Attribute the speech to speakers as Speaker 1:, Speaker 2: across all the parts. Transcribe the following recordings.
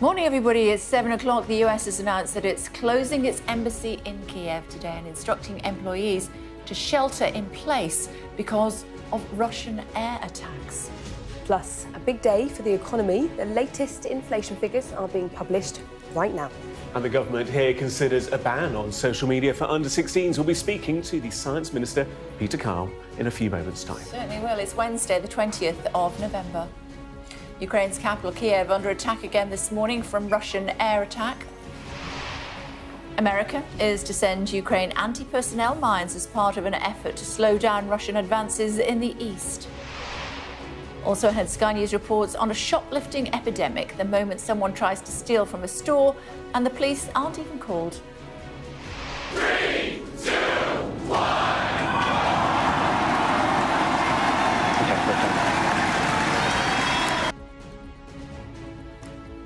Speaker 1: Morning, everybody. It's 7 o'clock. The US has announced that it's closing its embassy in Kyiv today and instructing employees to shelter in place because of Russian air attacks.
Speaker 2: Plus, a big day for the economy. The latest inflation figures are being published right now.
Speaker 3: And the government here considers a ban on social media for under-16s. We'll be speaking to the Science Minister, Peter Carl, in a few moments' time.
Speaker 1: Certainly will. It's Wednesday, the 20th of November. Ukraine's capital, Kyiv, under attack again this morning from Russian air attack. America is to send Ukraine anti-personnel mines as part of an effort to slow down Russian advances in the east. Also ahead, Sky News reports on a shoplifting epidemic, the moment someone tries to steal from a store and the police aren't even called.
Speaker 4: 3, 2, 1.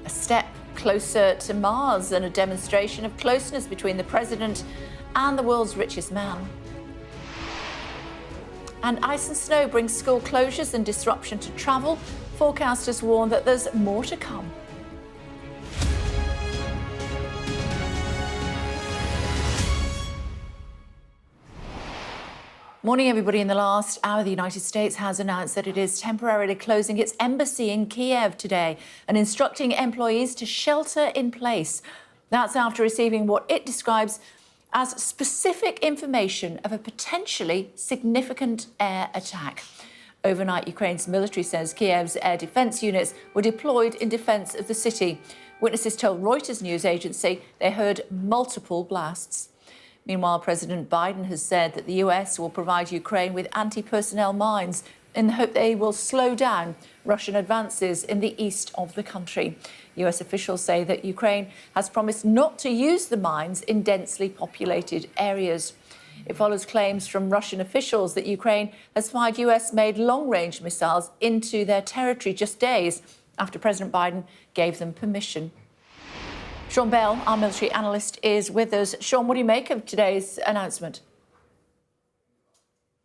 Speaker 1: A step closer to Mars and a demonstration of closeness between the president and the world's richest man. And ice and snow brings school closures and disruption to travel. Forecasters warn that there's more to come. Morning, everybody. In the last hour, the United States has announced that it is temporarily closing its embassy in Kyiv today and instructing employees to shelter in place. That's after receiving what it describes as specific information of a potentially significant air attack. Overnight, Ukraine's military says Kyiv's air defence units were deployed in defence of the city. Witnesses told Reuters news agency they heard multiple blasts. Meanwhile, President Biden has said that the US will provide Ukraine with anti-personnel mines in the hope they will slow down Russian advances in the east of the country. US officials say that Ukraine has promised not to use the mines in densely populated areas. It follows claims from Russian officials that Ukraine has fired US-made long-range missiles into their territory just days after President Biden gave them permission. Sean Bell, our military analyst, is with us. Sean, what do you make of today's announcement?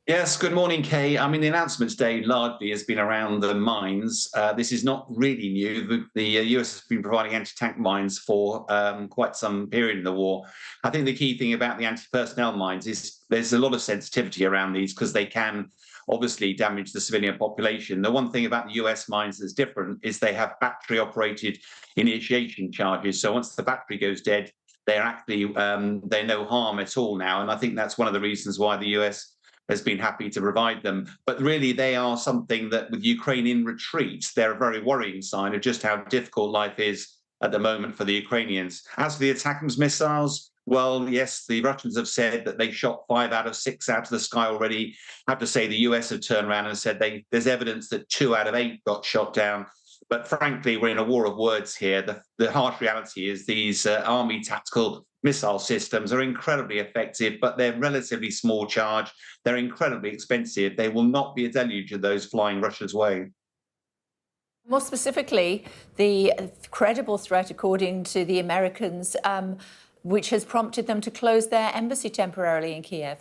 Speaker 5: Yes, good morning, Kay. I mean, the announcement today largely has been around the mines. This is not really new. The US has been providing anti-tank mines for quite some period in the war. I think the key thing about the anti-personnel mines is there's a lot of sensitivity around these because they can obviously damage the civilian population. The one thing about the US mines that's different is they have battery-operated initiation charges. So once the battery goes dead, they're actually they're no harm at all now. And I think that's one of the reasons why the US has been happy to provide them. But really, they are something that, with Ukraine in retreat, they're a very worrying sign of just how difficult life is at the moment for the Ukrainians. As for the ATACMS missiles, well, yes, the Russians have said that they shot 5 out of 6 out of the sky already. I have to say the US have turned around and said there's evidence that 2 out of 8 got shot down. But frankly, we're in a war of words here. The harsh reality is these army tactical missile systems are incredibly effective, but they're relatively small charge. They're incredibly expensive. They will not be a deluge of those flying Russia's way.
Speaker 1: More specifically, the credible threat, according to the Americans, which has prompted them to close their embassy temporarily in Kyiv.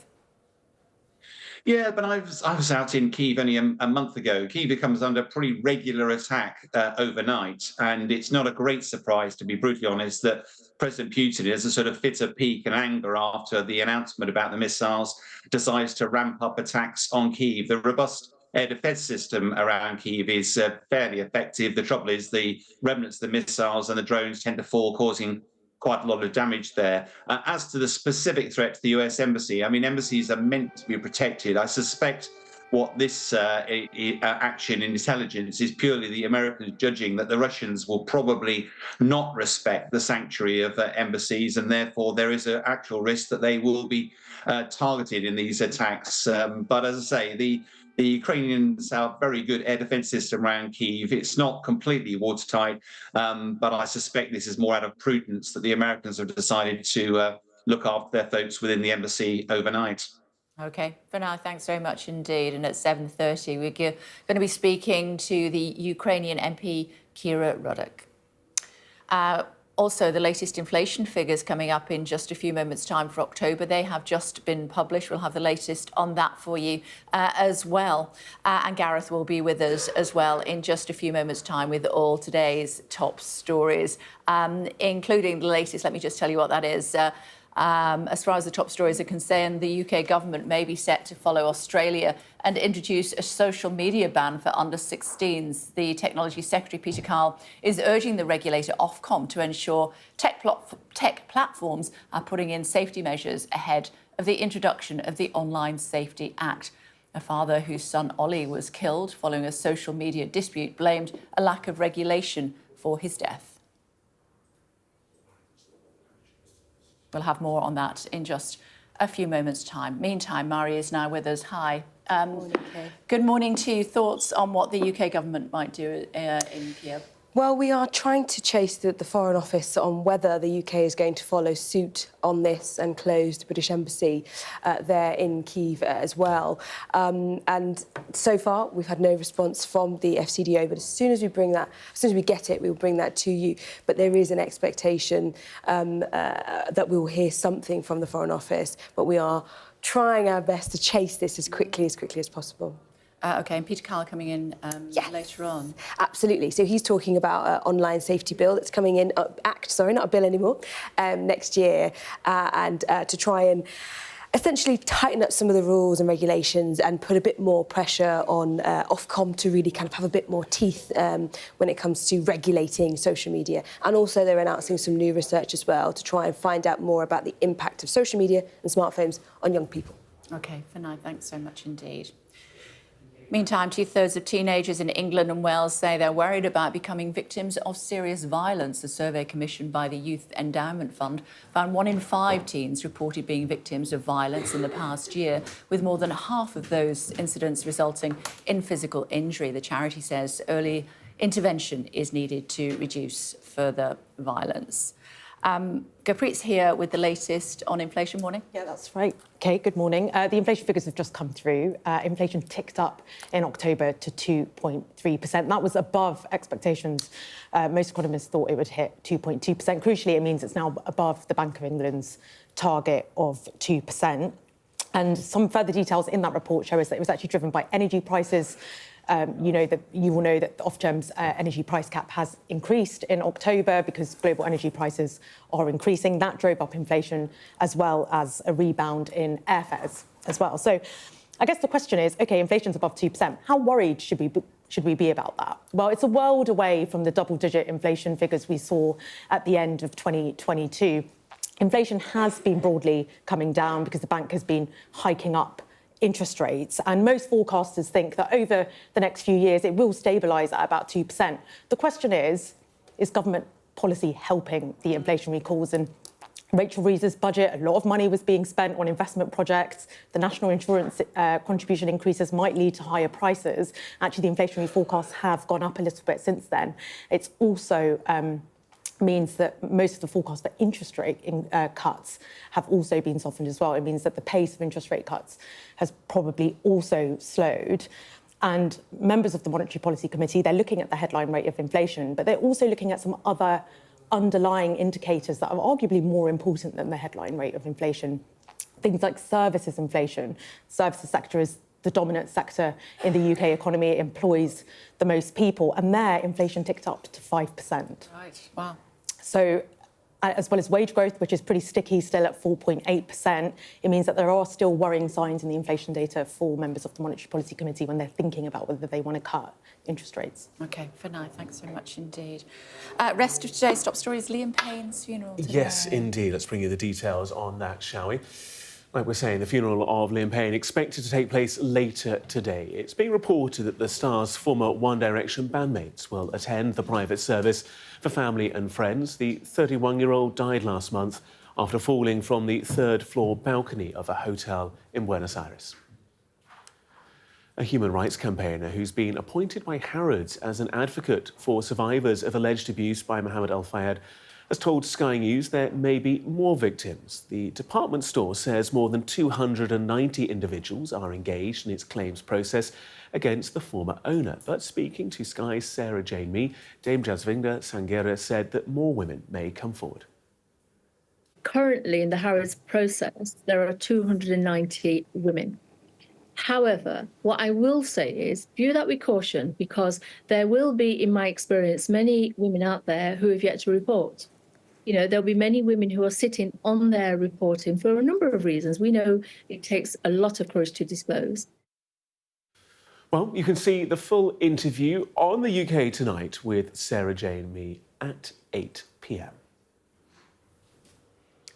Speaker 5: Yeah, but I was out in Kyiv only a month ago. Kyiv comes under pretty regular attack overnight, and it's not a great surprise, to be brutally honest, that President Putin, as a sort of fit of pique and anger after the announcement about the missiles, decides to ramp up attacks on Kyiv. The robust air defense system around Kyiv is fairly effective. The trouble is the remnants of the missiles and the drones tend to fall, causing quite a lot of damage there. As to the specific threat to the US embassy, I mean, embassies are meant to be protected. I suspect what this action in intelligence is purely the Americans judging that the Russians will probably not respect the sanctuary of embassies, and therefore there is an actual risk that they will be targeted in these attacks. But as I say, the Ukrainians have a very good air defense system around Kyiv. It's not completely watertight, but I suspect this is more out of prudence that the Americans have decided to look after their folks within the embassy overnight.
Speaker 1: OK, for now, thanks very much indeed. And at 7:30, we're going to be speaking to the Ukrainian MP, Kira Rudik. Also, the latest inflation figures coming up in just a few moments' time for October. They have just been published. We'll have the latest on that for you as well. And Gareth will be with us as well in just a few moments' time with all today's top stories, including the latest. Let me just tell you what that is. As far as the top stories are concerned, the UK government may be set to follow Australia and introduce a social media ban for under-16s. The Technology Secretary, Peter Carl, is urging the regulator Ofcom to ensure tech platforms are putting in safety measures ahead of the introduction of the Online Safety Act. A father whose son Ollie was killed following a social media dispute blamed a lack of regulation for his death. We'll have more on that in just a few moments' time. Meantime, Mari is now with us. Hi. Good morning to you. Thoughts on what the UK government might do in Kyiv?
Speaker 2: Well, we are trying to chase the Foreign Office on whether the UK is going to follow suit on this and close the British Embassy there in Kyiv as well. And so far, we've had no response from the FCDO, but as soon as we get it, we'll bring that to you. But there is an expectation that we'll hear something from the Foreign Office, but we are trying our best to chase this as quickly as possible.
Speaker 1: OK, and Peter Carl coming in later on.
Speaker 2: Absolutely. So he's talking about an online safety bill that's coming in, not a bill anymore, next year, and to try and essentially tighten up some of the rules and regulations and put a bit more pressure on Ofcom to really kind of have a bit more teeth when it comes to regulating social media. And also they're announcing some new research as well to try and find out more about the impact of social media and smartphones on young people. OK, Fanai, thanks so much indeed.
Speaker 1: Meantime, 2/3 of teenagers in England and Wales say they're worried about becoming victims of serious violence. A survey commissioned by the Youth Endowment Fund found 1 in 5 teens reported being victims of violence in the past year, with more than half of those incidents resulting in physical injury. The charity says early intervention is needed to reduce further violence. Gurpreet's here with the latest on inflation. Morning.
Speaker 6: Yeah, that's right. OK, good morning. The inflation figures have just come through. Inflation ticked up in October to 2.3%. That was above expectations. Most economists thought it would hit 2.2%. Crucially, it means it's now above the Bank of England's target of 2%. And some further details in that report show us that it was actually driven by energy prices. You will know that the Ofgem's energy price cap has increased in October because global energy prices are increasing. That drove up inflation, as well as a rebound in airfares as well. So I guess the question is, OK, inflation's above 2%. How worried should we be about that? Well, it's a world away from the double-digit inflation figures we saw at the end of 2022. Inflation has been broadly coming down because the bank has been hiking up interest rates, and most forecasters think that over the next few years it will stabilise at about 2%. The question is government policy helping the inflationary cause? And Rachel Reeves' budget, a lot of money was being spent on investment projects. The national insurance contribution increases might lead to higher prices. Actually, the inflationary forecasts have gone up a little bit since then. It's also means that most of the forecasts for interest rate cuts have also been softened as well. It means that the pace of interest rate cuts has probably also slowed. And members of the Monetary Policy Committee, they're looking at the headline rate of inflation, but they're also looking at some other underlying indicators that are arguably more important than the headline rate of inflation. Things like services inflation. Services sector is the dominant sector in the UK economy. It employs the most people, and there inflation ticked up to 5%.
Speaker 1: Right, wow.
Speaker 6: So, as well as wage growth, which is pretty sticky, still at 4.8%, it means that there are still worrying signs in the inflation data for members of the Monetary Policy Committee when they're thinking about whether they want to cut interest rates. OK,
Speaker 1: Fanai, thanks so much indeed. Rest of today's top stories, Liam Payne's funeral today.
Speaker 3: Yes, indeed. Let's bring you the details on that, shall we? Like we're saying, the funeral of Liam Payne expected to take place later today. It's being reported that the star's former One Direction bandmates will attend the private service for family and friends. The 31-year-old died last month after falling from the third-floor balcony of a hotel in Buenos Aires. A human rights campaigner who's been appointed by Harrods as an advocate for survivors of alleged abuse by Mohammed Al-Fayed As told Sky News, there may be more victims. The department store says more than 290 individuals are engaged in its claims process against the former owner. But speaking to Sky's Sarah Jane Mee, Dame Jasvinda Sangera said that more women may come forward.
Speaker 7: Currently, in the Harrods process, there are 290 women. However, what I will say is view that with caution, because there will be, in my experience, many women out there who have yet to report. You know, there'll be many women who are sitting on their reporting for a number of reasons. We know it takes a lot of courage to disclose.
Speaker 3: Well, you can see the full interview on the UK Tonight with Sarah Jane Mee at 8 p.m.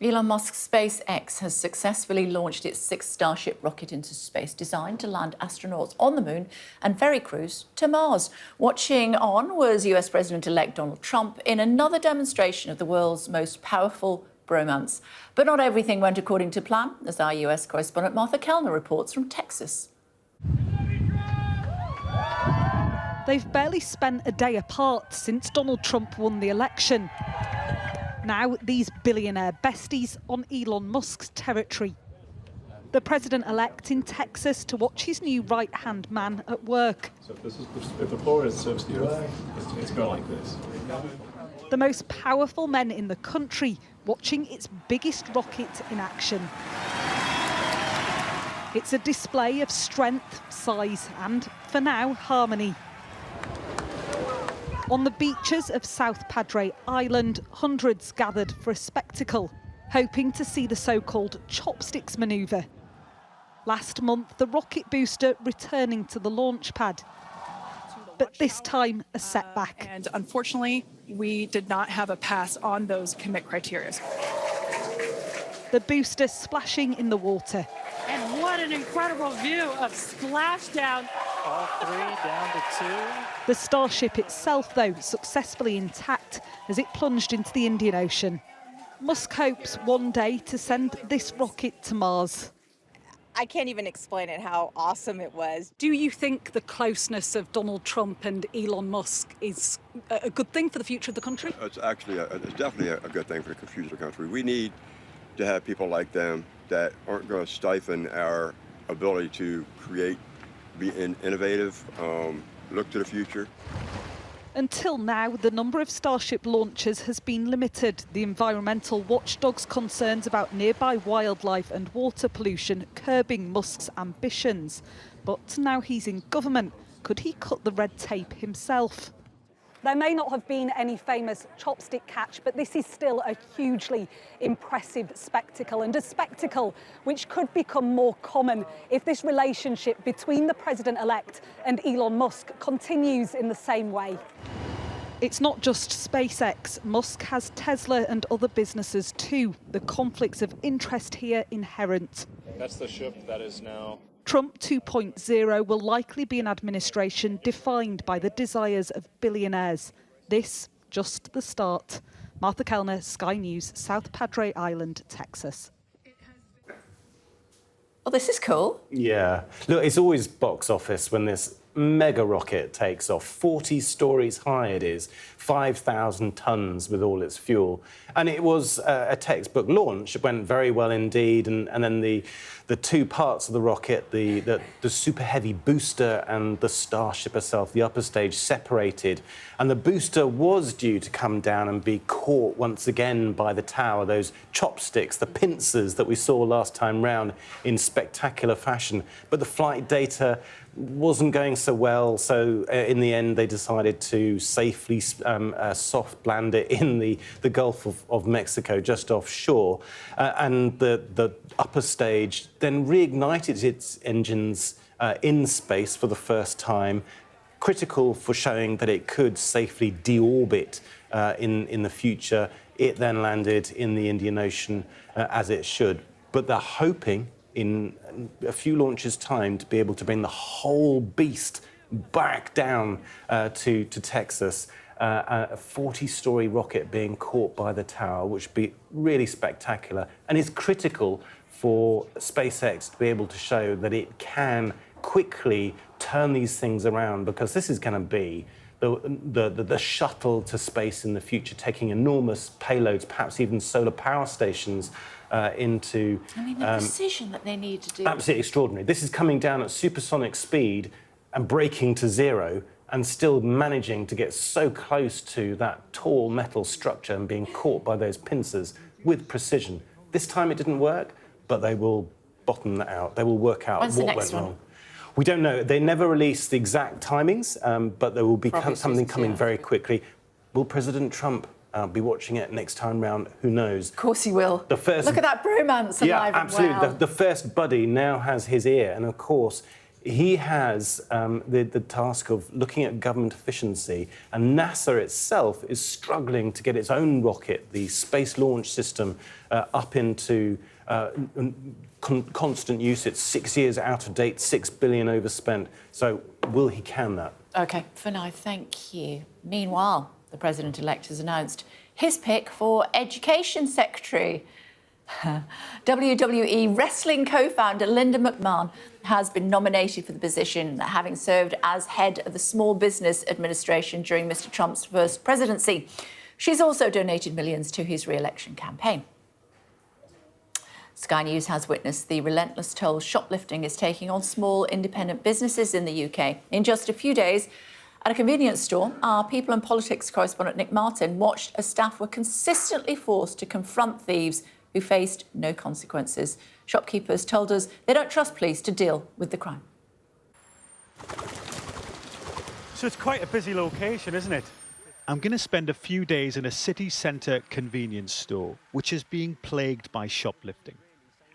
Speaker 1: Elon Musk's SpaceX has successfully launched its sixth Starship rocket into space, designed to land astronauts on the moon and ferry crews to Mars. Watching on was US President-elect Donald Trump in another demonstration of the world's most powerful bromance. But not everything went according to plan, as our US correspondent Martha Kellner reports from Texas.
Speaker 8: They've barely spent a day apart since Donald Trump won the election. Now, these billionaire besties on Elon Musk's territory. The president-elect in Texas to watch his new right-hand man at work.
Speaker 9: So if the floor serves the earth, it's going like this.
Speaker 8: The most powerful men in the country watching its biggest rocket in action. It's a display of strength, size and, for now, harmony. On the beaches of South Padre Island, hundreds gathered for a spectacle, hoping to see the so-called chopsticks manoeuvre. Last month, the rocket booster returning to the launch pad. But this time, a setback.
Speaker 10: And unfortunately, we did not have a pass on those commit criteria.
Speaker 8: The booster splashing in the water.
Speaker 11: And what an incredible view of splashdown.
Speaker 12: All three down to two.
Speaker 8: The Starship itself, though, successfully intact as it plunged into the Indian Ocean. Musk hopes one day to send this rocket to Mars.
Speaker 13: I can't even explain it, how awesome it was.
Speaker 8: Do you think the closeness of Donald Trump and Elon Musk is a good thing for the future of the country?
Speaker 14: It's actually, it's definitely a good thing for the future of the country. We need to have people like them that aren't going to stifle our ability to create, be innovative, look to the future.
Speaker 8: Until now, the number of Starship launches has been limited. The environmental watchdog's concerns about nearby wildlife and water pollution curbing Musk's ambitions. But now he's in government. Could he cut the red tape himself?
Speaker 15: There may not have been any famous chopstick catch, but this is still a hugely impressive spectacle, and a spectacle which could become more common if this relationship between the president-elect and Elon Musk continues in the same way.
Speaker 8: It's not just SpaceX. Musk has Tesla and other businesses too. The conflicts of interest here inherent.
Speaker 9: That's the ship that is now...
Speaker 8: Trump 2.0 will likely be an administration defined by the desires of billionaires. This, just the start. Martha Kellner, Sky News, South Padre Island, Texas.
Speaker 1: Well, this is cool.
Speaker 16: Yeah. Look, it's always box office when this mega rocket takes off. 40 stories high it is, 5,000 tons with all its fuel. And it was a textbook launch. It went very well indeed. And then the two parts of the rocket, the super heavy booster and the Starship itself, the upper stage, separated. And the booster was due to come down and be caught once again by the tower, those chopsticks, the pincers that we saw last time round in spectacular fashion. But the flight data wasn't going so well, so in the end they decided to safely soft land it in the Gulf of Mexico, just offshore, and the upper stage then reignited its engines in space for the first time, critical for showing that it could safely deorbit in the future. It then landed in the Indian Ocean as it should, but they're hoping in a few launches' time to be able to bring the whole beast back down to Texas. A 40-story rocket being caught by the tower, which would be really spectacular, and is critical for SpaceX to be able to show that it can quickly turn these things around, because this is going to be the shuttle to space in the future, taking enormous payloads, perhaps even solar power stations into...
Speaker 1: I mean, the precision that they need to do.
Speaker 16: Absolutely extraordinary. This is coming down at supersonic speed and braking to zero and still managing to get so close to that tall metal structure and being caught by those pincers with precision. This time it didn't work, but they will bottom that out. They will work out what went wrong. We don't know. They never release the exact timings, but there will be something coming very quickly. Will President Trump be watching it next time round? Who knows?
Speaker 1: Of course he will. Look at that bromance alive and
Speaker 16: absolutely.
Speaker 1: well.
Speaker 16: The first buddy now has his ear, and of course, he has the task of looking at government efficiency, and NASA itself is struggling to get its own rocket, the Space Launch System, up into constant use. It's 6 years out of date, $6 billion overspent. So will he can that?
Speaker 1: OK, for now, thank you. Meanwhile, the president-elect has announced his pick for Education Secretary. WWE wrestling co-founder Linda McMahon has been nominated for the position, having served as head of the Small Business Administration during Mr. Trump's first presidency. She's also donated millions to his re-election campaign. Sky News has witnessed the relentless toll shoplifting is taking on small independent businesses in the UK. In just a few days, at a convenience store, our People and Politics correspondent Nick Martin watched as staff were consistently forced to confront thieves who faced no consequences. Shopkeepers told us they don't trust police to deal with the crime.
Speaker 17: So it's quite a busy location, isn't it? I'm going to spend a few days in a city centre convenience store, which is being plagued by shoplifting.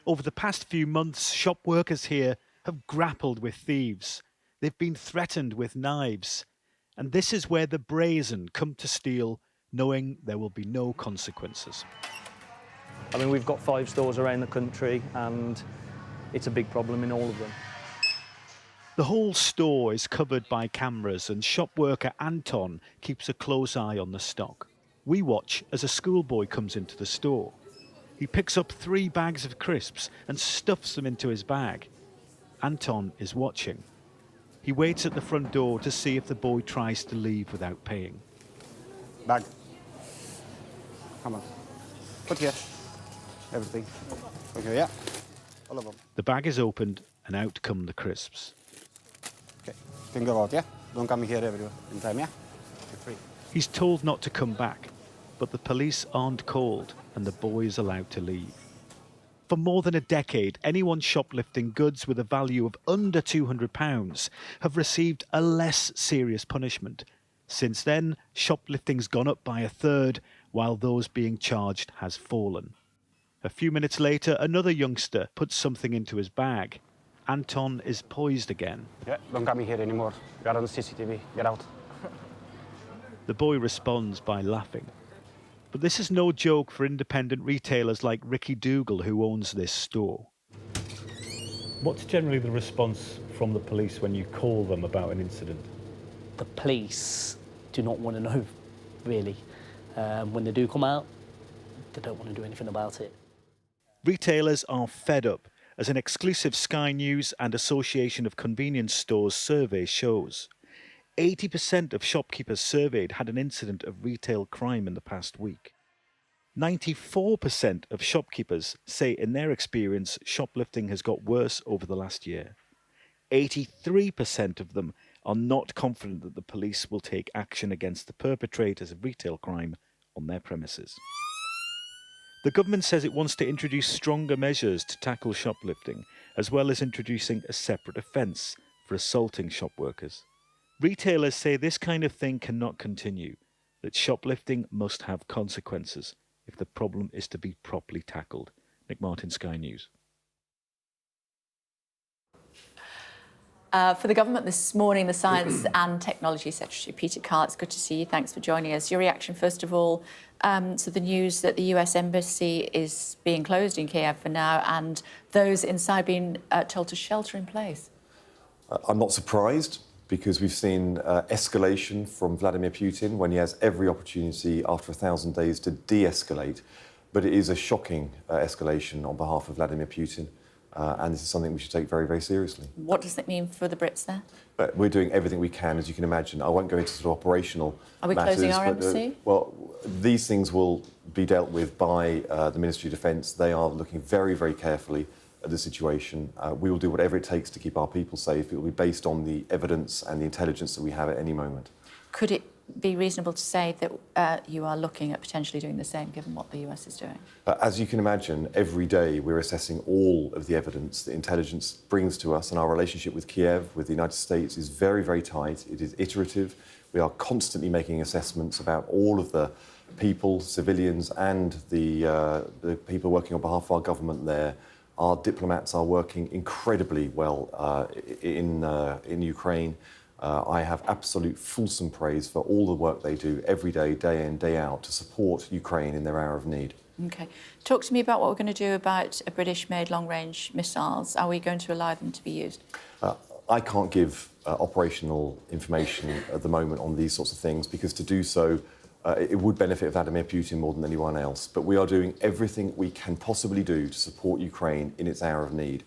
Speaker 17: Over the past few months, shop workers here have grappled with thieves. They've been threatened with knives. And this is where the brazen come to steal, knowing there will be no consequences.
Speaker 18: I mean, we've got 5 stores around the country and it's a big problem in all of them.
Speaker 17: The whole store is covered by cameras and shop worker Anton keeps a close eye on the stock. We watch as a schoolboy comes into the store. He picks up 3 bags of crisps and stuffs them into his bag. Anton is watching. He waits at the front door to see if the boy tries to leave without paying.
Speaker 19: Bag. Come on. Put here. Everything. Okay, yeah. All of them.
Speaker 17: The bag is opened and out come the crisps.
Speaker 19: Okay. You can go out, yeah? Don't come here everywhere in time, yeah? You're free.
Speaker 17: He's told not to come back, but the police aren't called and the boy is allowed to leave. For more than a decade, anyone shoplifting goods with a value of under £200 have received a less serious punishment. Since then, shoplifting's gone up by 1/3, while those being charged has fallen. A few minutes later, another youngster puts something into his bag. Anton is poised again.
Speaker 19: Yeah, don't come here anymore. You're on the CCTV. Get out.
Speaker 17: The boy responds by laughing. But this is no joke for independent retailers like Ricky Dougal, who owns this store.
Speaker 9: What's generally the response from the police when you call them about an incident?
Speaker 18: The police do not want to know, really. When they do come out, they don't want to do anything about it.
Speaker 17: Retailers are fed up, as an exclusive Sky News and Association of Convenience Stores survey shows. 80% of shopkeepers surveyed had an incident of retail crime in the past week. 94% of shopkeepers say in their experience shoplifting has got worse over the last year. 83% of them are not confident that the police will take action against the perpetrators of retail crime on their premises. The government says it wants to introduce stronger measures to tackle shoplifting, as well as introducing a separate offence for assaulting shop workers. Retailers say this kind of thing cannot continue, that shoplifting must have consequences if the problem is to be properly tackled. Nick Martin, Sky News.
Speaker 1: For the government this morning, the Science and Technology Secretary, Peter Carr, it's good to see you. Thanks for joining us. Your reaction, first of all, to the news that the US Embassy is being closed in Kyiv for now and those inside being told to shelter in place.
Speaker 20: I'm not surprised, because we've seen escalation from Vladimir Putin when he has every opportunity after 1,000 days to de-escalate. But it is a shocking escalation on behalf of Vladimir Putin. and this is something we should take very, very seriously.
Speaker 1: What does it mean for the Brits there?
Speaker 20: But we're doing everything we can, as you can imagine. I won't go into sort of operational
Speaker 1: Are we
Speaker 20: matters,
Speaker 1: closing our
Speaker 20: but,
Speaker 1: embassy?
Speaker 20: well, these things will be dealt with by the Ministry of Defence. They are looking very, very carefully at the situation. We will do whatever it takes to keep our people safe. It will be based on the evidence and the intelligence that we have at any moment.
Speaker 1: Could it be reasonable to say that you are looking at potentially doing the same, given what the US is doing?
Speaker 20: As you can imagine, every day we're assessing all of the evidence that intelligence brings to us, and our relationship with Kyiv, with the United States, is very, very tight. It is iterative. We are constantly making assessments about all of the people, civilians, and the people working on behalf of our government there. Our diplomats are working incredibly well in Ukraine. I have absolute fulsome praise for all the work they do every day, day in, day out, to support Ukraine in their hour of need.
Speaker 1: OK. Talk to me about what we're going to do about British-made long-range missiles. Are we going to allow them to be used?
Speaker 20: I can't give operational information at the moment on these sorts of things, because to do so, it would benefit Vladimir Putin more than anyone else. But we are doing everything we can possibly do to support Ukraine in its hour of need.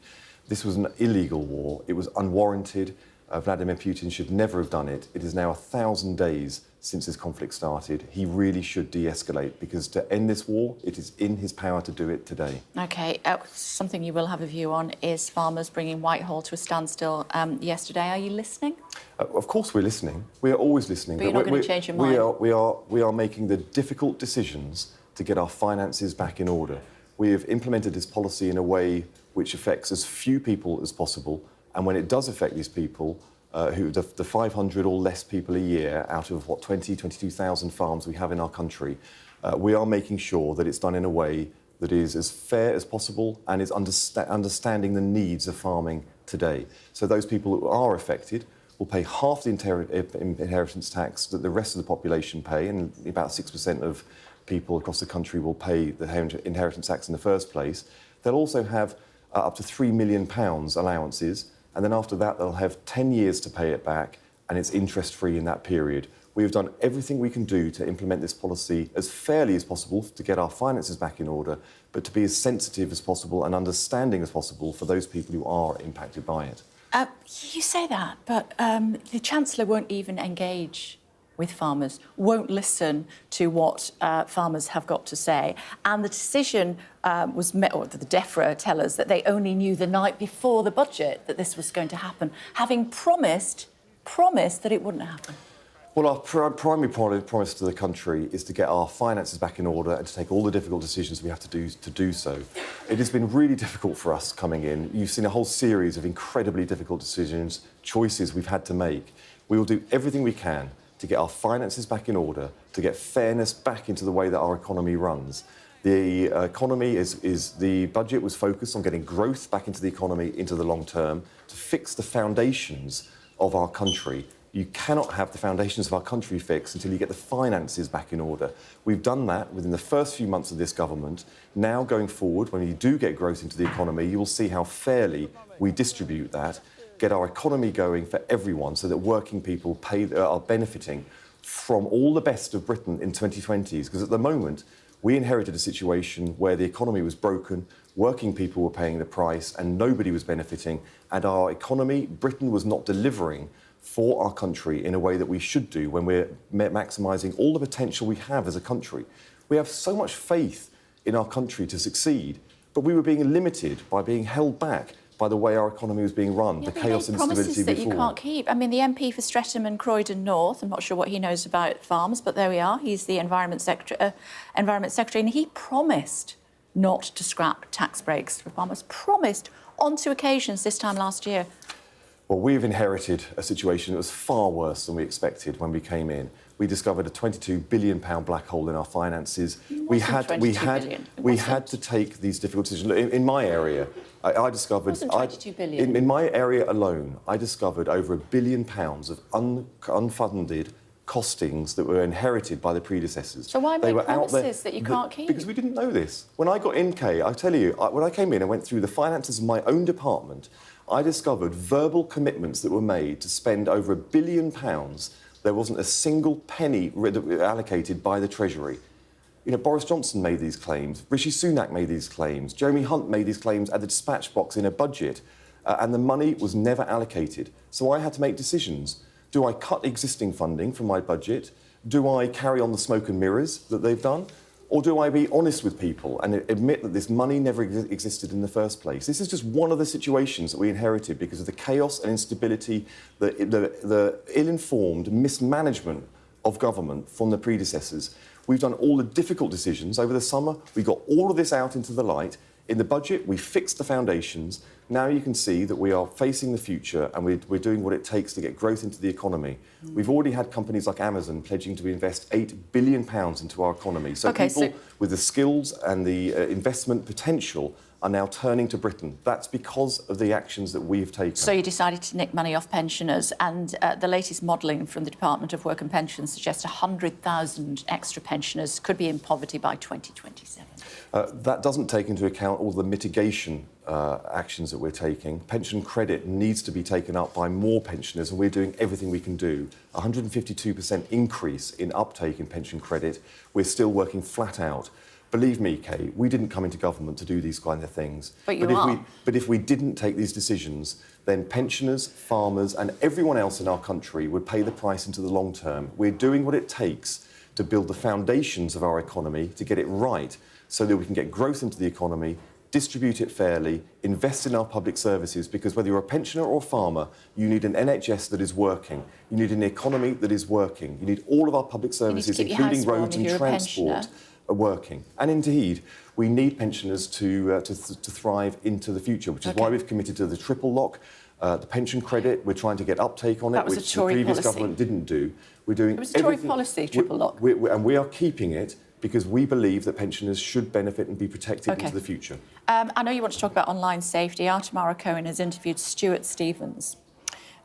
Speaker 20: This was an illegal war. It was unwarranted. Vladimir Putin should never have done it. It is now 1,000 days since this conflict started. He really should de-escalate, because to end this war, it is in his power to do it today.
Speaker 1: OK. Something you will have a view on is farmers bringing Whitehall to a standstill yesterday. Are you listening?
Speaker 20: Of course we're listening. We are always listening.
Speaker 1: But you're not going to change your mind?
Speaker 20: We are making the difficult decisions to get our finances back in order. We have implemented this policy in a way which affects as few people as possible. And when it does affect these people, the 500 or less people a year out of, 22,000 farms we have in our country, we are making sure that it's done in a way that is as fair as possible and is understanding the needs of farming today. So those people who are affected will pay half the inheritance tax that the rest of the population pay, and about 6% of people across the country will pay the inheritance tax in the first place. They'll also have up to £3 million allowances. And then after that, they'll have 10 years to pay it back, and it's interest-free in that period. We have done everything we can do to implement this policy as fairly as possible to get our finances back in order, but to be as sensitive as possible and understanding as possible for those people who are impacted by it.
Speaker 1: You say that, but the Chancellor won't even engage with farmers, won't listen to what farmers have got to say. And the decision was met, or the DEFRA tell us that they only knew the night before the budget that this was going to happen, having promised that it wouldn't happen.
Speaker 20: Well, our primary promise to the country is to get our finances back in order and to take all the difficult decisions we have to do so. It has been really difficult for us coming in. You've seen a whole series of incredibly difficult decisions, choices we've had to make. We will do everything we can to get our finances back in order, to get fairness back into the way that our economy runs. The economy the budget was focused on getting growth back into the economy into the long term, to fix the foundations of our country. You cannot have the foundations of our country fixed until you get the finances back in order. We've done that within the first few months of this government. Now, going forward, when you do get growth into the economy, you will see how fairly we distribute that, get our economy going for everyone so that working people are benefiting from all the best of Britain in 2020s. Because at the moment, we inherited a situation where the economy was broken, working people were paying the price, and nobody was benefiting. And our economy, Britain, was not delivering for our country in a way that we should do when we're maximising all the potential we have as a country. We have so much faith in our country to succeed, but we were being limited by being held back by the way our economy was being run, the chaos and instability
Speaker 1: promises that
Speaker 20: before.
Speaker 1: You can't keep. I mean, the MP for Streatham and Croydon North, I'm not sure what he knows about farms, but there we are. He's the Environment Secretary, and he promised not to scrap tax breaks for farmers, promised on 2 occasions this time last year.
Speaker 20: Well, we've inherited a situation that was far worse than we expected when we came in. We discovered a £22 billion black hole in our finances. We had to take these difficult decisions. In my area, I discovered...
Speaker 1: It wasn't 22 billion.
Speaker 20: In my area alone, I discovered over £1 billion of unfunded costings that were inherited by the predecessors.
Speaker 1: So why
Speaker 20: they
Speaker 1: make
Speaker 20: were
Speaker 1: promises that you can't keep?
Speaker 20: Because we didn't know this. When I got in, Kay, I tell you, when I came in and went through the finances of my own department, I discovered verbal commitments that were made to spend over £1 billion. There wasn't a single penny allocated by the Treasury. You know, Boris Johnson made these claims, Rishi Sunak made these claims, Jeremy Hunt made these claims at the dispatch box in a budget, and the money was never allocated. So I had to make decisions. Do I cut existing funding from my budget? Do I carry on the smoke and mirrors that they've done? Or do I be honest with people and admit that this money never existed in the first place? This is just one of the situations that we inherited because of the chaos and instability, the ill-informed mismanagement of government from the predecessors. We've done all the difficult decisions over the summer. We got all of this out into the light. In the budget, we fixed the foundations. Now you can see that we are facing the future and we're doing what it takes to get growth into the economy. We've already had companies like Amazon pledging to invest £8 billion into our economy. So people with the skills and the investment potential are now turning to Britain. That's because of the actions that we've taken.
Speaker 1: So you decided to nick money off pensioners, and the latest modelling from the Department of Work and Pensions suggests 100,000 extra pensioners could be in poverty by 2027.
Speaker 20: That doesn't take into account all the mitigation actions that we're taking. Pension credit needs to be taken up by more pensioners, and we're doing everything we can do. 152% increase in uptake in pension credit. We're still working flat out. Believe me, Kate, we didn't come into government to do these kind of things.
Speaker 1: But
Speaker 20: if we didn't take these decisions, then pensioners, farmers and everyone else in our country would pay the price into the long term. We're doing what it takes to build the foundations of our economy, to get it right, so that we can get growth into the economy, distribute it fairly, invest in our public services, because whether you're a pensioner or a farmer, you need an NHS that is working. You need an economy that is working. You need all of our public services, including roads and transport, are working. And indeed, we need pensioners to thrive into the future, which is why we've committed to the triple lock, the pension credit. We're trying to get uptake on it, which the previous government didn't do. We're doing
Speaker 1: it was a Tory policy, triple lock.
Speaker 20: And we are keeping it because we believe that pensioners should benefit and be protected into the future.
Speaker 1: I know you want to talk about online safety. Our Tamara Cohen has interviewed Stuart Stevens,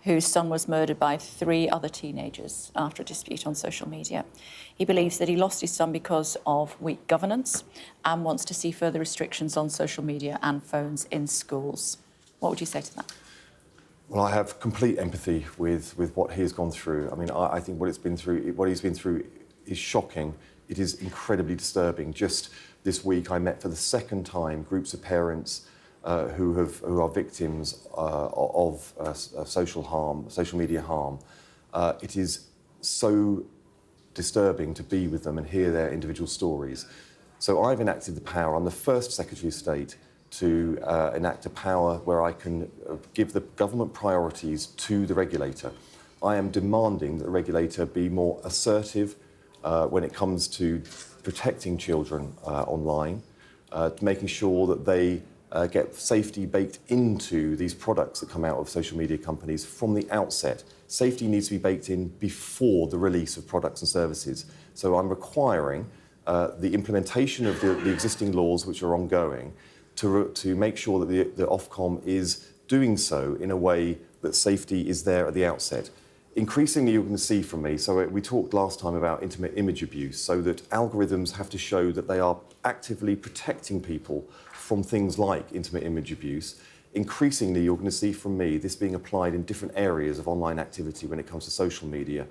Speaker 1: whose son was murdered by 3 other teenagers after a dispute on social media. He believes that he lost his son because of weak governance and wants to see further restrictions on social media and phones in schools. What would you say to that?
Speaker 20: Well, I have complete empathy with what he has gone through. I mean, I think what he's been through is shocking. It is incredibly disturbing. Just this week, I met for the second time groups of parents who are victims of social media harm. It is so disturbing to be with them and hear their individual stories. So I've enacted the power. I'm the first Secretary of State to enact a power where I can give the government priorities to the regulator. I am demanding that the regulator be more assertive when it comes to protecting children online, making sure that they get safety baked into these products that come out of social media companies from the outset. Safety needs to be baked in before the release of products and services. So I'm requiring the implementation of the existing laws which are ongoing to make sure that the Ofcom is doing so in a way that safety is there at the outset. Increasingly, you're going to see from me, so we talked last time about intimate image abuse, so that algorithms have to show that they are actively protecting people from things like intimate image abuse. Increasingly, you're going to see from me this being applied in different areas of online activity when it comes to social media.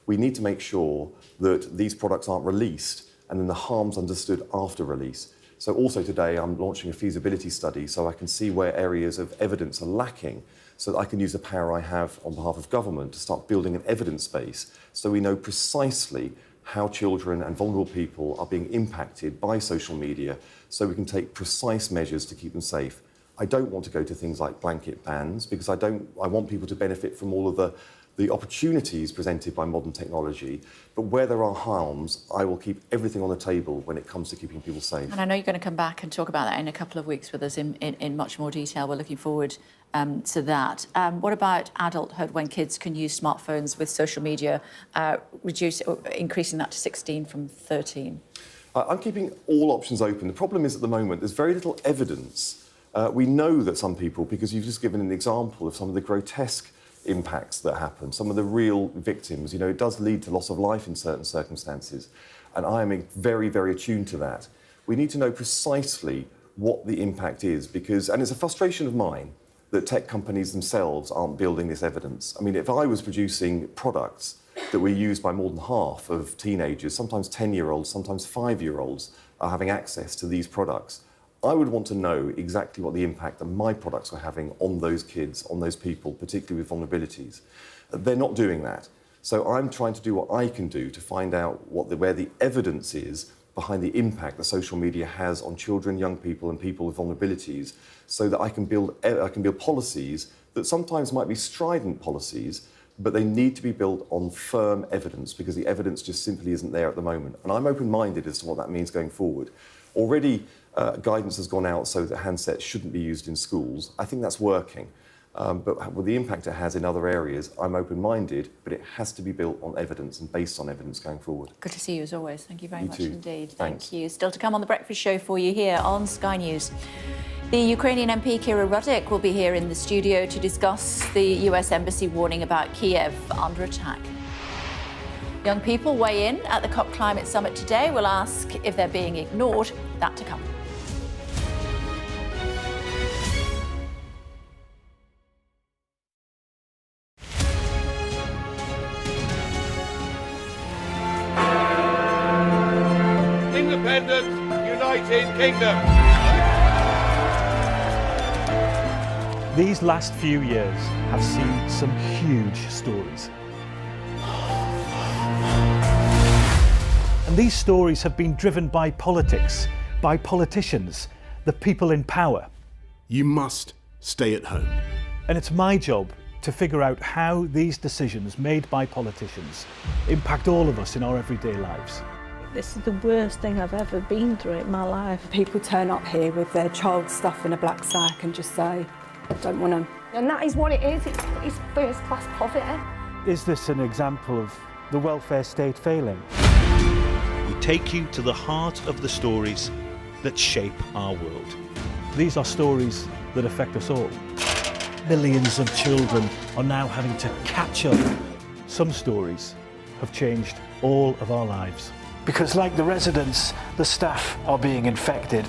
Speaker 20: We need to make sure that these products aren't released and then the harm's understood after release. So also today, I'm launching a feasibility study so I can see where areas of evidence are lacking, so that I can use the power I have on behalf of government to start building an evidence base so we know precisely how children and vulnerable people are being impacted by social media, so we can take precise measures to keep them safe. I don't want to go to things like blanket bans because I want people to benefit from all of the opportunities presented by modern technology, but where there are harms, I will keep everything on the table when it comes to keeping people safe.
Speaker 1: And I know you're going to come back and talk about that in a couple of weeks with us in much more detail. We're looking forward to that. What about adulthood, when kids can use smartphones with social media, increasing that to 16 from 13?
Speaker 20: I'm keeping all options open. The problem is at the moment there's very little evidence. We know that some people, because you've just given an example of some of the grotesque impacts that happen, some of the real victims, you know, it does lead to loss of life in certain circumstances. And I am very, very attuned to that. We need to know precisely what the impact is because, and it's a frustration of mine, that tech companies themselves aren't building this evidence. I mean, if I was producing products that we're used by more than half of teenagers, sometimes 10-year-olds, sometimes 5-year-olds, are having access to these products. I would want to know exactly what the impact that my products are having on those kids, on those people, particularly with vulnerabilities. They're not doing that. So I'm trying to do what I can do to find out where the evidence is behind the impact that social media has on children, young people and people with vulnerabilities, so that I can build policies that sometimes might be strident policies, but they need to be built on firm evidence, because the evidence just simply isn't there at the moment. And I'm open-minded as to what that means going forward. Already, guidance has gone out so that handsets shouldn't be used in schools. I think that's working. But with the impact it has in other areas, I'm open-minded, but it has to be built on evidence and based on evidence going forward.
Speaker 1: Good to see you as always. Thank you very much
Speaker 20: too.
Speaker 1: indeed.
Speaker 20: Thanks.
Speaker 1: Thank you. Still to come on The Breakfast Show for you here on Sky News. The Ukrainian MP Kira Rudik will be here in the studio to discuss the US Embassy warning about Kyiv under attack. Young people weigh in at the COP Climate Summit today. We'll ask if they're being ignored. That to come.
Speaker 4: Independent, United Kingdom.
Speaker 9: These last few years have seen some huge stories. And these stories have been driven by politics, by politicians, the people in power.
Speaker 21: You must stay at home.
Speaker 9: And it's my job to figure out how these decisions made by politicians impact all of us in our everyday lives.
Speaker 22: This is the worst thing I've ever been through in my life.
Speaker 23: People turn up here with their child stuff in a black sack and just say, I don't want to.
Speaker 24: And that is what it is. It's first-class poverty.
Speaker 9: Is this an example of the welfare state failing?
Speaker 17: We take you to the heart of the stories that shape our world.
Speaker 9: These are stories that affect us all. Millions of children are now having to catch up. Some stories have changed all of our lives.
Speaker 25: Because like the residents, the staff are being infected.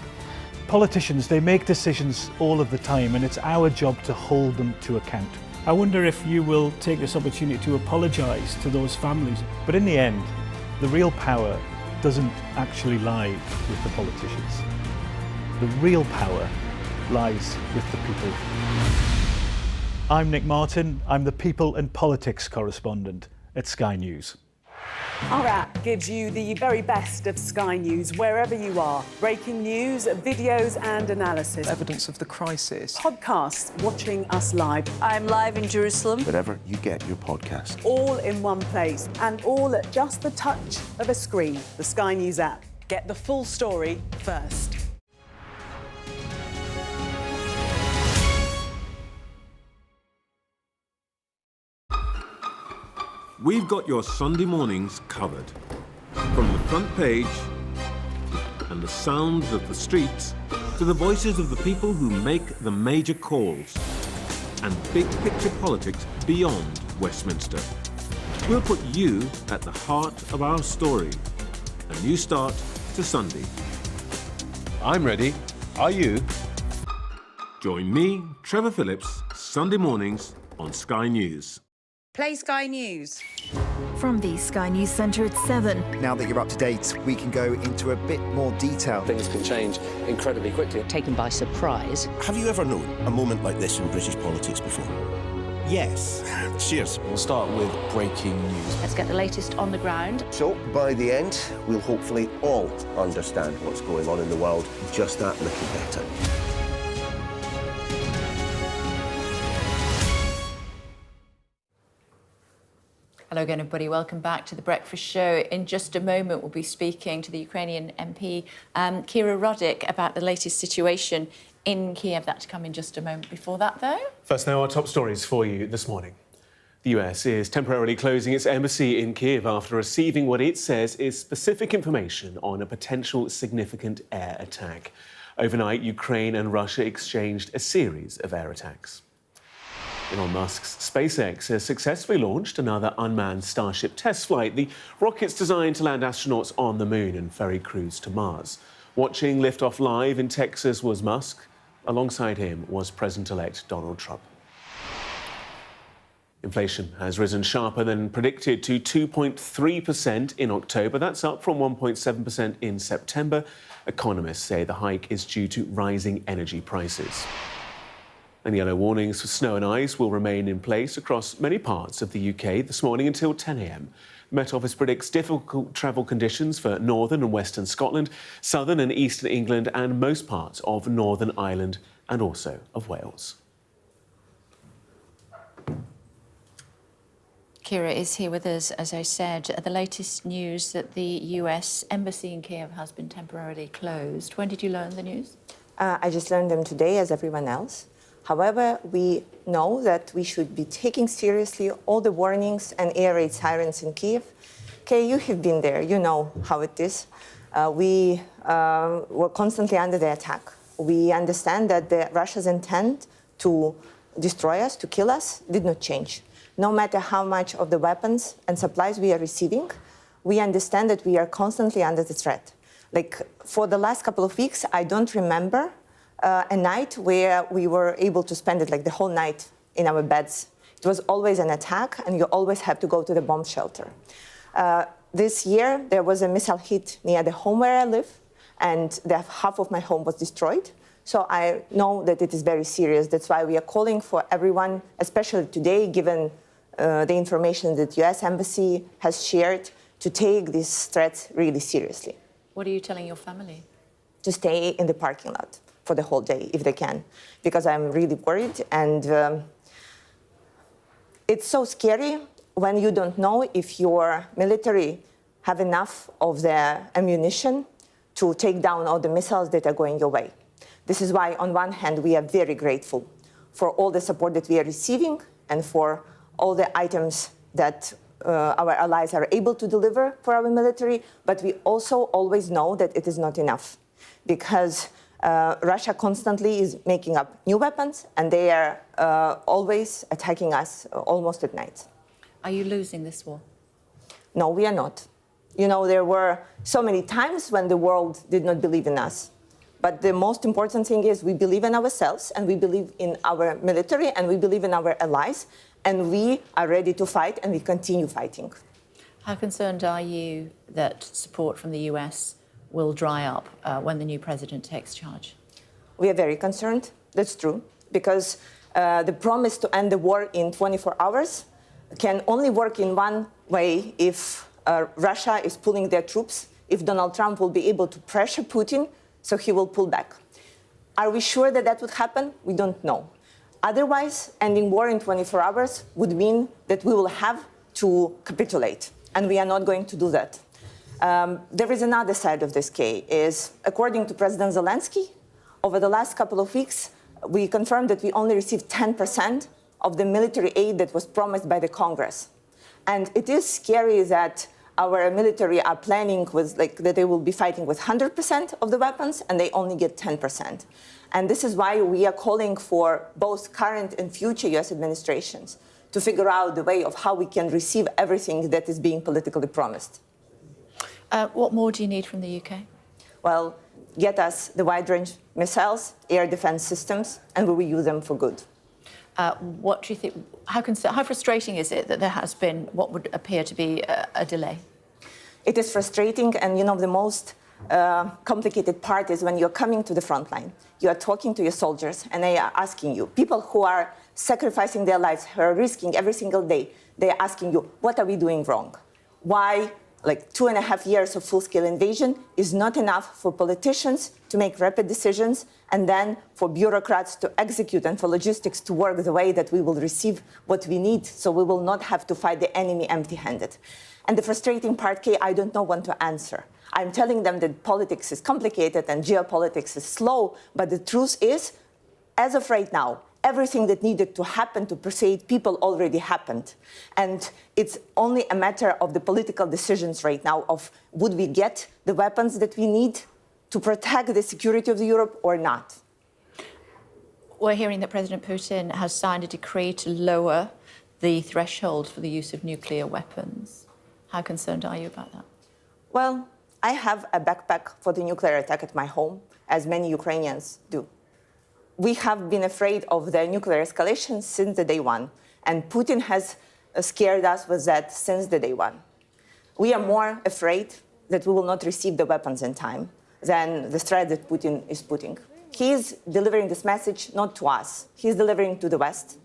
Speaker 9: Politicians, they make decisions all of the time, and it's our job to hold them to account.
Speaker 26: I wonder if you will take this opportunity to apologise to those families.
Speaker 9: But in the end, the real power doesn't actually lie with the politicians. The real power lies with the people. I'm Nick Martin. I'm the People and Politics correspondent at Sky News.
Speaker 27: Our app gives you the very best of Sky News wherever you are. Breaking news, videos and analysis.
Speaker 28: Evidence of the crisis.
Speaker 27: Podcasts, watching us live.
Speaker 28: I'm live in Jerusalem.
Speaker 21: Wherever you get your podcast.
Speaker 27: All in one place and all at just the touch of a screen. The Sky News app. Get the full story first.
Speaker 21: We've got your Sunday mornings covered. From the front page and the sounds of the streets to the voices of the people who make the major calls and big picture politics beyond Westminster. We'll put you at the heart of our story. A new start to Sunday. I'm ready. Are you? Join me, Trevor Phillips, Sunday mornings on Sky News.
Speaker 29: Play Sky News.
Speaker 30: From the Sky News Centre at 7.
Speaker 31: Now that you're up to date, we can go into a bit more detail.
Speaker 32: Things can change incredibly quickly.
Speaker 33: Taken by surprise.
Speaker 21: Have you ever known a moment like this in British politics before? Yes. Cheers.
Speaker 32: We'll start with breaking news.
Speaker 30: Let's get the latest on the ground.
Speaker 31: So, by the end, we'll hopefully all understand what's going on in the world just that little better.
Speaker 1: Hello again, everybody. Welcome back to The Breakfast Show. In just a moment, we'll be speaking to the Ukrainian MP, Kira Rudik, about the latest situation in Kyiv. That to come in just a moment. Before that, though...
Speaker 3: First now, our top stories for you this morning. The US is temporarily closing its embassy in Kyiv after receiving what it says is specific information on a potential significant air attack. Overnight, Ukraine and Russia exchanged a series of air attacks. Elon Musk's SpaceX has successfully launched another unmanned Starship test flight. The rocket's designed to land astronauts on the moon and ferry crews to Mars. Watching liftoff live in Texas was Musk. Alongside him was President-elect Donald Trump. Inflation has risen sharper than predicted to 2.3% in October. That's up from 1.7% in September. Economists say the hike is due to rising energy prices. And yellow warnings for snow and ice will remain in place across many parts of the UK this morning until 10 a.m. The Met Office predicts difficult travel conditions for northern and western Scotland, southern and eastern England and most parts of Northern Ireland and also of Wales.
Speaker 1: Kira is here with us, as I said. The latest news that the US Embassy in Kyiv has been temporarily closed. When did you learn the news?
Speaker 2: I just learned them today, as everyone else. However, we know that we should be taking seriously all the warnings and air raid sirens in Kyiv. Kay, you have been there. You know how it is. We were constantly under the attack. We understand that Russia's intent to destroy us, to kill us, did not change. No matter how much of the weapons and supplies we are receiving, we understand that we are constantly under the threat. Like, for the last couple of weeks, I don't remember a night where we were able to spend it, like the whole night in our beds. It was always an attack, and you always have to go to the bomb shelter. This year, there was a missile hit near the home where I live, and half of my home was destroyed. So I know that it is very serious. That's why we are calling for everyone, especially today, given the information that the US Embassy has shared, to take these threats really seriously.
Speaker 1: What are you telling your family?
Speaker 2: To stay in the parking lot for the whole day, if they can, because I'm really worried. And it's so scary when you don't know if your military have enough of the ammunition to take down all the missiles that are going your way. This is why, on one hand, we are very grateful for all the support that we are receiving and for all the items that our allies are able to deliver for our military, but we also always know that it is not enough, because Russia constantly is making up new weapons, and they are always attacking us almost at night.
Speaker 1: Are you losing this war?
Speaker 2: No, we are not. You know, there were so many times when the world did not believe in us. But the most important thing is we believe in ourselves, and we believe in our military, and we believe in our allies, and we are ready to fight, and we continue fighting.
Speaker 1: How concerned are you that support from the US will dry up when the new president takes charge?
Speaker 2: We are very concerned, that's true, because the promise to end the war in 24 hours can only work in one way: if Russia is pulling their troops, if Donald Trump will be able to pressure Putin, so he will pull back. Are we sure that that would happen? We don't know. Otherwise, ending war in 24 hours would mean that we will have to capitulate, and we are not going to do that. There is another side of this case, is according to President Zelensky, over the last couple of weeks, we confirmed that we only received 10% of the military aid that was promised by the Congress. And it is scary that our military are planning with, that they will be fighting with 100% of the weapons, and they only get 10%. And this is why we are calling for both current and future US administrations to figure out the way of how we can receive everything that is being politically promised.
Speaker 1: What more do you need from the UK?
Speaker 2: Well, get us the wide-range missiles, air defense systems, and we will use them for good.
Speaker 1: What do you think? How frustrating is it that there has been what would appear to be a delay?
Speaker 2: It is frustrating, and you know, the most complicated part is when you're coming to the front line. You are talking to your soldiers, and they are asking you, people who are sacrificing their lives, who are risking every single day, they are asking you, what are we doing wrong? Why, 2.5 years of full-scale invasion is not enough for politicians to make rapid decisions, and then for bureaucrats to execute, and for logistics to work the way that we will receive what we need, so we will not have to fight the enemy empty-handed. And the frustrating part, Kay, I don't know when to answer. I'm telling them that politics is complicated and geopolitics is slow, but the truth is, as of right now, everything that needed to happen to persuade people already happened. And it's only a matter of the political decisions right now of would we get the weapons that we need to protect the security of Europe or not.
Speaker 1: We're hearing that President Putin has signed a decree to lower the threshold for the use of nuclear weapons. How concerned are you about that?
Speaker 2: Well, I have a backpack for the nuclear attack at my home, as many Ukrainians do. We have been afraid of the nuclear escalation since the day one, And Putin has scared us with that since the day one. We are more afraid that we will not receive the weapons in time than the threat that Putin is putting. He is delivering this message not to us, he is delivering to the West.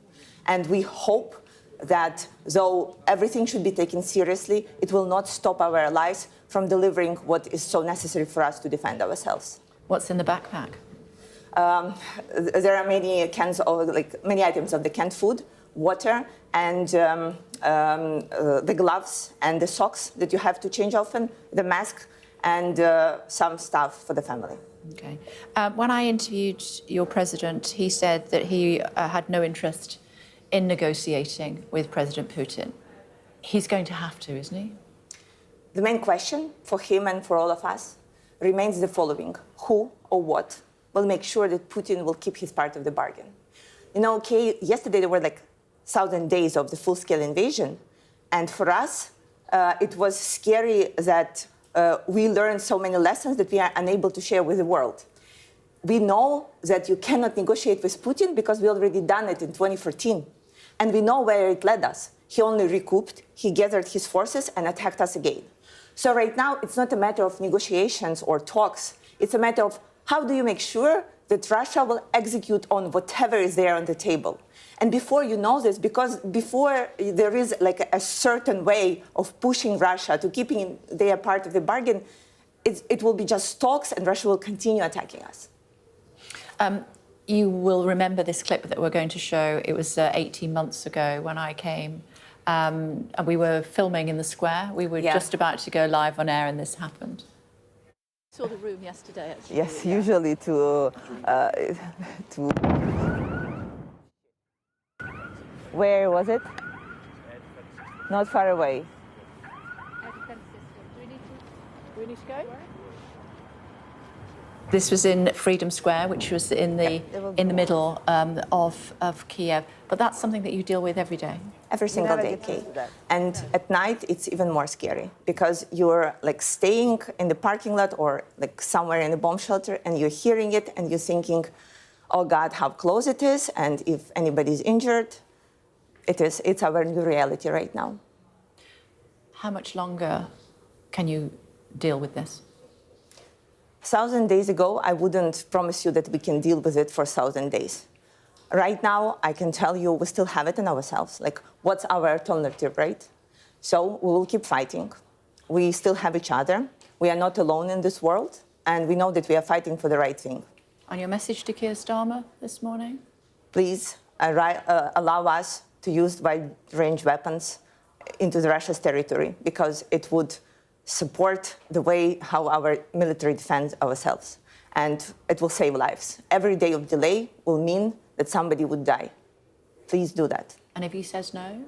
Speaker 2: And we hope that though everything should be taken seriously, it will not stop our allies from delivering what is so necessary for us to defend ourselves.
Speaker 1: What's in the backpack?
Speaker 2: There are many cans of, many items of the canned food, water, and the gloves and the socks that you have to change often, the mask, and some stuff for the family.
Speaker 1: Okay. When I interviewed your president, he said that he had no interest in negotiating with President Putin. He's going to have to, isn't he?
Speaker 2: The main question for him and for all of us remains the following: who or what will make sure that Putin will keep his part of the bargain? You know, yesterday there were 1,000 days of the full-scale invasion, and for us, it was scary that we learned so many lessons that we are unable to share with the world. We know that you cannot negotiate with Putin because we already done it in 2014, and we know where it led us. He only recouped, he gathered his forces and attacked us again. So right now, it's not a matter of negotiations or talks. It's a matter of how do you make sure that Russia will execute on whatever is there on the table. And before you know this, because before there is a certain way of pushing Russia to keeping their part of the bargain, it will be just talks and Russia will continue attacking us.
Speaker 1: You will remember this clip that we're going to show. It was 18 months ago when I came. And we were filming in the square. We were just about to go live on air and this happened.
Speaker 30: Saw the room yesterday, actually.
Speaker 2: Yes, usually to where was it? Not far away.
Speaker 30: Do we need to go?
Speaker 1: This was in Freedom Square, which was in the middle of Kiev. But that's something that you deal with every day.
Speaker 2: Every single day, Kay. And at night, it's even more scary because you're staying in the parking lot or somewhere in a bomb shelter and you're hearing it and you're thinking, oh God, how close it is. And if anybody's injured, it's our new reality right now.
Speaker 1: How much longer can you deal with this?
Speaker 2: 1,000 days ago, I wouldn't promise you that we can deal with it for 1,000 days. Right now, I can tell you we still have it in ourselves. What's our alternative, right? So we will keep fighting. We still have each other. We are not alone in this world. And we know that we are fighting for the right thing.
Speaker 1: And your message to Keir Starmer this morning?
Speaker 2: Please allow us to use wide-range weapons into Russia's territory because it would support the way how our military defends ourselves. And it will save lives. Every day of delay will mean that somebody would die. Please do that.
Speaker 1: And if he says no?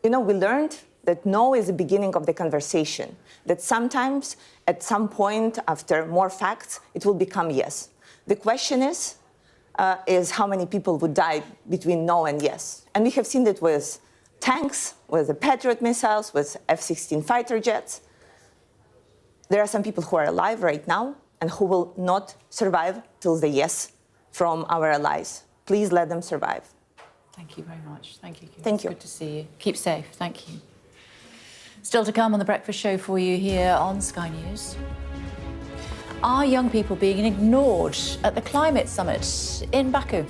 Speaker 2: You know, we learned that no is the beginning of the conversation, that sometimes, at some point, after more facts, it will become yes. The question is how many people would die between no and yes. And we have seen that with tanks, with the Patriot missiles, with F-16 fighter jets. There are some people who are alive right now and who will not survive till the yes from our allies. Please let them survive.
Speaker 1: Thank you very much. Thank you.
Speaker 2: Thank you.
Speaker 1: Good to see you. Keep safe. Thank you. Still to come on The Breakfast Show for you here on Sky News. Are young people being ignored at the climate summit in Baku?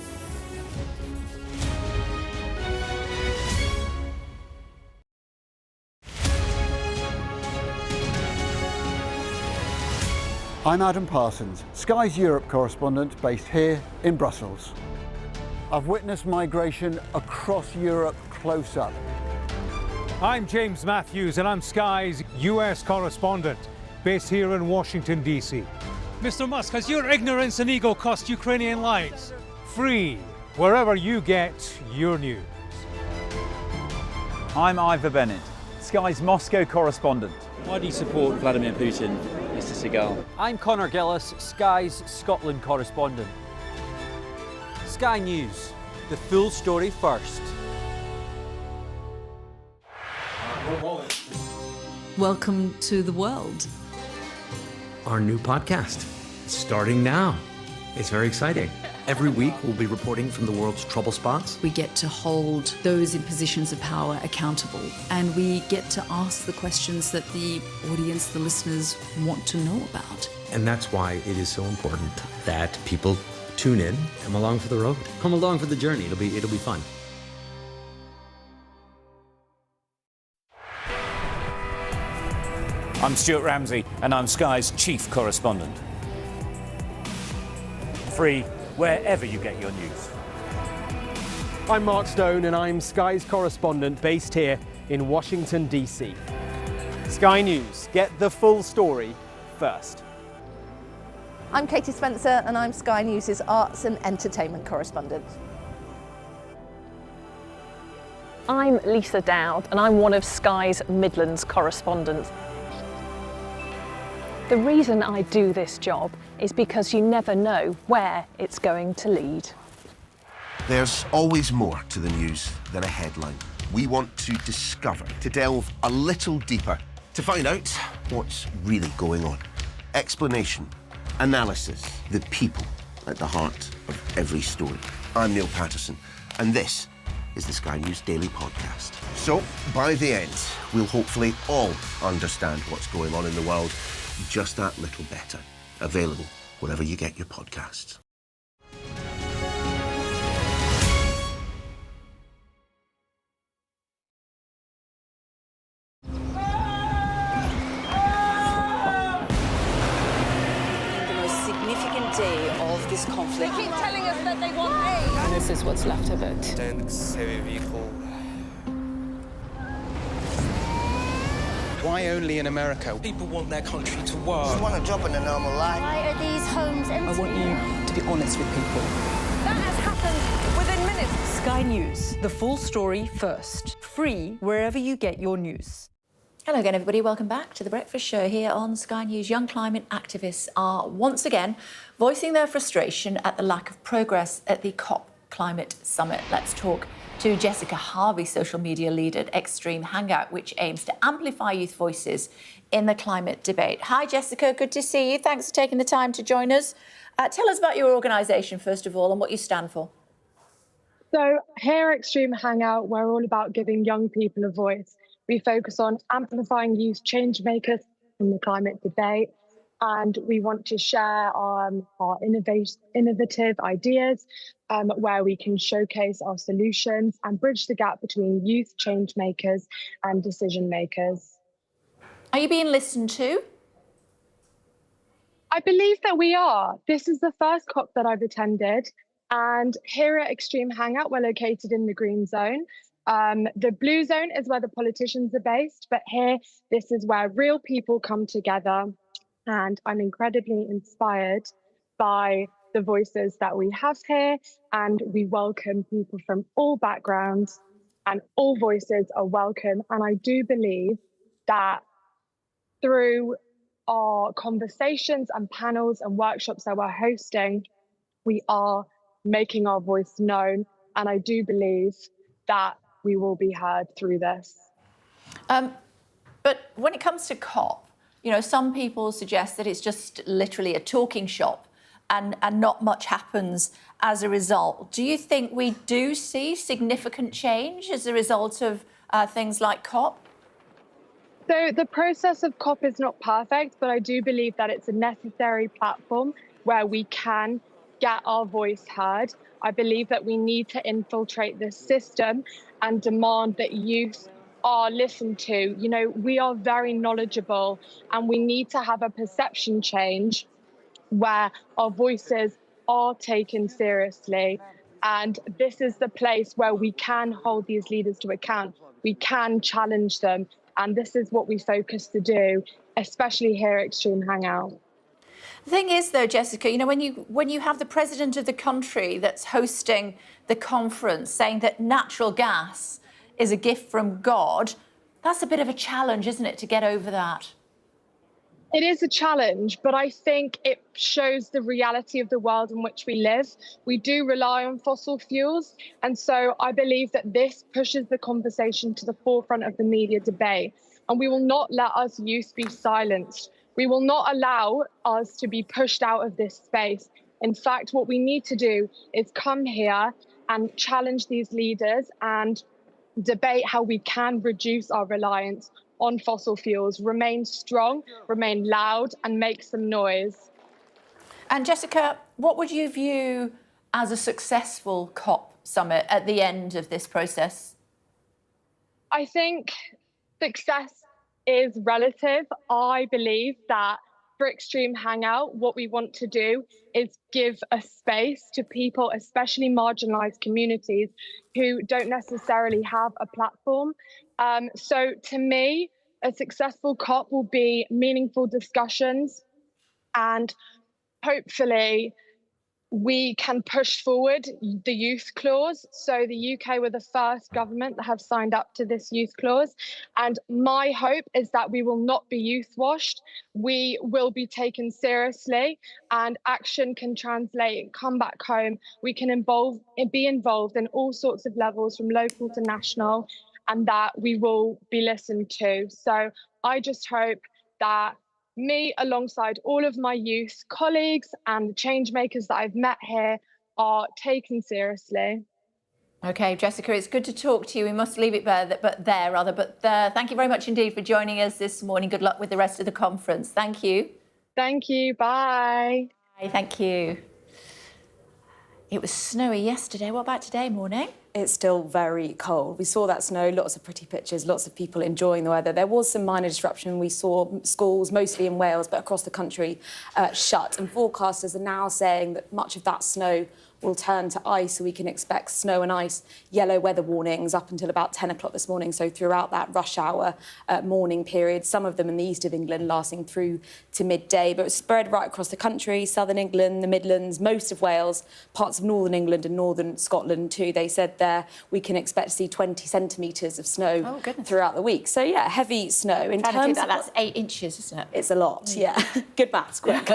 Speaker 5: I'm Adam Parsons, Sky's Europe correspondent based here in Brussels. I've witnessed migration across Europe close up.
Speaker 6: I'm James Matthews and I'm Sky's US correspondent based here in Washington, D.C. Mr. Musk, has your ignorance and ego cost Ukrainian lives? Free, wherever you get your news.
Speaker 7: I'm Ivor Bennett, Sky's Moscow correspondent.
Speaker 8: Why do you support Vladimir Putin, Mr. Seagal?
Speaker 10: I'm Connor Gillis, Sky's Scotland correspondent. Sky News, the full story first.
Speaker 11: Welcome to the world.
Speaker 12: Our new podcast, starting now. It's very exciting.
Speaker 4: Every week, we'll be reporting from the world's trouble spots.
Speaker 11: We get to hold those in positions of power accountable, and we get to ask the questions that the audience, the listeners, want to know about.
Speaker 4: And that's why it is so important that people tune in, come along for the road, come along for the journey. It'll be fun.
Speaker 12: I'm Stuart Ramsey, and I'm Sky's chief correspondent. Free wherever you get your news.
Speaker 13: I'm Mark Stone, and I'm Sky's correspondent based here in Washington, D.C. Sky News, get the full story first.
Speaker 29: I'm Katie Spencer, and I'm Sky News' arts and entertainment correspondent.
Speaker 14: I'm Lisa Dowd, and I'm one of Sky's Midlands correspondents. The reason I do this job is because you never know where it's going to lead.
Speaker 31: There's always more to the news than a headline. We want to discover, to delve a little deeper, to find out what's really going on. Explanation, analysis, the people at the heart of every story. I'm Neil Patterson, and this is the Sky News Daily Podcast. So, by the end, we'll hopefully all understand what's going on in the world just that little better. Available wherever you get your podcasts.
Speaker 29: The most significant day of this conflict.
Speaker 30: They keep telling us that they want aid.
Speaker 29: And this is what's left of it.
Speaker 15: Why only in America? People want their country to work.
Speaker 16: You want a job in a normal life.
Speaker 29: Why are these homes empty?
Speaker 16: I want you to be honest with people.
Speaker 29: That has happened within minutes.
Speaker 28: Sky News, the full story first. Free wherever you get your news.
Speaker 1: Hello again, everybody. Welcome back to The Breakfast Show here on Sky News. Young climate activists are once again voicing their frustration at the lack of progress at the COP Climate Summit. Let's talk to Jessica Harvey, social media lead at Extreme Hangout, which aims to amplify youth voices in the climate debate. Hi, Jessica. Good to see you. Thanks for taking the time to join us. Tell us about your organisation, first of all, and what you stand for.
Speaker 18: So here at Extreme Hangout, we're all about giving young people a voice. We focus on amplifying youth change makers in the climate debate, and we want to share our innovative ideas where we can showcase our solutions and bridge the gap between youth change makers and decision makers.
Speaker 1: Are you being listened to?
Speaker 18: I believe that we are. This is the first COP that I've attended, and here at Extreme Hangout, we're located in the green zone. The blue zone is where the politicians are based, but here, this is where real people come together. And I'm incredibly inspired by the voices that we have here, and we welcome people from all backgrounds, and all voices are welcome. And I do believe that through our conversations and panels and workshops that we're hosting, we are making our voice known. And I do believe that we will be heard through this.
Speaker 1: But when it comes to COP, you know, some people suggest that it's just literally a talking shop and not much happens as a result. Do you think we do see significant change as a result of things like COP?
Speaker 18: So the process of COP is not perfect, but I do believe that it's a necessary platform where we can get our voice heard. I believe that we need to infiltrate this system and demand that youth are listened to. You know, we are very knowledgeable, and we need to have a perception change where our voices are taken seriously. And this is the place where we can hold these leaders to account. We can challenge them. And this is what we focus to do, especially here at Extreme Hangout.
Speaker 1: The thing is, though, Jessica, you know, when you have the president of the country that's hosting the conference saying that natural gas is a gift from God, that's a bit of a challenge, isn't it, to get over that?
Speaker 18: It is a challenge, but I think it shows the reality of the world in which we live. We do rely on fossil fuels. And so I believe that this pushes the conversation to the forefront of the media debate. And we will not let us youth be silenced. We will not allow us to be pushed out of this space. In fact, what we need to do is come here and challenge these leaders and debate how we can reduce our reliance on fossil fuels, remain strong, remain loud, and make some noise.
Speaker 1: And Jessica, what would you view as a successful COP summit at the end of this process?
Speaker 18: I think success is relative. I believe that for Extreme Hangout, what we want to do is give a space to people, especially marginalised communities, who don't necessarily have a platform. So to me, a successful COP will be meaningful discussions, and hopefully we can push forward the youth clause. So the UK were the first government that have signed up to this youth clause. And my hope is that we will not be youth washed. We will be taken seriously, and action can translate, come back home. We can be involved in all sorts of levels, from local to national, and that we will be listened to. So I just hope that me, alongside all of my youth colleagues and the change makers that I've met here, are taken seriously.
Speaker 1: OK, Jessica, it's good to talk to you. We must leave it there, but thank you very much indeed for joining us this morning. Good luck with the rest of the conference. Thank you.
Speaker 18: Thank you. Bye.
Speaker 1: Bye. Thank you. It was snowy yesterday. What about today morning?
Speaker 9: It's still very cold. We saw that snow, lots of pretty pictures, lots of people enjoying the weather. There was some minor disruption. We saw schools, mostly in Wales, but across the country, shut. And forecasters are now saying that much of that snow will turn to ice, so we can expect snow and ice yellow weather warnings up until about 10 o'clock this morning, so throughout that rush hour morning period, some of them in the east of England lasting through to midday, but spread right across the country, southern England, the Midlands, most of Wales, parts of northern England and northern Scotland too. They said there we can expect to see 20 centimetres of snow throughout the week. So yeah, heavy snow. In terms of
Speaker 1: that's 8 inches, isn't it?
Speaker 9: It's a lot, yeah. Good maths, quick.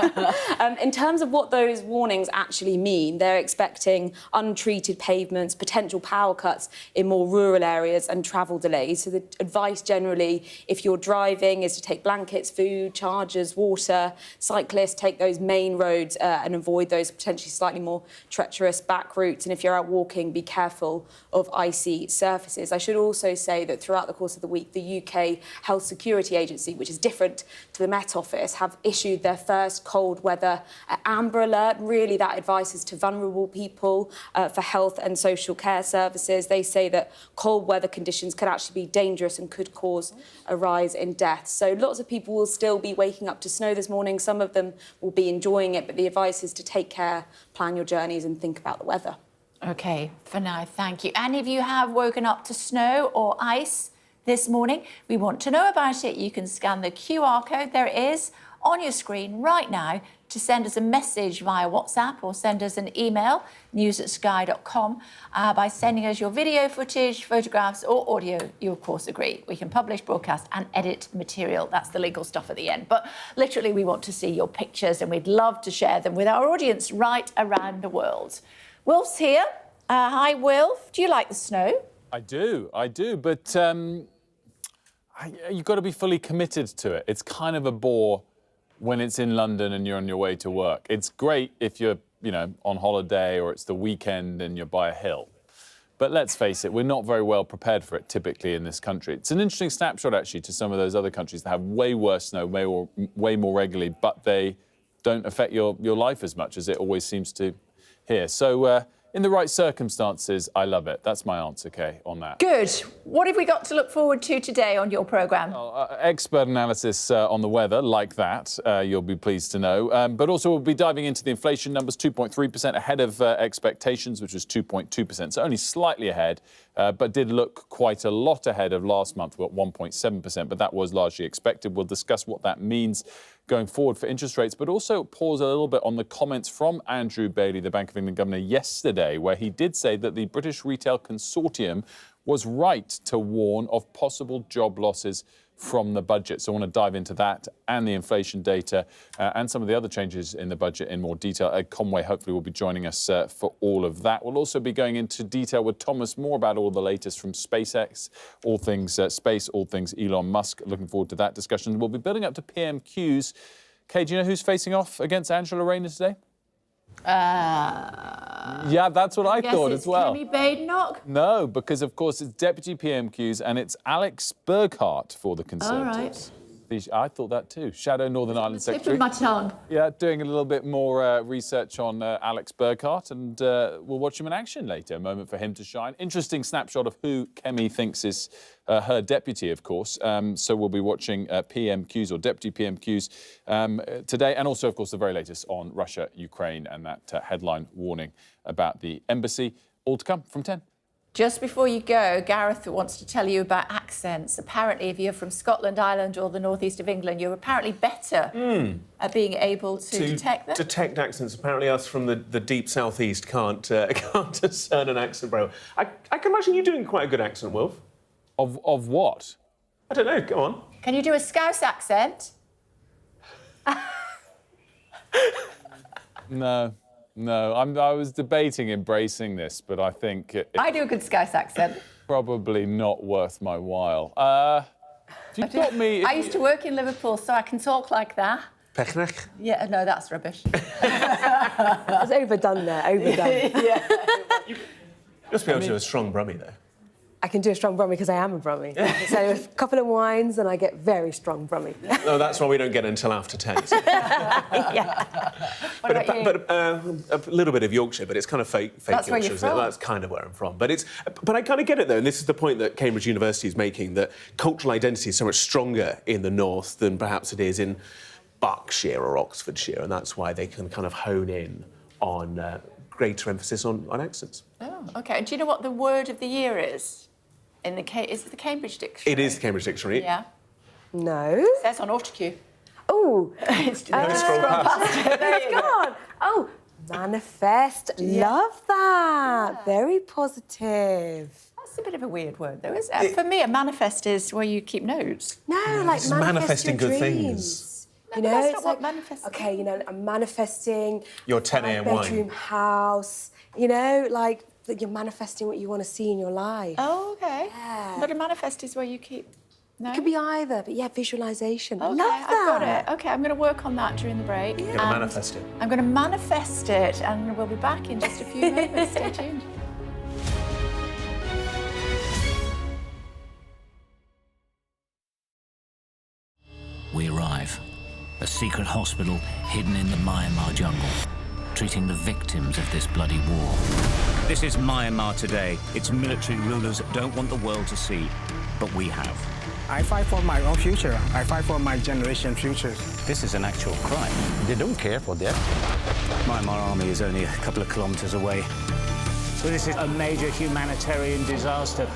Speaker 9: In terms of what those warnings actually mean, they're expecting untreated pavements, potential power cuts in more rural areas and travel delays. So the advice generally, if you're driving, is to take blankets, food, chargers, water. Cyclists, take those main roads and avoid those potentially slightly more treacherous back routes. And if you're out walking, be careful of icy surfaces. I should also say that throughout the course of the week, the UK Health Security Agency, which is different to the Met Office, have issued their first cold weather amber alert. Really, that advice is to vulnerable people for health and social care services. They say that cold weather conditions can actually be dangerous and could cause a rise in deaths. So lots of people will still be waking up to snow this morning. Some of them will be enjoying it, but the advice is to take care, plan your journeys and think about the weather.
Speaker 1: OK, for now, thank you. Any of you have woken up to snow or ice this morning? We want to know about it. You can scan the QR code, there it is, on your screen right now, to send us a message via WhatsApp or send us an email, news@sky.com, by sending us your video footage, photographs or audio. You, of course, agree. We can publish, broadcast and edit material. That's the legal stuff at the end. But literally, we want to see your pictures and we'd love to share them with our audience right around the world. Wilf's here. Hi, Wilf. Do you like the snow?
Speaker 17: I do, but you've got to be fully committed to it. It's kind of a bore when it's in London and you're on your way to work. It's great if you're, on holiday or it's the weekend and you're by a hill. But let's face it, we're not very well prepared for it typically in this country. It's an interesting snapshot actually to some of those other countries that have way worse snow, way more regularly, but they don't affect your life as much as it always seems to here. So in the right circumstances, I love it. That's my answer, Kay, on that.
Speaker 1: Good. What have we got to look forward to today on your programme?
Speaker 17: Expert analysis on the weather, like that, you'll be pleased to know. But also we'll be diving into the inflation numbers, 2.3% ahead of expectations, which was 2.2%. So only slightly ahead, but did look quite a lot ahead of last month, at 1.7%. But that was largely expected. We'll discuss what that means going forward for interest rates, but also pause a little bit on the comments from Andrew Bailey, the Bank of England governor, yesterday, where he did say that the British Retail Consortium was right to warn of possible job losses from the budget. So I want to dive into that and the inflation data and some of the other changes in the budget in more detail. Ed Conway hopefully will be joining us for all of that. We'll also be going into detail with Thomas more about all the latest from SpaceX, all things space, all things Elon Musk. Looking forward to that discussion. We'll be building up to PMQs. Kay, do you know who's facing off against Angela Rayner today? Yeah, that's what I thought as well.
Speaker 1: Kemi Badenoch?
Speaker 17: No, because of course it's Deputy PMQs and it's Alex Burghardt for the Conservatives. I thought that too. Shadow Northern Ireland
Speaker 1: Tip
Speaker 17: Secretary.
Speaker 1: of my tongue.
Speaker 17: Yeah, doing a little bit more research on Alex Burghardt, and we'll watch him in action later. A moment for him to shine. Interesting snapshot of who Kemi thinks is her deputy, of course. So we'll be watching PMQs or deputy PMQs today, and also, of course, the very latest on Russia, Ukraine, and that headline warning about the embassy. All to come from 10.
Speaker 1: Just before you go, Gareth wants to tell you about accents. Apparently, if you're from Scotland, Ireland or the northeast of England, you're apparently better at being able to detect them.
Speaker 2: Detect accents. Apparently us from the deep southeast can't discern an accent, bro. I can imagine you doing quite a good accent, Wilf.
Speaker 17: Of what?
Speaker 2: I don't know, go on.
Speaker 1: Can you do a Scouse accent?
Speaker 17: No, I was debating embracing this, but I think
Speaker 1: I do a good Scouse accent.
Speaker 17: Probably not worth my while. If you've got me...
Speaker 1: I used to work in Liverpool, so I can talk like that.
Speaker 2: Pechnach?
Speaker 1: Yeah, no, that's rubbish.
Speaker 9: It's overdone there, overdone.
Speaker 1: Yeah.
Speaker 2: You must be able to do a strong Brummie, though.
Speaker 9: I can do a strong Brummie because I am a Brummie. So a couple of wines and I get very strong Brummie.
Speaker 2: No, that's why we don't get it until after 10. But a little bit of Yorkshire, but it's kind of fake
Speaker 1: That's
Speaker 2: Yorkshire.
Speaker 1: where you're from.
Speaker 2: That's kind of where I'm from. But I kind of get it, though, and this is the point that Cambridge University is making, that cultural identity is so much stronger in the north than perhaps it is in Berkshire or Oxfordshire, and that's why they can kind of hone in on greater emphasis on accents.
Speaker 1: Oh, OK. And do you know what the word of the year is? Is it the Cambridge Dictionary?
Speaker 2: It is the Cambridge Dictionary.
Speaker 1: Yeah.
Speaker 9: No.
Speaker 1: It says on autocue.
Speaker 9: Oh.
Speaker 2: Scroll past.
Speaker 9: It's gone. Oh, manifest.
Speaker 1: Yeah.
Speaker 9: Love that. Very positive.
Speaker 1: That's a bit of a weird word, though, isn't it? For me, a manifest is where you keep notes.
Speaker 9: No, like
Speaker 2: manifesting
Speaker 9: your
Speaker 2: good
Speaker 9: dreams.
Speaker 2: things.
Speaker 9: You know,
Speaker 1: that's
Speaker 9: it's
Speaker 1: not
Speaker 9: like,
Speaker 1: what manifesting.
Speaker 9: OK, you know, I'm manifesting
Speaker 2: your 10 a.m. wine.
Speaker 9: bedroom house. You know, like that you're manifesting what you want to see in your life.
Speaker 1: Oh, OK.
Speaker 9: Yeah.
Speaker 1: But a manifest is where you keep... No?
Speaker 9: It could be either, but yeah, visualisation.
Speaker 1: OK,
Speaker 9: Love that.
Speaker 1: I've got it. OK, I'm going to work on that during the break.
Speaker 2: You're going to manifest it.
Speaker 1: I'm going to manifest it, and we'll be back in just a few moments. Stay tuned.
Speaker 12: We arrive. A secret hospital hidden in the Myanmar jungle, treating the victims of this bloody war. This is Myanmar today. Its military rulers don't want the world to see, but we have.
Speaker 3: I fight for my own future. I fight for my generation's future.
Speaker 12: This is an actual crime.
Speaker 4: They don't care for that.
Speaker 12: Myanmar army is only a couple of kilometers away. So this is a major humanitarian disaster.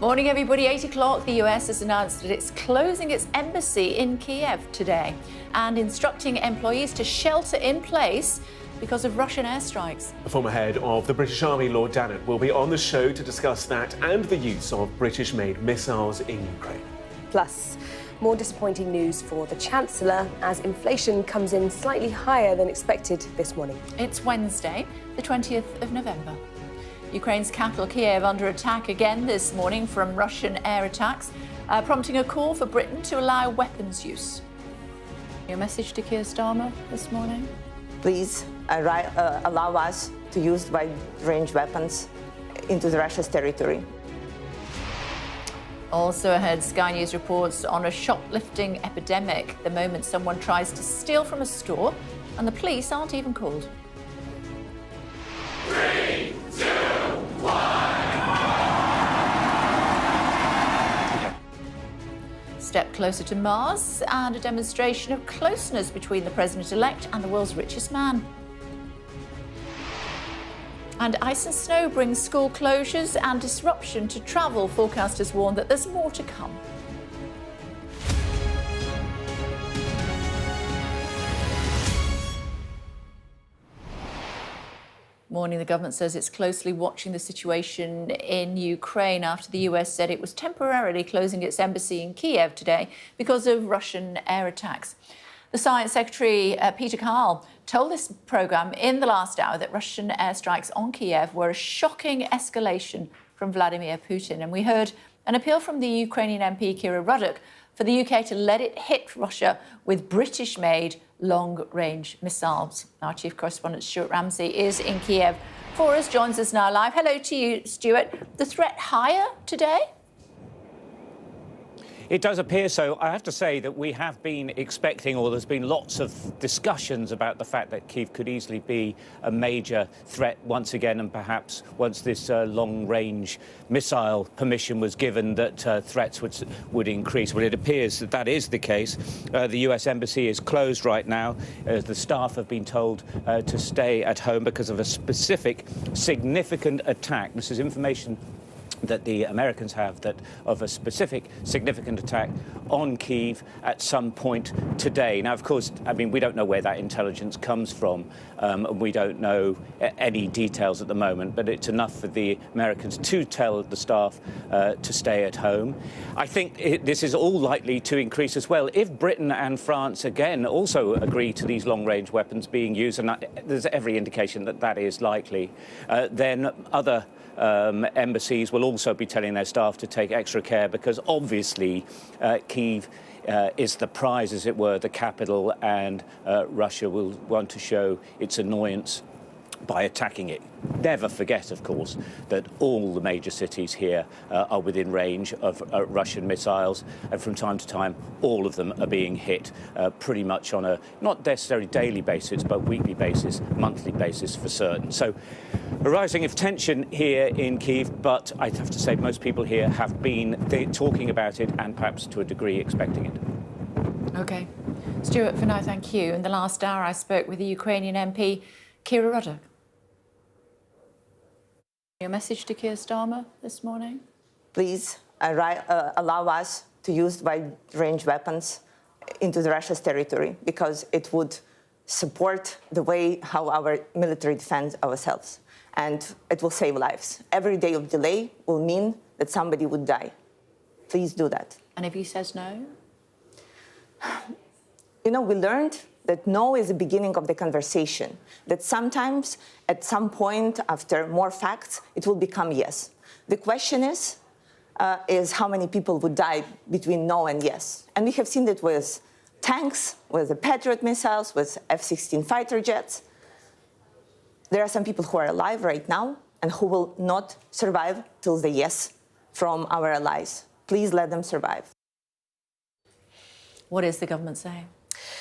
Speaker 1: Morning, everybody. 8 o'clock, the US has announced that it's closing its embassy in Kyiv today and instructing employees to shelter in place because of Russian airstrikes.
Speaker 2: The former head of the British Army, Lord Dannatt, will be on the show to discuss that and the use of British-made missiles in Ukraine.
Speaker 5: Plus, more disappointing news for the Chancellor as inflation comes in slightly higher than expected this morning.
Speaker 1: It's Wednesday, the 20th of November. Ukraine's capital, Kyiv, under attack again this morning from Russian air attacks, prompting a call for Britain to allow weapons use. Your message to Keir Starmer this morning?
Speaker 6: Please allow us to use wide-range weapons into Russia's territory.
Speaker 1: Also ahead, Sky News reports on a shoplifting epidemic, the moment someone tries to steal from a store and the police aren't even called.
Speaker 19: 3, 2, 1.
Speaker 1: Step closer to Mars and a demonstration of closeness between the president-elect and the world's richest man. And ice and snow brings school closures and disruption to travel. Forecasters warn that there's more to come. Morning, the government says it's closely watching the situation in Ukraine after the US said it was temporarily closing its embassy in Kyiv today because of Russian air attacks. The Science Secretary, Peter Karl, told this programme in the last hour that Russian airstrikes on Kyiv were a shocking escalation from Vladimir Putin. And we heard an appeal from the Ukrainian MP, Kira Rudik, for the UK to let it hit Russia with British-made long-range missiles. Our chief correspondent, Stuart Ramsey, is in Kyiv for us, joins us now live. Hello to you, Stuart. The threat higher today?
Speaker 20: It does appear so. I have to say that we have been expecting, or there's been lots of discussions about the fact that Kyiv could easily be a major threat once again, and perhaps once this long-range missile permission was given, that threats would increase. Well, it appears that that is the case. The US Embassy is closed right now. The staff have been told to stay at home because of a specific significant attack. This is information that the Americans have, that of a specific significant attack on Kyiv at some point today. Now, of course, I mean, we don't know where that intelligence comes from. We don't know any details at the moment, but it's enough for the Americans to tell the staff to stay at home. I think this is all likely to increase as well. If Britain and France, again, also agree to these long-range weapons being used, and there's every indication that that is likely, then other embassies will also be telling their staff to take extra care, because obviously Kyiv is the prize, as it were, the capital, and Russia will want to show its annoyance by attacking it. Never forget, of course, that all the major cities here are within range of Russian missiles, and from time to time, all of them are being hit pretty much on a not necessarily daily basis, but weekly basis, monthly basis for certain. So a rising of tension here in Kyiv, but I have to say most people here have been talking about it and perhaps to a degree expecting it.
Speaker 1: OK. Stuart, for now, thank you. In the last hour, I spoke with the Ukrainian MP, Kira Rudik. Your message to Keir Starmer this morning?
Speaker 6: Please allow us to use wide-range weapons into Russia's territory, because it would support the way how our military defends ourselves, and it will save lives. Every day of delay will mean that somebody would die. Please do that.
Speaker 1: And if he says no?
Speaker 6: You know, we learned that no is the beginning of the conversation, that sometimes, at some point, after more facts, it will become yes. The question is how many people would die between no and yes. And we have seen that with tanks, with the Patriot missiles, with F-16 fighter jets. There are some people who are alive right now and who will not survive till the yes from our allies. Please let them survive.
Speaker 1: What is the government saying?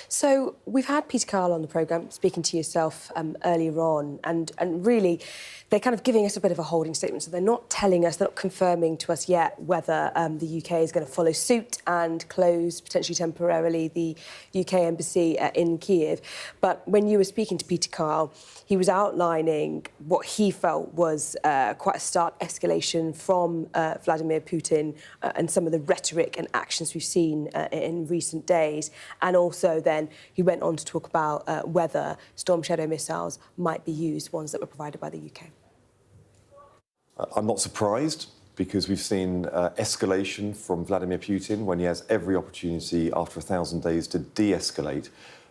Speaker 5: So we've had Peter Carl on the programme speaking to yourself earlier on, and really they're kind of giving us a bit of a holding statement. So they're not telling us, they're not confirming to us yet whether the UK is going to follow suit and close potentially temporarily the UK embassy in Kyiv. But when you were speaking to Peter Carl, he was outlining what he felt was quite a stark escalation from Vladimir Putin and some of the rhetoric and actions we've seen in recent days. And also then he went on to talk about whether Storm Shadow missiles might be used, ones that were provided by the UK.
Speaker 7: I'm not surprised, because we've seen escalation from Vladimir Putin when he has every opportunity after 1,000 days to de-escalate.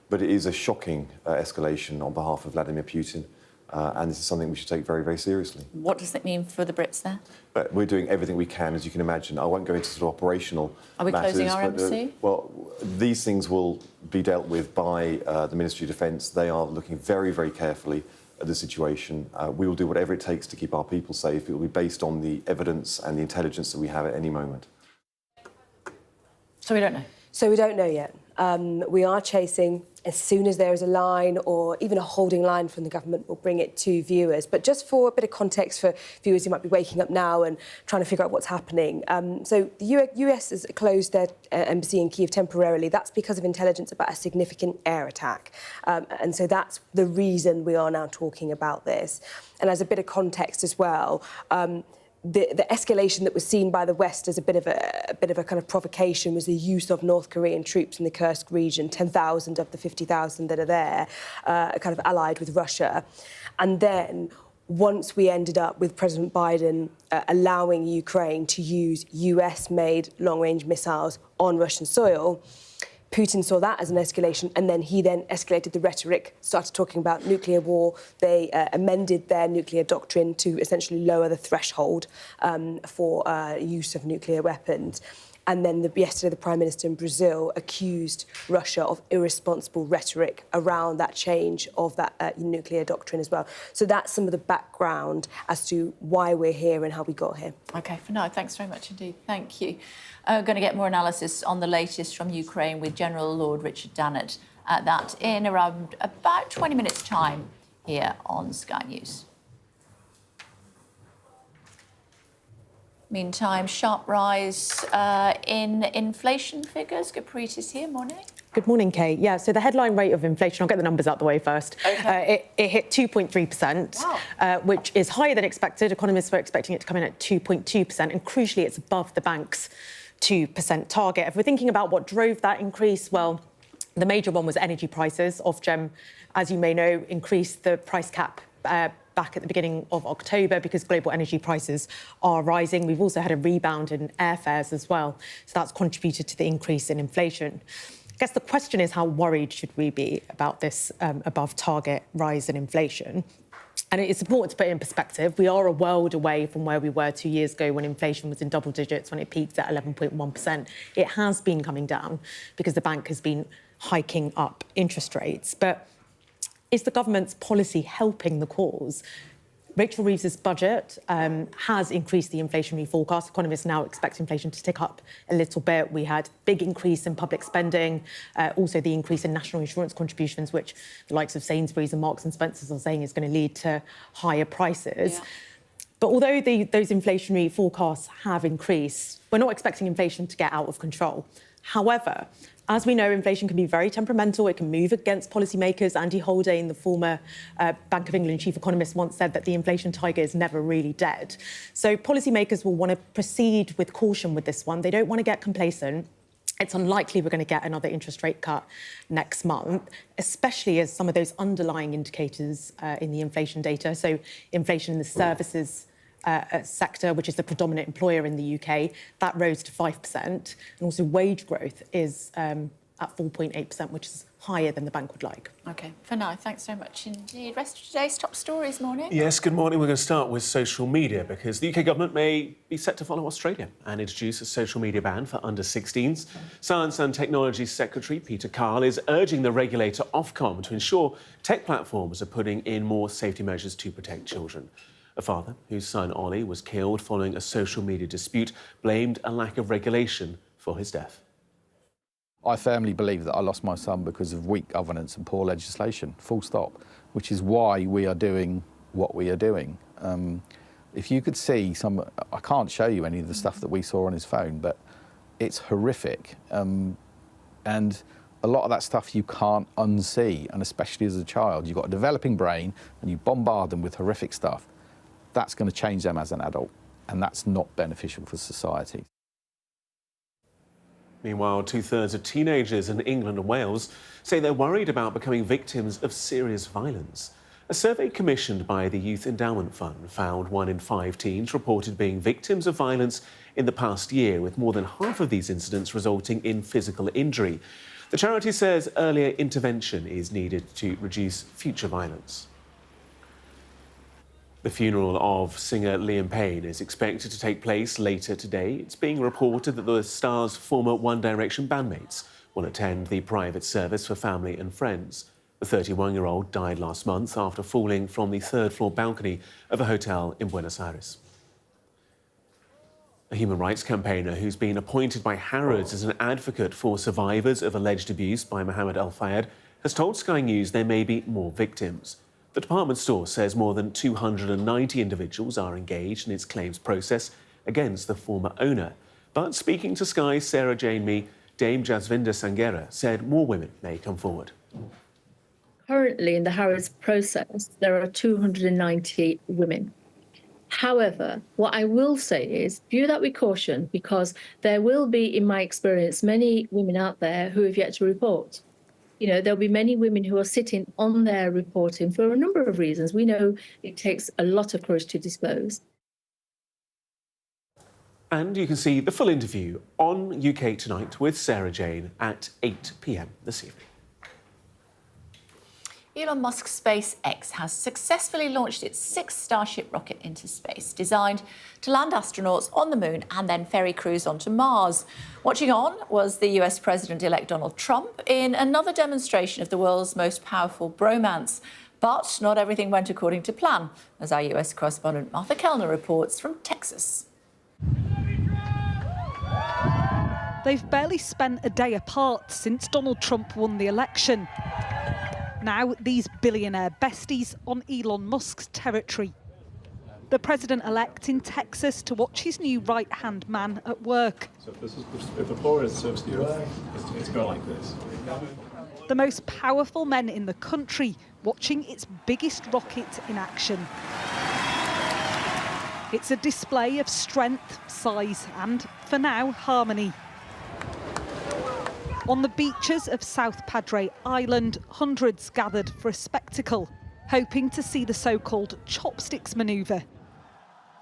Speaker 7: But it is a shocking escalation on behalf of Vladimir Putin, and this is something we should take very, very seriously.
Speaker 1: What does it mean for the Brits there?
Speaker 7: But we're doing everything we can, as you can imagine. I won't go into sort of operational
Speaker 1: Are we
Speaker 7: matters,
Speaker 1: closing our
Speaker 7: but,
Speaker 1: embassy?
Speaker 7: well, these things will be dealt with by the Ministry of Defence. They are looking very, very carefully at the situation. We will do whatever it takes to keep our people safe. It will be based on the evidence and the intelligence that we have at any moment.
Speaker 1: So we don't know?
Speaker 5: So we don't know yet. We are chasing. As soon as there is a line or even a holding line from the government, we'll bring it to viewers. But just for a bit of context for viewers who might be waking up now and trying to figure out what's happening. So the US has closed their embassy in Kyiv temporarily. That's because of intelligence about a significant air attack. And so that's the reason we are now talking about this. And as a bit of context as well, the escalation that was seen by the West as a bit of a kind of provocation was the use of North Korean troops in the Kursk region, 10,000 of the 50,000 that are there, kind of allied with Russia. And then once we ended up with President Biden allowing Ukraine to use US-made long-range missiles on Russian soil, Putin saw that as an escalation, and then he escalated the rhetoric, started talking about nuclear war. They amended their nuclear doctrine to essentially lower the threshold for use of nuclear weapons. And then yesterday, the Prime Minister in Brazil accused Russia of irresponsible rhetoric around that change of that nuclear doctrine as well. So that's some of the background as to why we're here and how we got here.
Speaker 1: OK, for now, thanks very much indeed. Thank you. Going to get more analysis on the latest from Ukraine with General Lord Richard Dannett. That in around about 20 minutes' time here on Sky News. Meantime, sharp rise in inflation figures. Gurpreet is here. Morning.
Speaker 8: Good morning, Kate. Yeah, so the headline rate of inflation, I'll get the numbers out the way first. Okay. It hit 2.3%, which is higher than expected. Economists were expecting it to come in at 2.2%, and crucially, it's above the bank's 2% target. If we're thinking about what drove that increase, well, the major one was energy prices. Ofgem, as you may know, increased the price cap back at the beginning of October because global energy prices are rising. We've also had a rebound in airfares as well. So that's contributed to the increase in inflation. I guess the question is, how worried should we be about this above target rise in inflation? And it's important to put it in perspective. We are a world away from where we were 2 years ago when inflation was in double digits, when it peaked at 11.1%. It has been coming down because the bank has been hiking up interest rates. But is the government's policy helping the cause? Rachel Reeves's budget has increased the inflationary forecast. Economists now expect inflation to tick up a little bit. We had big increase in public spending, also the increase in national insurance contributions, which the likes of Sainsbury's and Marks and Spencer's are saying is going to lead to higher prices. Yeah. But although those inflationary forecasts have increased, we're not expecting inflation to get out of control. However, as we know, inflation can be very temperamental. It can move against policymakers. Andy Haldane, the former Bank of England chief economist, once said that the inflation tiger is never really dead. So policymakers will want to proceed with caution with this one. They don't want to get complacent. It's unlikely we're going to get another interest rate cut next month, especially as some of those underlying indicators in the inflation data, so inflation in the services sector, which is the predominant employer in the UK, that rose to 5%. And also wage growth is at 4.8%, which is higher than the bank would like.
Speaker 1: OK, for now, thanks so much indeed. Rest of today's top stories, morning.
Speaker 2: Yes, good morning. We're going to start with social media because the UK government may be set to follow Australia and introduce a social media ban for under-16s. Science and Technology Secretary Peter Carl is urging the regulator Ofcom to ensure tech platforms are putting in more safety measures to protect children. A father whose son Ollie was killed following a social media dispute blamed a lack of regulation for his death.
Speaker 10: I firmly believe that I lost my son because of weak governance and poor legislation, full stop, which is why we are doing what we are doing. If you could see I can't show you any of the stuff that we saw on his phone, but it's horrific. And a lot of that stuff you can't unsee, and especially as a child. You've got a developing brain and you bombard them with horrific stuff. That's going to change them as an adult, and that's not beneficial for society.
Speaker 2: Meanwhile, 2/3 of teenagers in England and Wales say they're worried about becoming victims of serious violence. A survey commissioned by the Youth Endowment Fund found 1 in 5 teens reported being victims of violence in the past year, with more than half of these incidents resulting in physical injury. The charity says earlier intervention is needed to reduce future violence. The funeral of singer Liam Payne is expected to take place later today. It's being reported that the star's former One Direction bandmates will attend the private service for family and friends. The 31-year-old died last month after falling from the 3rd-floor balcony of a hotel in Buenos Aires. A human rights campaigner who's been appointed by Harrods as an advocate for survivors of alleged abuse by Mohammed Al-Fayed has told Sky News there may be more victims. The department store says more than 290 individuals are engaged in its claims process against the former owner. But speaking to Sky's Sarah Jane Mee, Dame Jasvinder Sangera said more women may come forward.
Speaker 11: Currently, in the Harrods process, there are 290 women. However, what I will say is, view that with caution, because there will be, in my experience, many women out there who have yet to report. You know, there'll be many women who are sitting on their reporting for a number of reasons. We know it takes a lot of courage to disclose.
Speaker 2: And you can see the full interview on UK Tonight with Sarah Jane at 8 p.m. this evening.
Speaker 1: Elon Musk's SpaceX has successfully launched its 6th Starship rocket into space, designed to land astronauts on the moon and then ferry crews onto Mars. Watching on was the US President-elect Donald Trump in another demonstration of the world's most powerful bromance. But not everything went according to plan, as our US correspondent Martha Kellner reports from Texas.
Speaker 13: They've barely spent a day apart since Donald Trump won the election. Now, these billionaire besties on Elon Musk's territory. The president-elect in Texas to watch his new right-hand man at work.
Speaker 14: So if the floor serves the earth, it's going like this.
Speaker 13: The most powerful men in the country watching its biggest rocket in action. It's a display of strength, size and, for now, harmony. On the beaches of South Padre Island, hundreds gathered for a spectacle, hoping to see the so-called chopsticks manoeuvre.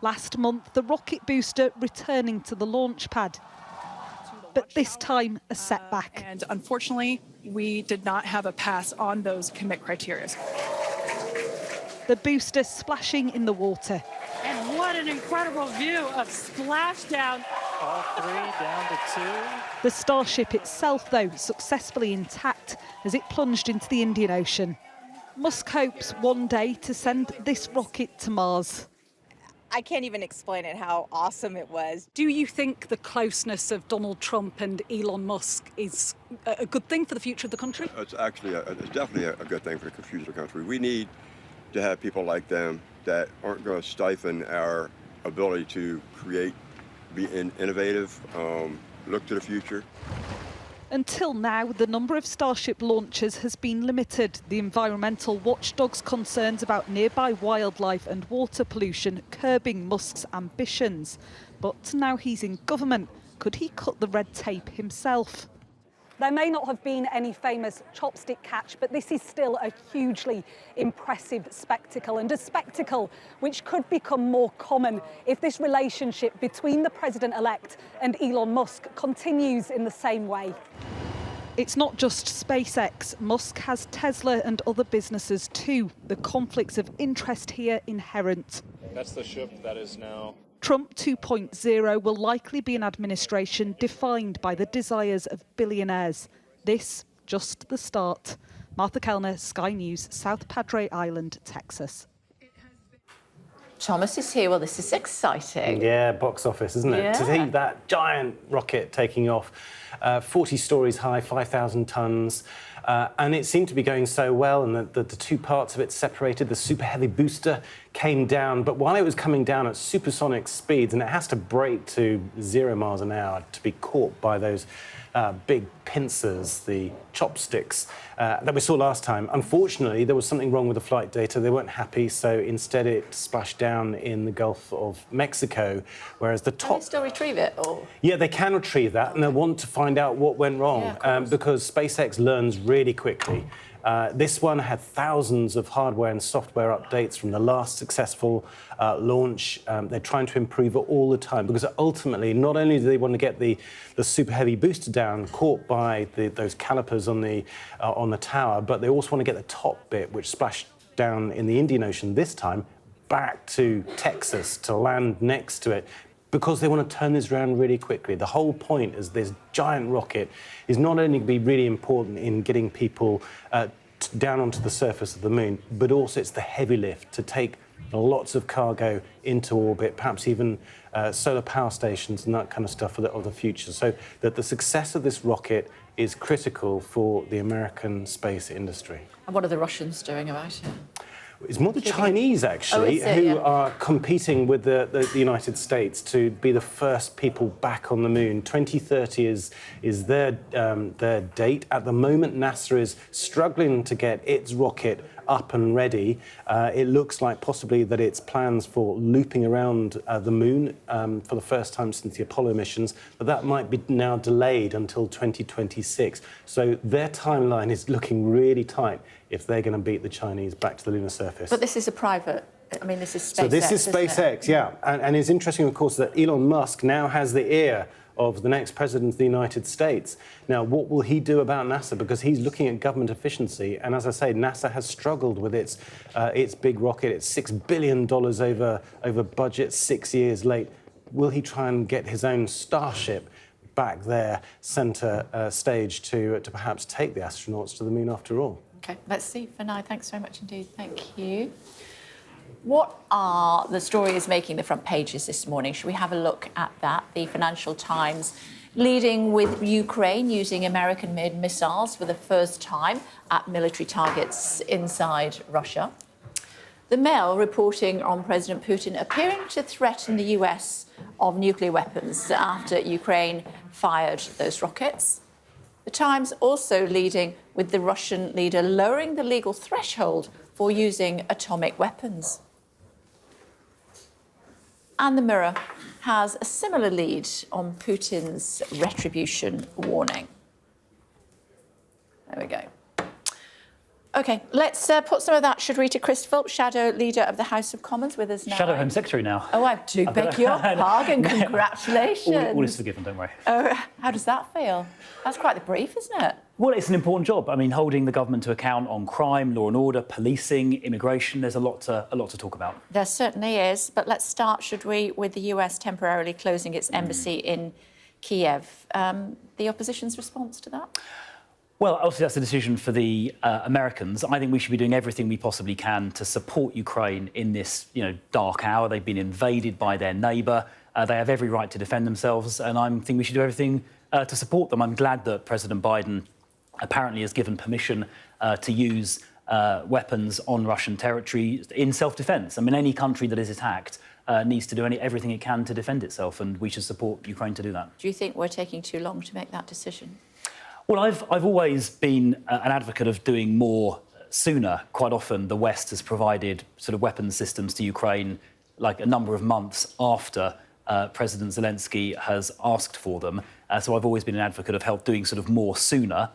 Speaker 13: Last month, the rocket booster returning to the launch pad. But this time, a setback.
Speaker 21: And unfortunately, we did not have a pass on those commit criteria.
Speaker 13: The booster splashing in the water.
Speaker 22: And what an incredible view of splashdown.
Speaker 23: All 3 down to 2.
Speaker 13: The Starship itself, though, successfully intact as it plunged into the Indian Ocean. Musk hopes one day to send this rocket to Mars.
Speaker 24: I can't even explain it, how awesome it was.
Speaker 21: Do you think the closeness of Donald Trump and Elon Musk is a good thing for the future of the country?
Speaker 25: It's actually, it's definitely a good thing for the future of the country. We need to have people like them that aren't going to stifle our ability to create, be innovative, look to the future.
Speaker 13: Until now, the number of Starship launches has been limited. The environmental watchdog's concerns about nearby wildlife and water pollution curbing Musk's ambitions. But now he's in government, could he cut the red tape himself?
Speaker 21: There may not have been any famous chopstick catch, but this is still a hugely impressive spectacle, and a spectacle which could become more common if this relationship between the president-elect and Elon Musk continues in the same way.
Speaker 13: It's not just SpaceX. Musk has Tesla and other businesses too. The conflicts of interest here inherent.
Speaker 14: That's the ship that is now...
Speaker 13: Trump 2.0 will likely be an administration defined by the desires of billionaires. This, just the start. Martha Kellner, Sky News, South Padre Island, Texas.
Speaker 1: Thomas is here. Well, this is exciting.
Speaker 9: Yeah, box office, isn't it?
Speaker 1: Yeah.
Speaker 9: To see that giant rocket taking off, 40 stories high, 5,000 tons, and it seemed to be going so well, and the two parts of it separated. The super heavy booster came down, but while it was coming down at supersonic speeds, and it has to brake to 0 miles an hour to be caught by those big pincers, the chopsticks that we saw last time. Unfortunately, there was something wrong with the flight data. They weren't happy, so instead it splashed down in the Gulf of Mexico, whereas the top...
Speaker 1: Can they still retrieve it? Or...
Speaker 9: Yeah, they can retrieve that, and they want to find out what went wrong, because SpaceX learns really quickly. This one had thousands of hardware and software updates from the last successful launch. They're trying to improve it all the time, because ultimately, not only do they want to get the super heavy booster down, caught by those calipers on the tower, but they also want to get the top bit, which splashed down in the Indian Ocean this time, back to Texas to land next to it, because they want to turn this around really quickly. The whole point is this giant rocket is not only going to be really important in getting people down onto the surface of the moon, but also it's the heavy lift to take lots of cargo into orbit, perhaps even solar power stations and that kind of stuff of the future. So that the success of this rocket is critical for the American space industry.
Speaker 1: And what are the Russians doing about it?
Speaker 9: It's more the Chinese, actually, who are competing with the United States to be the first people back on the moon. 2030 is their date. At the moment, NASA is struggling to get its rocket up and ready. It looks like possibly that its plans for looping around the moon for the first time since the Apollo missions, but that might be now delayed until 2026. So their timeline is looking really tight if they're going to beat the Chinese back to the lunar surface.
Speaker 1: But this is a private... I mean, this is SpaceX,
Speaker 9: So this is SpaceX, yeah. And it's interesting, of course, that Elon Musk now has the ear of the next president of the United States. Now, what will he do about NASA? Because he's looking at government efficiency. And as I say, NASA has struggled with its big rocket. It's $6 billion over budget, 6 years late. Will he try and get his own Starship back there, centre stage, to perhaps take the astronauts to the moon after all?
Speaker 1: OK, let's see. For now, thanks very much indeed. Thank you. What are the stories making the front pages this morning? Should we have a look at that? The Financial Times leading with Ukraine using American-made missiles for the first time at military targets inside Russia. The Mail reporting on President Putin appearing to threaten the US of nuclear weapons after Ukraine fired those rockets. The Times also leading with the Russian leader lowering the legal threshold for using atomic weapons. And the Mirror has a similar lead on Putin's retribution warning. There we go. OK, let's put some of that, should we, to Chris Philp, Shadow Leader of the House of Commons, with us now.
Speaker 15: Shadow Home Secretary now.
Speaker 1: Oh, I do beg your pardon. Congratulations.
Speaker 15: All is forgiven, don't worry.
Speaker 1: How does that feel? That's quite the brief, isn't it?
Speaker 15: Well, it's an important job. I mean, holding the government to account on crime, law and order, policing, immigration. There's a lot to talk about.
Speaker 1: There certainly is. But let's start, should we, with the US temporarily closing its embassy in Kyiv. The opposition's response to that?
Speaker 15: Well, obviously, that's a decision for the Americans. I think we should be doing everything we possibly can to support Ukraine in this, dark hour. They've been invaded by their neighbour. They have every right to defend themselves, and I think we should do everything to support them. I'm glad that President Biden apparently has given permission to use weapons on Russian territory in self-defence. I mean, any country that is attacked needs to do everything it can to defend itself, and we should support Ukraine to do that.
Speaker 1: Do you think we're taking too long to make that decision?
Speaker 15: Well, I've always been an advocate of doing more sooner. Quite often, the West has provided sort of weapons systems to Ukraine like a number of months after President Zelensky has asked for them. So I've always been an advocate of doing sort of more sooner.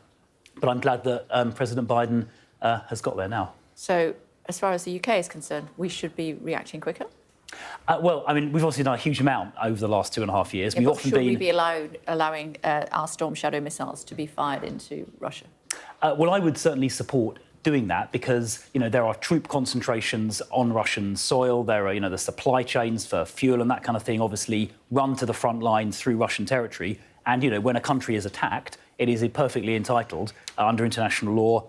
Speaker 15: But I'm glad that President Biden has got there now.
Speaker 1: So, as far as the UK is concerned, we should be reacting quicker?
Speaker 15: Well, I mean, we've obviously done a huge amount over the last 2.5 years.
Speaker 1: Yeah, should we be allowing our Storm Shadow missiles to be fired into Russia?
Speaker 15: Well, I would certainly support doing that because, there are troop concentrations on Russian soil. There are, the supply chains for fuel and that kind of thing obviously run to the front line through Russian territory. And, when a country is attacked, it is perfectly entitled under international law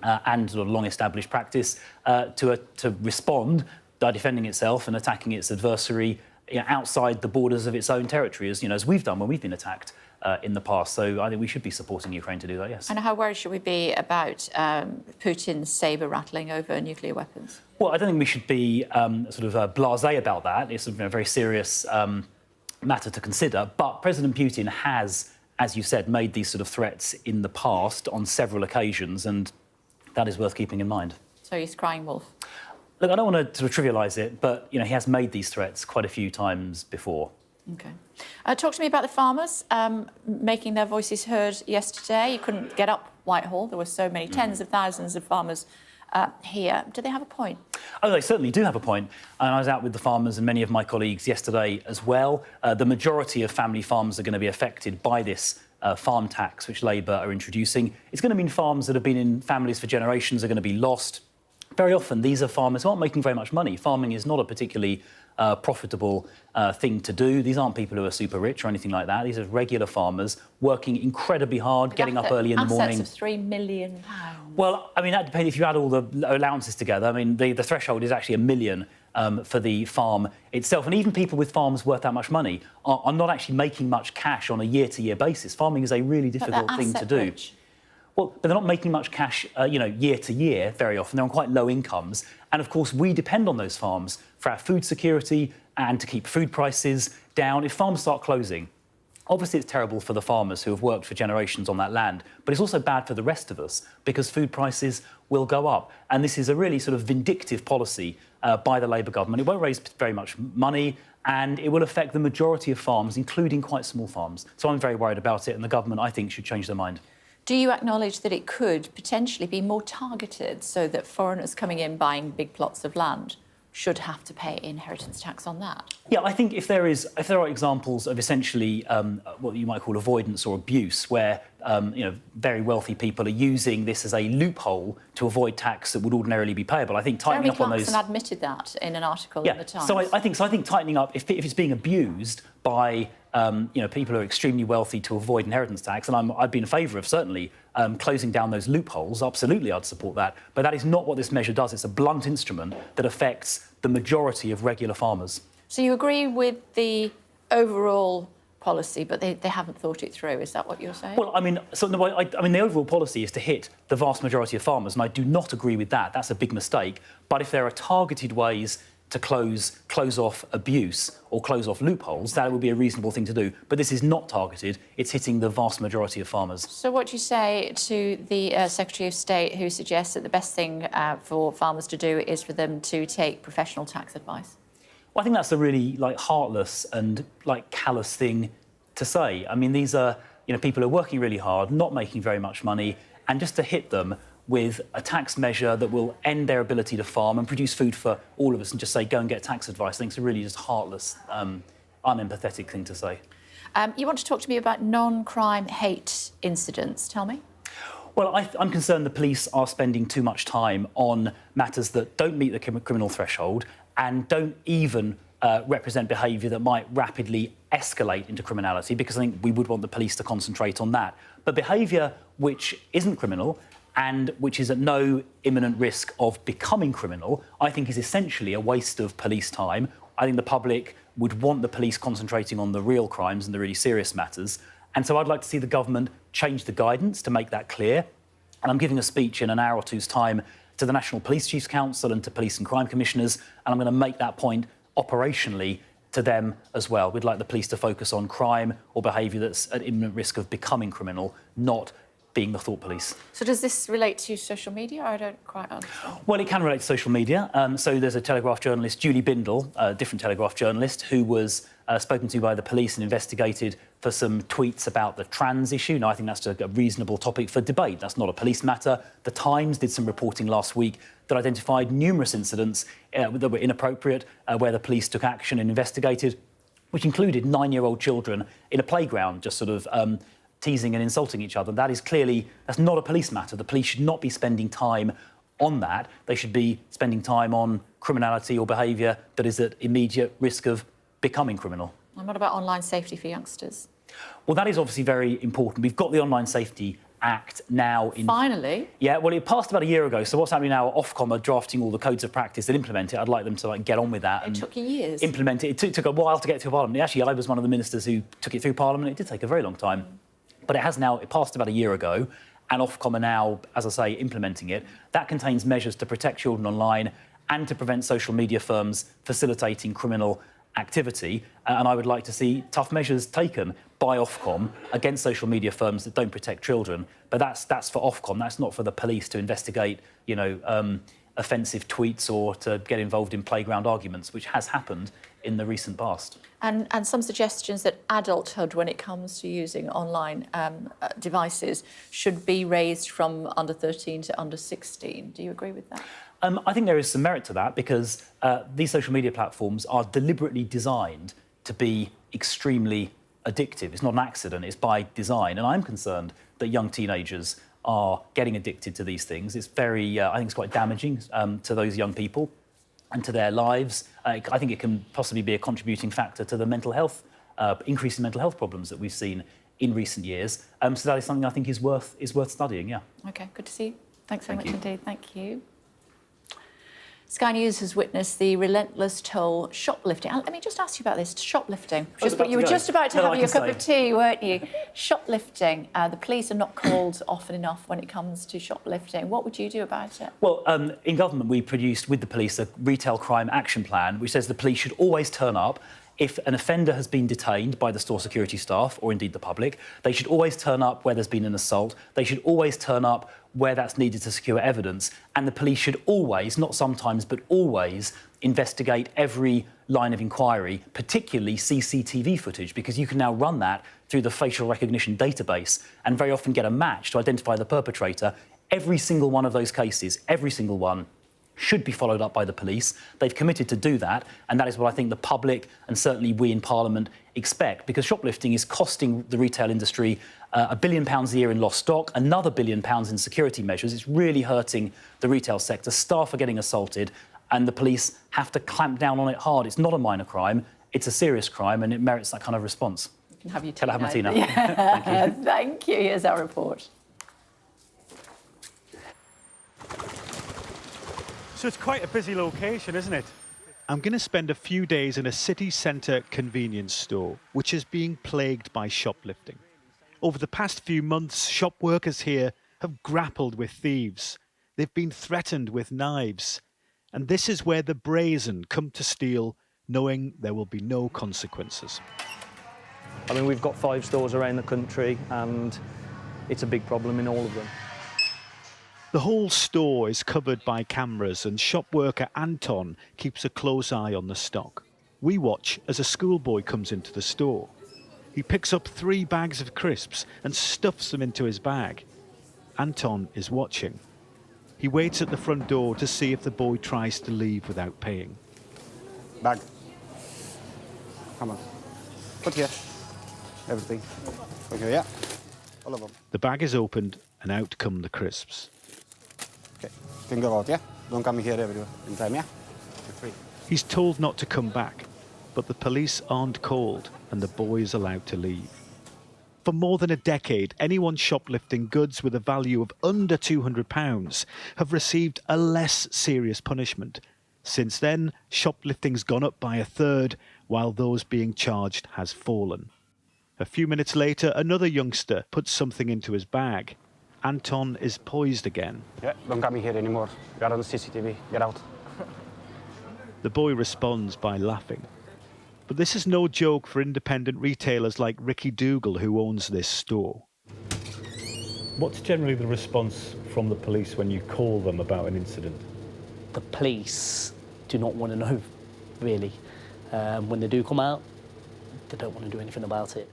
Speaker 15: and sort of long-established practice to respond, defending itself and attacking its adversary outside the borders of its own territory, as we've done when we've been attacked in the past. So I think we should be supporting Ukraine to do that, yes.
Speaker 1: And how worried should we be about Putin's sabre rattling over nuclear weapons?
Speaker 15: Well, I don't think we should be blasé about that. It's a very serious matter to consider. But President Putin has, as you said, made these sort of threats in the past on several occasions, and that is worth keeping in mind.
Speaker 1: So he's crying wolf?
Speaker 15: Look, I don't want to trivialise it, but he has made these threats quite a few times before.
Speaker 1: OK. Talk to me about the farmers making their voices heard yesterday. You couldn't get up Whitehall. There were so many, tens of thousands of farmers here. Do they have a point?
Speaker 15: Oh, they certainly do have a point. And I was out with the farmers and many of my colleagues yesterday as well. The majority of family farms are going to be affected by this farm tax, which Labour are introducing. It's going to mean farms that have been in families for generations are going to be lost. Very often, these are farmers who aren't making very much money. Farming is not a particularly profitable thing to do. These aren't people who are super rich or anything like that. These are regular farmers working incredibly hard, getting up early in the morning.
Speaker 1: Assets of £3 million.
Speaker 15: Well, I mean, that depends if you add all the allowances together. I mean, the threshold is actually £1 million for the farm itself. And even people with farms worth that much money are not actually making much cash on a year-to-year basis. Farming is a really difficult thing to do.
Speaker 1: Rich.
Speaker 15: Well, but they're not making much cash, year to year very often. They're on quite low incomes. And, of course, we depend on those farms for our food security and to keep food prices down. If farms start closing, obviously it's terrible for the farmers who have worked for generations on that land, but it's also bad for the rest of us because food prices will go up. And this is a really sort of vindictive policy by the Labour government. It won't raise very much money and it will affect the majority of farms, including quite small farms. So I'm very worried about it and the government, I think, should change their mind.
Speaker 1: Do you acknowledge that it could potentially be more targeted so that foreigners coming in buying big plots of land should have to pay inheritance tax on that?
Speaker 15: Yeah, I think if there are examples of essentially what you might call avoidance or abuse, where very wealthy people are using this as a loophole to avoid tax that would ordinarily be payable, I think tightening up on those.
Speaker 1: Jeremy Clarkson admitted that in an article in the Times.
Speaker 15: So I think tightening up if it's being abused by people who are extremely wealthy to avoid inheritance tax, and I'd be in favour of certainly closing down those loopholes. Absolutely, I'd support that. But that is not what this measure does. It's a blunt instrument that affects the majority of regular farmers.
Speaker 1: So you agree with the overall policy, but they haven't thought it through. Is that what you're saying?
Speaker 15: Well, I mean, the overall policy is to hit the vast majority of farmers, and I do not agree with that. That's a big mistake. But if there are targeted ways to close off abuse or close off loopholes, that would be a reasonable thing to do. But this is not targeted. It's hitting the vast majority of farmers.
Speaker 1: So what do you say to the Secretary of State who suggests that the best thing for farmers to do is for them to take professional tax advice?
Speaker 15: Well, I think that's a really heartless and callous thing to say. I mean, these are people who are working really hard, not making very much money, and just to hit them with a tax measure that will end their ability to farm and produce food for all of us and just say, go and get tax advice, I think it's a really just heartless, unempathetic thing to say.
Speaker 1: You want to talk to me about non-crime hate incidents. Tell me.
Speaker 15: Well, I'm concerned the police are spending too much time on matters that don't meet the criminal threshold and don't even represent behaviour that might rapidly escalate into criminality, because I think we would want the police to concentrate on that. But behaviour which isn't criminal and which is at no imminent risk of becoming criminal, I think is essentially a waste of police time. I think the public would want the police concentrating on the real crimes and the really serious matters. And so I'd like to see the government change the guidance to make that clear. And I'm giving a speech in an hour or two's time to the National Police Chiefs Council and to police and crime commissioners, and I'm going to make that point operationally to them as well. We'd like the police to focus on crime or behaviour that's at imminent risk of becoming criminal, not being the thought police.
Speaker 1: So does this relate to social media? I don't quite understand.
Speaker 15: Well, it can relate to social media. So there's a Telegraph journalist, Julie Bindel, a different Telegraph journalist, who was spoken to by the police and investigated for some tweets about the trans issue. Now, I think that's a reasonable topic for debate. That's not a police matter. The Times did some reporting last week that identified numerous incidents that were inappropriate, where the police took action and investigated, which included 9-year-old children in a playground just sort of teasing and insulting each other. That's not a police matter. The police should not be spending time on that. They should be spending time on criminality or behaviour that is at immediate risk of becoming criminal.
Speaker 1: And what about online safety for youngsters?
Speaker 15: Well, that is obviously very important. We've got the Online Safety Act now.
Speaker 1: Finally?
Speaker 15: Yeah, well, it passed about a year ago. So what's happening now, Ofcom are drafting all the codes of practice that implement it. I'd like them to get on with that.
Speaker 1: It took years.
Speaker 15: Implement it. It took a while to get through Parliament. Actually, I was one of the ministers who took it through Parliament. It did take a very long time. But it passed about a year ago. And Ofcom are now, as I say, implementing it. That contains measures to protect children online and to prevent social media firms facilitating criminal activity. And I would like to see tough measures taken by Ofcom against social media firms that don't protect children. But that's for Ofcom. That's not for the police to investigate, offensive tweets or to get involved in playground arguments, which has happened in the recent past.
Speaker 1: And some suggestions that adulthood, when it comes to using online devices, should be raised from under 13 to under 16. Do you agree with that?
Speaker 15: I think there is some merit to that because these social media platforms are deliberately designed to be extremely addictive. It's not an accident, it's by design. And I'm concerned that young teenagers are getting addicted to these things. It's I think it's quite damaging to those young people and to their lives. I think it can possibly be a contributing factor to the mental health, increase in mental health problems that we've seen in recent years. So that is something I think is worth studying, yeah.
Speaker 1: OK, good to see you. Thanks very much indeed. Thank you. Sky News has witnessed the relentless toll shoplifting. Let me just ask you about this, shoplifting. You were just about to have your cup of tea, weren't you? Shoplifting. The police are not called often enough when it comes to shoplifting. What would you do about it?
Speaker 15: Well, in government, we produced with the police a retail crime action plan, which says the police should always turn up. If an offender has been detained by the store security staff, or indeed the public, they should always turn up where there's been an assault. They should always turn up where that's needed to secure evidence. And the police should always, not sometimes, but always investigate every line of inquiry, particularly CCTV footage, because you can now run that through the facial recognition database and very often get a match to identify the perpetrator. Every single one of those cases, every single one, should be followed up by the police. They've committed to do that, and that is what I think the public and certainly we in Parliament expect, because shoplifting is costing the retail industry £1 billion a year in lost stock, another £1 billion in security measures. It's really hurting the retail sector. Staff are getting assaulted, and the police have to clamp down on it hard. It's not a minor crime, it's a serious crime, and it merits that kind of response.
Speaker 1: You can have your tea.
Speaker 15: Can I have my tea now?
Speaker 1: Yeah.
Speaker 15: Thank you.
Speaker 1: Thank you. Here's our report.
Speaker 3: So it's quite a busy location, isn't it? I'm going to spend a few days in a city centre convenience store, which is being plagued by shoplifting. Over the past few months, shop workers here have grappled with thieves. They've been threatened with knives. And this is where the brazen come to steal, knowing there will be no consequences.
Speaker 4: I mean, we've got 5 stores around the country, and it's a big problem in all of them.
Speaker 3: The whole store is covered by cameras, and shop worker Anton keeps a close eye on the stock. We watch as a schoolboy comes into the store. He picks up 3 bags of crisps and stuffs them into his bag. Anton is watching. He waits at the front door to see if the boy tries to leave without paying.
Speaker 16: Bag. Come on. Put here. Everything. Okay, yeah. All of them.
Speaker 3: The bag is opened and out come the crisps.
Speaker 16: Okay. Can go out, yeah? Don't come here every time, yeah? You're free.
Speaker 3: He's told not to come back, but the police aren't called and the boy is allowed to leave. For more than a decade, anyone shoplifting goods with a value of under £200 have received a less serious punishment. Since then, shoplifting's gone up by 1/3, while those being charged has fallen. A few minutes later, another youngster puts something into his bag. Anton is poised again.
Speaker 16: Yeah, don't come here anymore. You are on the CCTV. Get out.
Speaker 3: The boy responds by laughing. But this is no joke for independent retailers like Ricky Dougal, who owns this store. What's generally the response from the police when you call them about an incident?
Speaker 17: The police do not want to know, really. When they do come out, they don't want to do anything about it.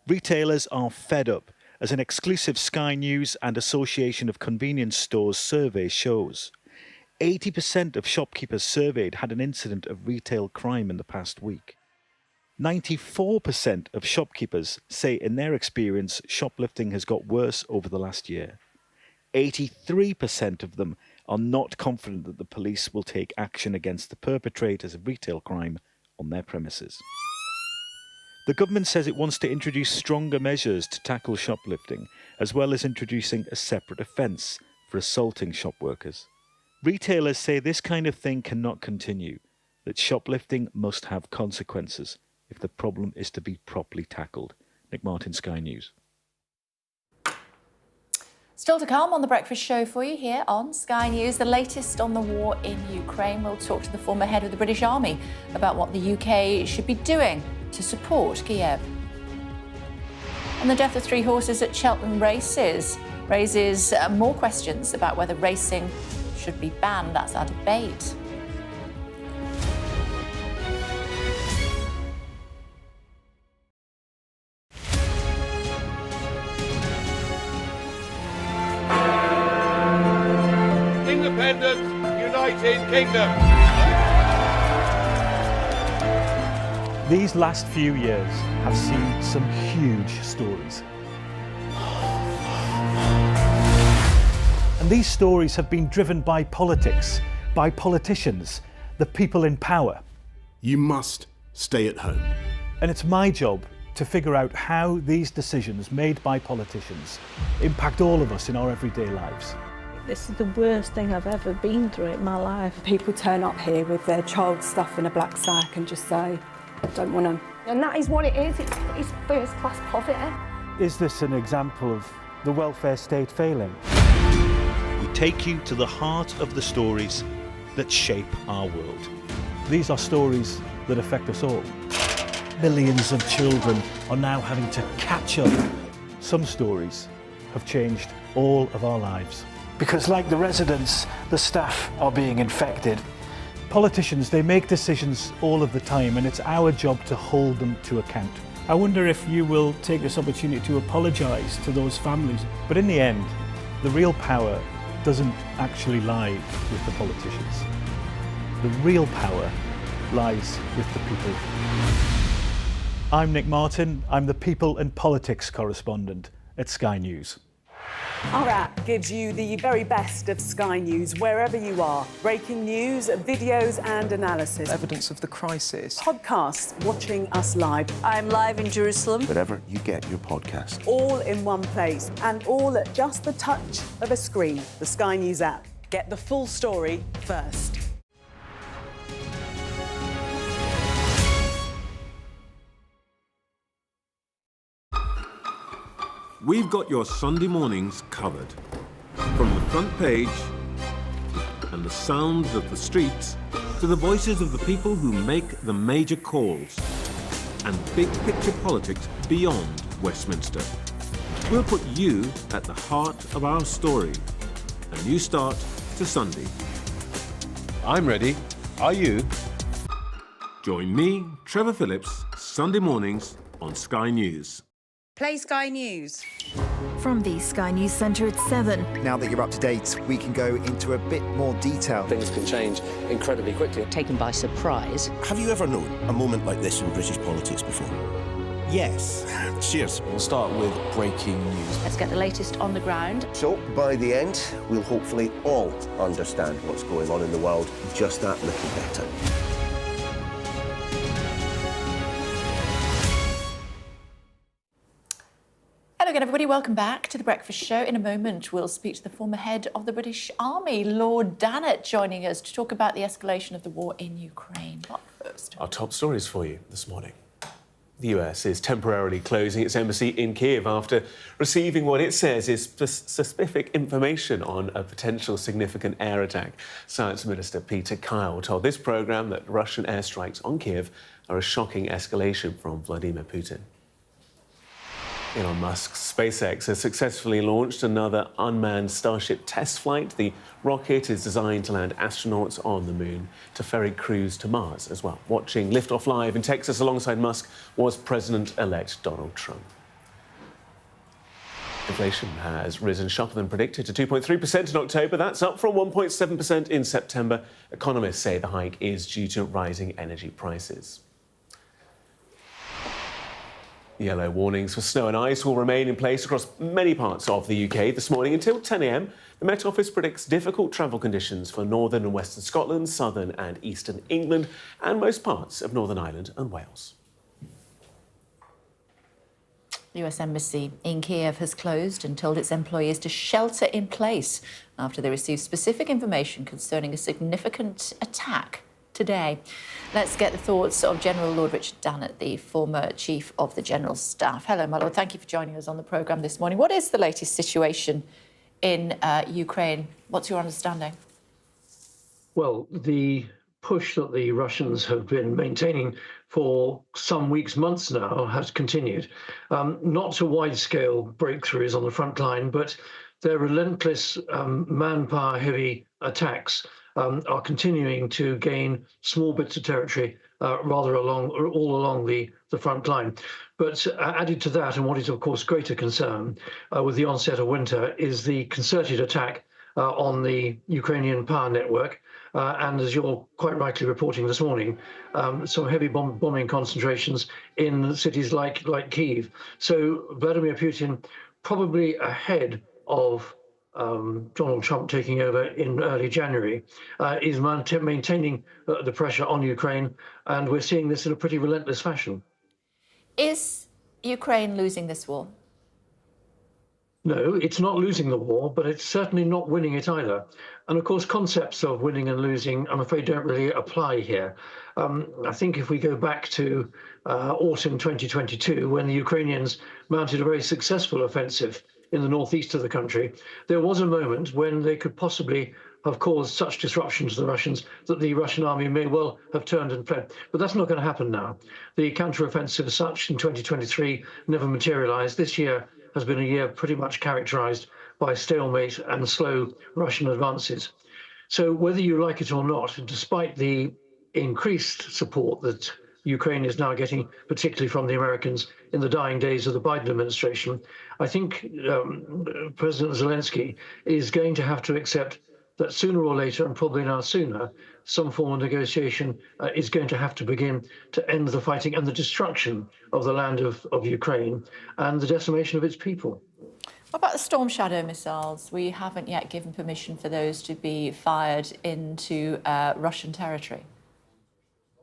Speaker 3: Retailers are fed up, as an exclusive Sky News and Association of Convenience Stores survey shows. 80% of shopkeepers surveyed had an incident of retail crime in the past week. 94% of shopkeepers say in their experience shoplifting has got worse over the last year. 83% of them are not confident that the police will take action against the perpetrators of retail crime on their premises. The government says it wants to introduce stronger measures to tackle shoplifting, as well as introducing a separate offence for assaulting shop workers. Retailers say this kind of thing cannot continue, that shoplifting must have consequences if the problem is to be properly tackled. Nick Martin, Sky News.
Speaker 1: Still to come on The Breakfast Show for you here on Sky News. The latest on the war in Ukraine. We'll talk to the former head of the British Army about what the UK should be doing to support Kyiv. And the death of 3 horses at Cheltenham races raises more questions about whether racing should be banned. That's our debate.
Speaker 6: Independent United Kingdom.
Speaker 12: These last few years have seen some huge stories. And these stories have been driven by politics, by politicians, the people in power.
Speaker 18: You must stay at home.
Speaker 12: And it's my job to figure out how these decisions made by politicians impact all of us in our everyday lives.
Speaker 19: This is the worst thing I've ever been through in my life.
Speaker 20: People turn up here with their child stuff in a black sack and just say, I don't want to.
Speaker 19: And that is what it is. It's first-class poverty.
Speaker 12: Is this an example of the welfare state failing?
Speaker 3: We take you to the heart of the stories that shape our world.
Speaker 12: These are stories that affect us all. Millions of children are now having to catch up. Some stories have changed all of our lives. Because like the residents, the staff are being infected. Politicians, they make decisions all of the time, and it's our job to hold them to account. I wonder if you will take this opportunity to apologise to those families.
Speaker 3: But in the end, the real power doesn't actually lie with the politicians. The real power lies with the people. I'm Nick Martin. I'm the People and Politics correspondent at Sky News.
Speaker 26: Our app gives you the very best of Sky News wherever you are. Breaking news, videos and analysis.
Speaker 27: Evidence of the crisis.
Speaker 26: Podcasts, watching us live.
Speaker 27: I'm live in Jerusalem.
Speaker 18: Wherever you get your podcast.
Speaker 26: All in one place and all at just the touch of a screen. The Sky News app. Get the full story first.
Speaker 18: We've got your Sunday mornings covered. From the front page and the sounds of the streets to the voices of the people who make the major calls and big picture politics beyond Westminster. We'll put you at the heart of our story. A new start to Sunday. I'm ready. Are you? Join me, Trevor Phillips, Sunday mornings on Sky News.
Speaker 28: Play Sky News.
Speaker 29: From the Sky News Centre at 7.
Speaker 30: Now that you're up to date, we can go into a bit more detail.
Speaker 31: Things can change incredibly quickly.
Speaker 32: Taken by surprise.
Speaker 18: Have you ever known a moment like this in British politics before? Yes. Cheers.
Speaker 31: We'll start with breaking news.
Speaker 32: Let's get the latest on the ground.
Speaker 33: So, by the end, we'll hopefully all understand what's going on in the world just that little better.
Speaker 1: Hello again, everybody. Welcome back to The Breakfast Show. In a moment, we'll speak to the former head of the British Army, Lord Dannatt, joining us to talk about the escalation of the war in Ukraine. But first,
Speaker 2: our top stories for you this morning. The US is temporarily closing its embassy in Kyiv after receiving what it says is specific information on a potential significant air attack. Science Minister Peter Kyle told this programme that Russian airstrikes on Kyiv are a shocking escalation from Vladimir Putin. Elon Musk's SpaceX has successfully launched another unmanned Starship test flight. The rocket is designed to land astronauts on the moon, to ferry crews to Mars as well. Watching liftoff live in Texas alongside Musk was President-elect Donald Trump. Inflation has risen sharper than predicted to 2.3% in October. That's up from 1.7% in September. Economists say the hike is due to rising energy prices. Yellow warnings for snow and ice will remain in place across many parts of the UK this morning until 10 a.m. The Met Office predicts difficult travel conditions for northern and western Scotland, southern and eastern England, and most parts of Northern Ireland and Wales.
Speaker 1: The US Embassy in Kyiv has closed and told its employees to shelter in place after they received specific information concerning a significant attack today. Let's get the thoughts of General Lord Richard Dannett, the former Chief of the General Staff. Hello, my Lord. Thank you for joining us on the programme this morning. What is the latest situation in Ukraine? What's your understanding?
Speaker 5: Well, the push that the Russians have been maintaining for some weeks, months now, has continued. Not to wide-scale breakthroughs on the front line, but their relentless manpower-heavy attacks are continuing to gain small bits of territory all along the front line. But added to that, and what is of course greater concern with the onset of winter, is the concerted attack on the Ukrainian power network. And as you're quite rightly reporting this morning, some heavy bombing concentrations in cities like Kyiv. So Vladimir Putin, probably ahead of Donald Trump taking over in early January, is maintaining the pressure on Ukraine, and we're seeing this in a pretty relentless fashion.
Speaker 1: Is Ukraine losing this war?
Speaker 5: No, it's not losing the war, but it's certainly not winning it either. And of course, concepts of winning and losing, I'm afraid, don't really apply here. I think if we go back to autumn 2022, when the Ukrainians mounted a very successful offensive in the northeast of the country, there was a moment when they could possibly have caused such disruption to the Russians that the Russian army may well have turned and fled. But that's not going to happen now. The counteroffensive as such in 2023 never materialized. This year has been a year pretty much characterized by stalemate and slow Russian advances. So whether you like it or not, despite the increased support that Ukraine is now getting, particularly from the Americans in the dying days of the Biden administration, I think President Zelensky is going to have to accept that sooner or later, and probably now sooner, some form of negotiation is going to have to begin to end the fighting and the destruction of the land of Ukraine and the decimation of its people.
Speaker 1: What about the Storm Shadow missiles? We haven't yet given permission for those to be fired into Russian territory.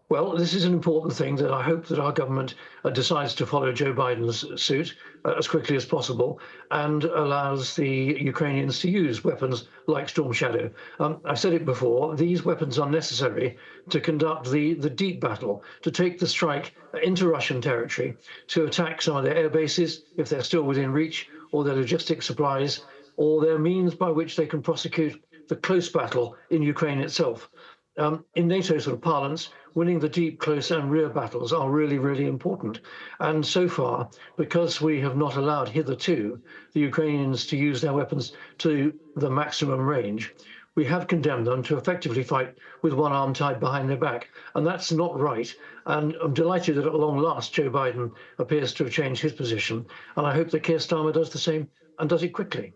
Speaker 5: Well, this is an important thing that I hope that our government decides to follow Joe Biden's suit as quickly as possible and allows the Ukrainians to use weapons like Storm Shadow. I've said it before, these weapons are necessary to conduct the deep battle, to take the strike into Russian territory, to attack some of their air bases if they're still within reach, or their logistic supplies, or their means by which they can prosecute the close battle in Ukraine itself. In NATO sort of parlance, winning the deep, close and rear battles are really, really important. And so far, because we have not allowed hitherto the Ukrainians to use their weapons to the maximum range, we have condemned them to effectively fight with one arm tied behind their back. And that's not right. And I'm delighted that at long last, Joe Biden appears to have changed his position. And I hope that Keir Starmer does the same and does it quickly.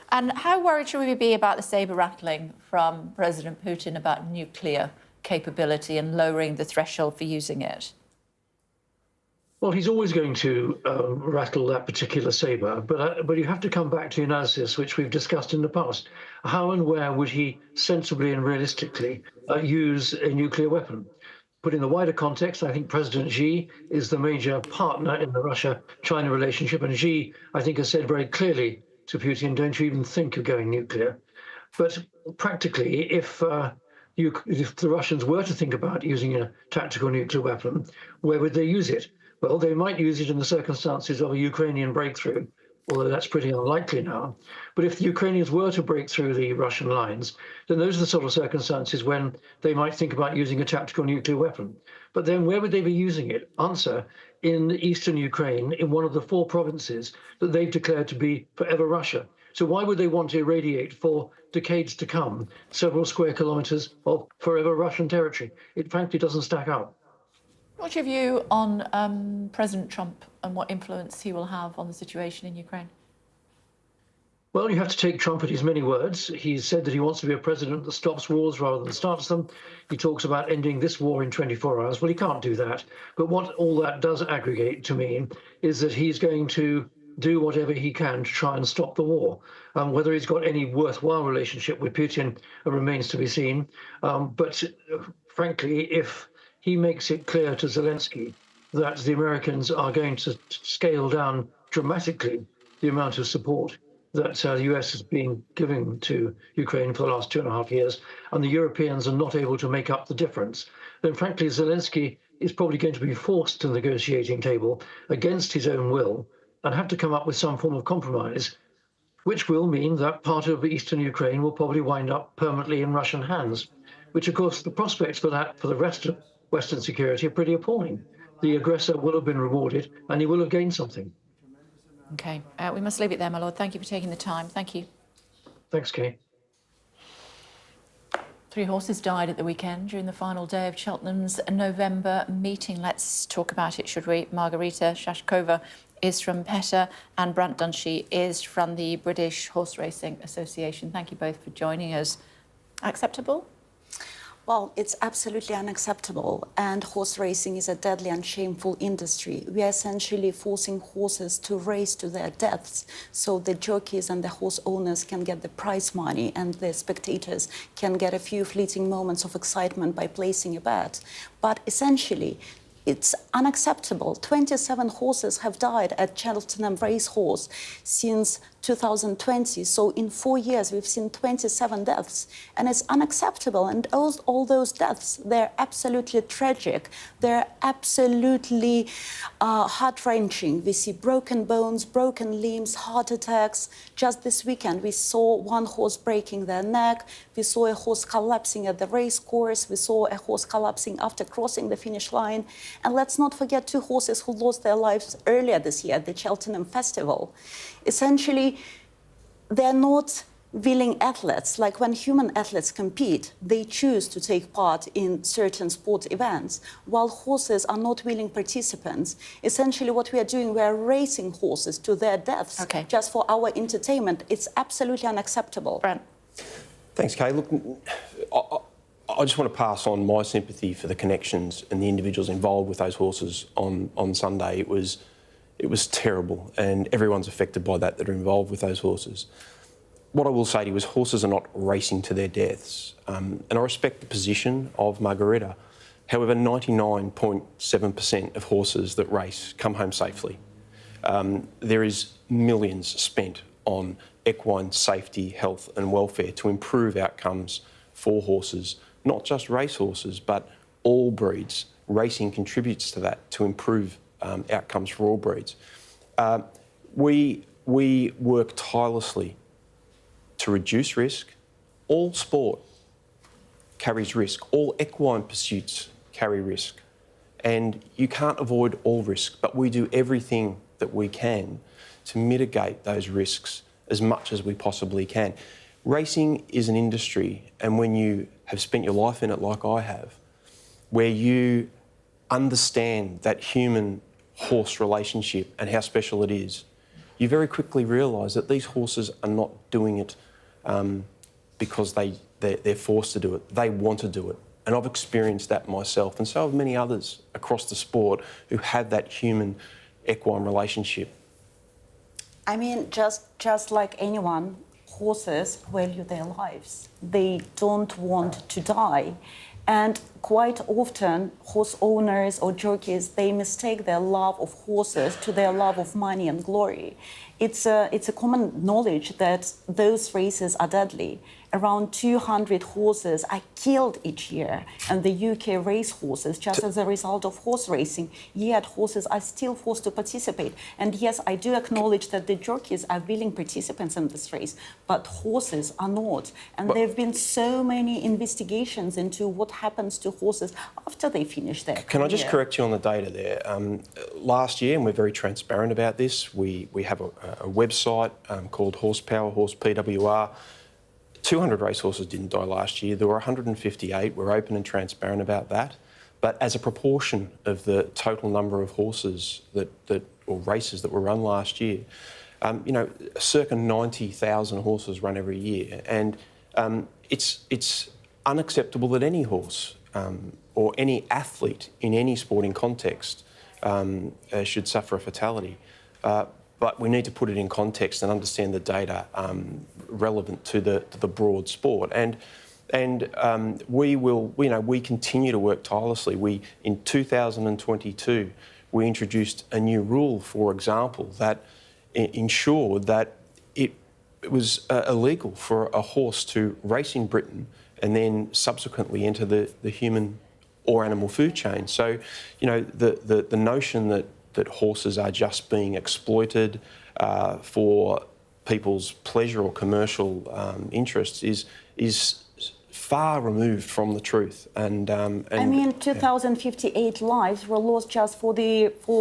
Speaker 1: And how worried should we be about the sabre rattling from President Putin about nuclear capability and lowering the threshold for using it?
Speaker 5: Well, he's always going to rattle that particular sabre, but you have to come back to the analysis which we've discussed in the past. How and where would he sensibly and realistically use a nuclear weapon? But in the wider context, I think President Xi is the major partner in the Russia-China relationship, and Xi, I think, has said very clearly to Putin, don't you even think of going nuclear. But practically, if the Russians were to think about using a tactical nuclear weapon, where would they use it? Well, they might use it in the circumstances of a Ukrainian breakthrough, although that's pretty unlikely now. But if the Ukrainians were to break through the Russian lines, then those are the sort of circumstances when they might think about using a tactical nuclear weapon. But then where would they be using it? Answer, in eastern Ukraine, in one of the 4 provinces that they've declared to be forever Russia. So why would they want to irradiate for decades to come several square kilometres of forever Russian territory? It frankly doesn't stack up.
Speaker 1: What's your view on President Trump and what influence he will have on the situation in Ukraine?
Speaker 5: Well, you have to take Trump at his many words. He's said that he wants to be a president that stops wars rather than starts them. He talks about ending this war in 24 hours. Well, he can't do that. But what all that does aggregate to mean is that he's going to do whatever he can to try and stop the war. Whether he's got any worthwhile relationship with Putin remains to be seen. But frankly, if he makes it clear to Zelensky that the Americans are going to scale down dramatically the amount of support that the US has been giving to Ukraine for the last 2.5 years, and the Europeans are not able to make up the difference, then frankly, Zelensky is probably going to be forced to the negotiating table against his own will and have to come up with some form of compromise, which will mean that part of eastern Ukraine will probably wind up permanently in Russian hands, which, of course, the prospects for that for the rest of Western security are pretty appalling. The aggressor will have been rewarded and he will have gained something.
Speaker 1: OK, we must leave it there, my lord. Thank you for taking the time. Thank you.
Speaker 5: Thanks, Kay.
Speaker 1: 3 horses died at the weekend during the final day of Cheltenham's November meeting. Let's talk about it, should we? Margarita Shashkova is from PETA and Brant Dunshee is from the British Horse Racing Association. Thank you both for joining us. Acceptable?
Speaker 7: Well, it's absolutely unacceptable, and horse racing is a deadly and shameful industry. We are essentially forcing horses to race to their deaths so the jockeys and the horse owners can get the prize money and the spectators can get a few fleeting moments of excitement by placing a bet. But essentially, it's unacceptable. 27 horses have died at Cheltenham Racehorse since 2020. So in 4 years, we've seen 27 deaths. And it's unacceptable. And all those deaths, they're absolutely tragic. They're absolutely heart-wrenching. We see broken bones, broken limbs, heart attacks. Just this weekend, we saw one horse breaking their neck. We saw a horse collapsing at the race course. We saw a horse collapsing after crossing the finish line. And let's not forget 2 horses who lost their lives earlier this year at the Cheltenham Festival. Essentially, they're not willing athletes. Like when human athletes compete, they choose to take part in certain sport events, while horses are not willing participants. Essentially, what we are doing, we are racing horses to their deaths just for our entertainment. It's absolutely unacceptable.
Speaker 1: Brent.
Speaker 8: Thanks, Kay. Look, I just want to pass on my sympathy for the connections and the individuals involved with those horses on Sunday. It was terrible, and everyone's affected by that are involved with those horses. What I will say to you is horses are not racing to their deaths, and I respect the position of Margarita. However, 99.7% of horses that race come home safely. There is millions spent on equine safety, health and welfare to improve outcomes for horses, not just race horses, but all breeds. Racing contributes to that, to improve outcomes for all breeds. We work tirelessly to reduce risk. All sport carries risk. All equine pursuits carry risk. And you can't avoid all risk, but we do everything that we can to mitigate those risks as much as we possibly can. Racing is an industry, and when you have spent your life in it like I have, where you understand that human-horse relationship and how special it is, you very quickly realise that these horses are not doing it because they're forced to do it. They want to do it. And I've experienced that myself, and so have many others across the sport who have that human-equine relationship.
Speaker 7: I mean, just like anyone, horses value their lives. They don't want to die. And quite often, horse owners or jockeys, they mistake their love of horses to their love of money and glory. It's a common knowledge that those races are deadly. Around 200 horses are killed each year in the UK race horses just as a result of horse racing. Yet horses are still forced to participate. And yes, I do acknowledge that the jockeys are willing participants in this race, but horses are not. And there have been so many investigations into what happens to horses after they finish their career.
Speaker 8: Can I just correct you on the data there? Last year, and we're very transparent about this, we have a website called Horsepower, Horse PWR. 200 racehorses didn't die last year. There were 158. We're open and transparent about that. But as a proportion of the total number of horses or races that were run last year, circa 90,000 horses run every year. And it's unacceptable that any horse or any athlete in any sporting context should suffer a fatality. But we need to put it in context and understand the data relevant to the broad sport. And we continue to work tirelessly. In 2022, we introduced a new rule, for example, that ensured that it was illegal for a horse to race in Britain and then subsequently enter the human or animal food chain. So, you know, the notion that horses are just being exploited for people's pleasure or commercial interests is far removed from the truth. And
Speaker 7: I mean, 2,058 lives were lost just for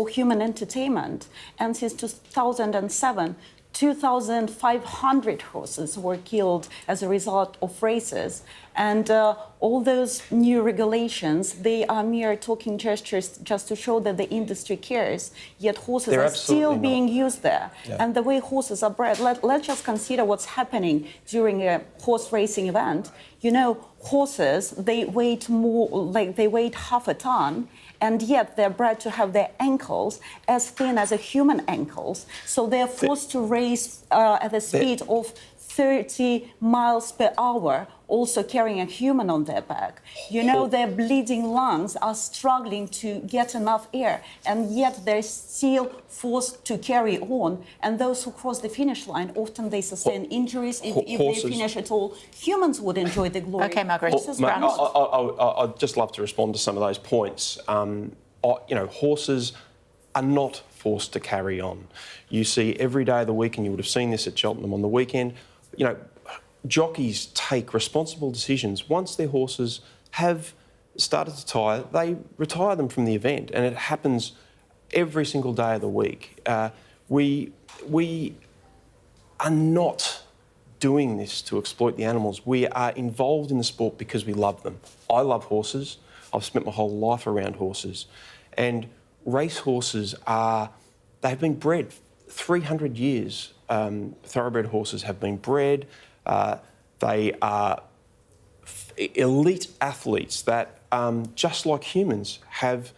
Speaker 7: human entertainment, and since 2007, 2,500 horses were killed as a result of races. And all those new regulations, they are mere talking gestures just to show that the industry cares, yet horses are still being used there. Yeah. And the way horses are bred, let's just consider what's happening during a horse racing event. You know, horses, they weight more, like they weight half a ton, and yet they're bred to have their ankles as thin as a human ankles. So they're forced to race at a speed of 30 miles per hour, also carrying a human on their back. You know, their bleeding lungs are struggling to get enough air, and yet they're still forced to carry on. And those who cross the finish line, often they sustain injuries. If they finish at all, humans would enjoy the glory.
Speaker 1: OK, Margaret.
Speaker 8: I'd just love to respond to some of those points. You know, horses are not forced to carry on. You see every day of the week, and you would have seen this at Cheltenham on the weekend, you know, jockeys take responsible decisions. Once their horses have started to tire, they retire them from the event, and it happens every single day of the week. We are not doing this to exploit the animals. We are involved in the sport because we love them. I love horses. I've spent my whole life around horses. And race horses they've been bred 300 years. Thoroughbred horses have been bred. They are elite athletes that, just like humans, have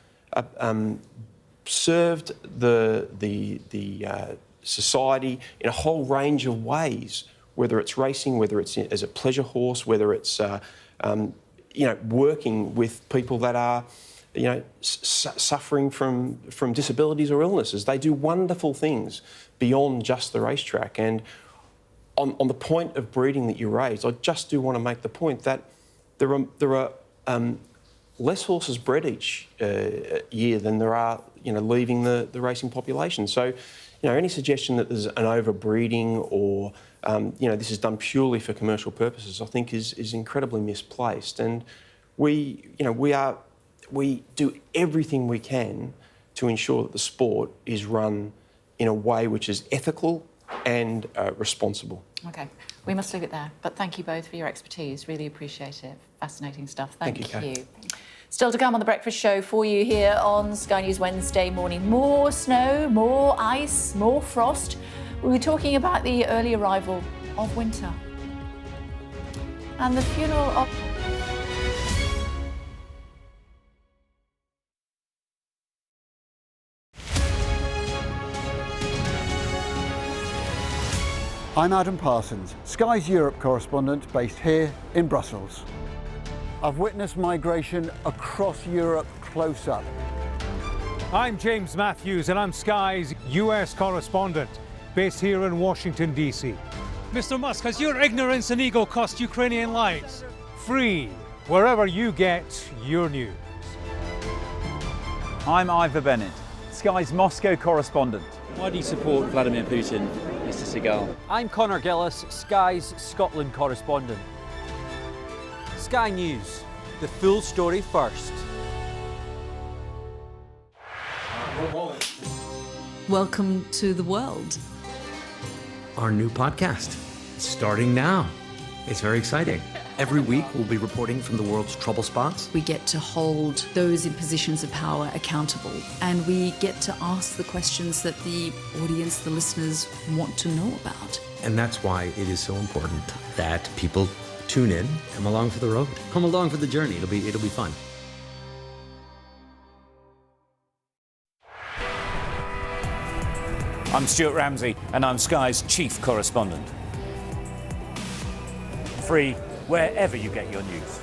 Speaker 8: served the society in a whole range of ways, whether it's racing, whether it's as a pleasure horse, whether it's you know, working with people that are, you know, suffering from disabilities or illnesses. They do wonderful things beyond just the racetrack. And on the point of breeding that you raised, I just do want to make the point that there are less horses bred each year than there are, you know, leaving the racing population. So, you know, any suggestion that there's an overbreeding or you know, this is done purely for commercial purposes, I think is incredibly misplaced. And we do everything we can to ensure that the sport is run in a way which is ethical and responsible.
Speaker 1: OK, we must leave it there. But thank you both for your expertise. Really appreciate it. Fascinating stuff. Thank you.
Speaker 8: Kate.
Speaker 1: Still to come on The Breakfast Show for you here on Sky News Wednesday morning. More snow, more ice, more frost. We'll be talking about the early arrival of winter. And the funeral of...
Speaker 4: I'm Adam Parsons, Sky's Europe correspondent based here in Brussels. I've witnessed migration across Europe close up.
Speaker 9: I'm James Matthews and I'm Sky's US correspondent based here in Washington, D.C. Mr. Musk, has your ignorance and ego cost Ukrainian lives? Free, wherever you get your news.
Speaker 10: I'm Ivor Bennett, Sky's Moscow correspondent.
Speaker 11: Why do you support Vladimir Putin, Mr. Seagal?
Speaker 13: I'm Connor Gillis, Sky's Scotland correspondent. Sky News, the full story first.
Speaker 14: Welcome to the world.
Speaker 15: Our new podcast, starting now. It's very exciting. Every week, we'll be reporting from the world's trouble spots.
Speaker 14: We get to hold those in positions of power accountable, and we get to ask the questions that the audience, the listeners, want to know about.
Speaker 15: And that's why it is so important that people tune in, come along for the road, come along for the journey. It'll be fun.
Speaker 16: I'm Stuart Ramsey, and I'm Sky's chief correspondent. Free wherever you get your news.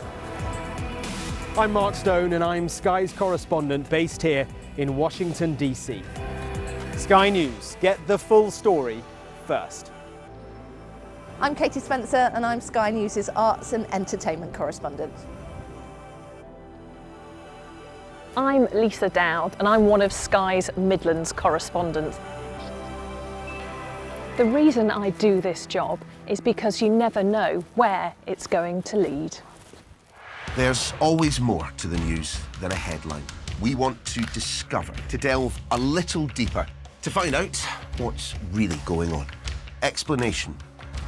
Speaker 21: I'm Mark Stone, and I'm Sky's correspondent based here in Washington, D.C.
Speaker 3: Sky News, get the full story first.
Speaker 6: I'm Katie Spencer and I'm Sky News' arts and entertainment correspondent.
Speaker 12: I'm Lisa Dowd and I'm one of Sky's Midlands correspondents. The reason I do this job is because you never know where it's going to lead.
Speaker 33: There's always more to the news than a headline. We want to discover, to delve a little deeper, to find out what's really going on. Explanation,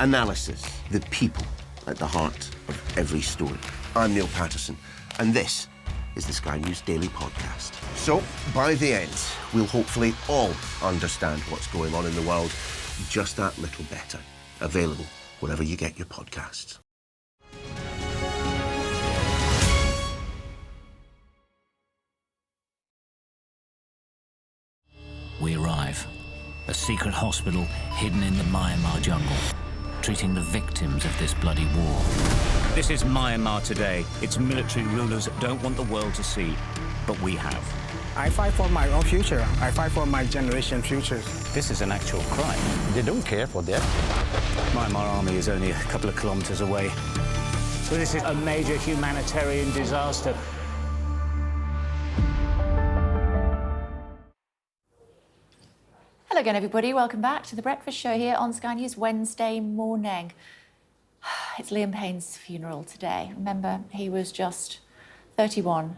Speaker 33: analysis, the people at the heart of every story. I'm Neil Patterson, and this is the Sky News Daily Podcast. So, by the end, we'll hopefully all understand what's going on in the world just that little better. Available wherever you get your podcasts.
Speaker 16: We arrive. A secret hospital hidden in the Myanmar jungle, treating the victims of this bloody war. This is Myanmar today. Its military rulers don't want the world to see, but we have.
Speaker 17: I fight for my own future. I fight for my generation's future.
Speaker 16: This is an actual crime.
Speaker 17: They don't care for that.
Speaker 16: Myanmar army is only a couple of kilometers away. So this is a major humanitarian disaster.
Speaker 1: Hello again, everybody. Welcome back to The Breakfast Show here on Sky News Wednesday morning. It's Liam Payne's funeral today. Remember, he was just 31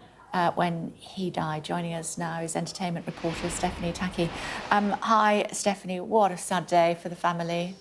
Speaker 1: when he died. Joining us now is entertainment reporter Stephanie Taki. Hi, Stephanie. What a sad day for the family.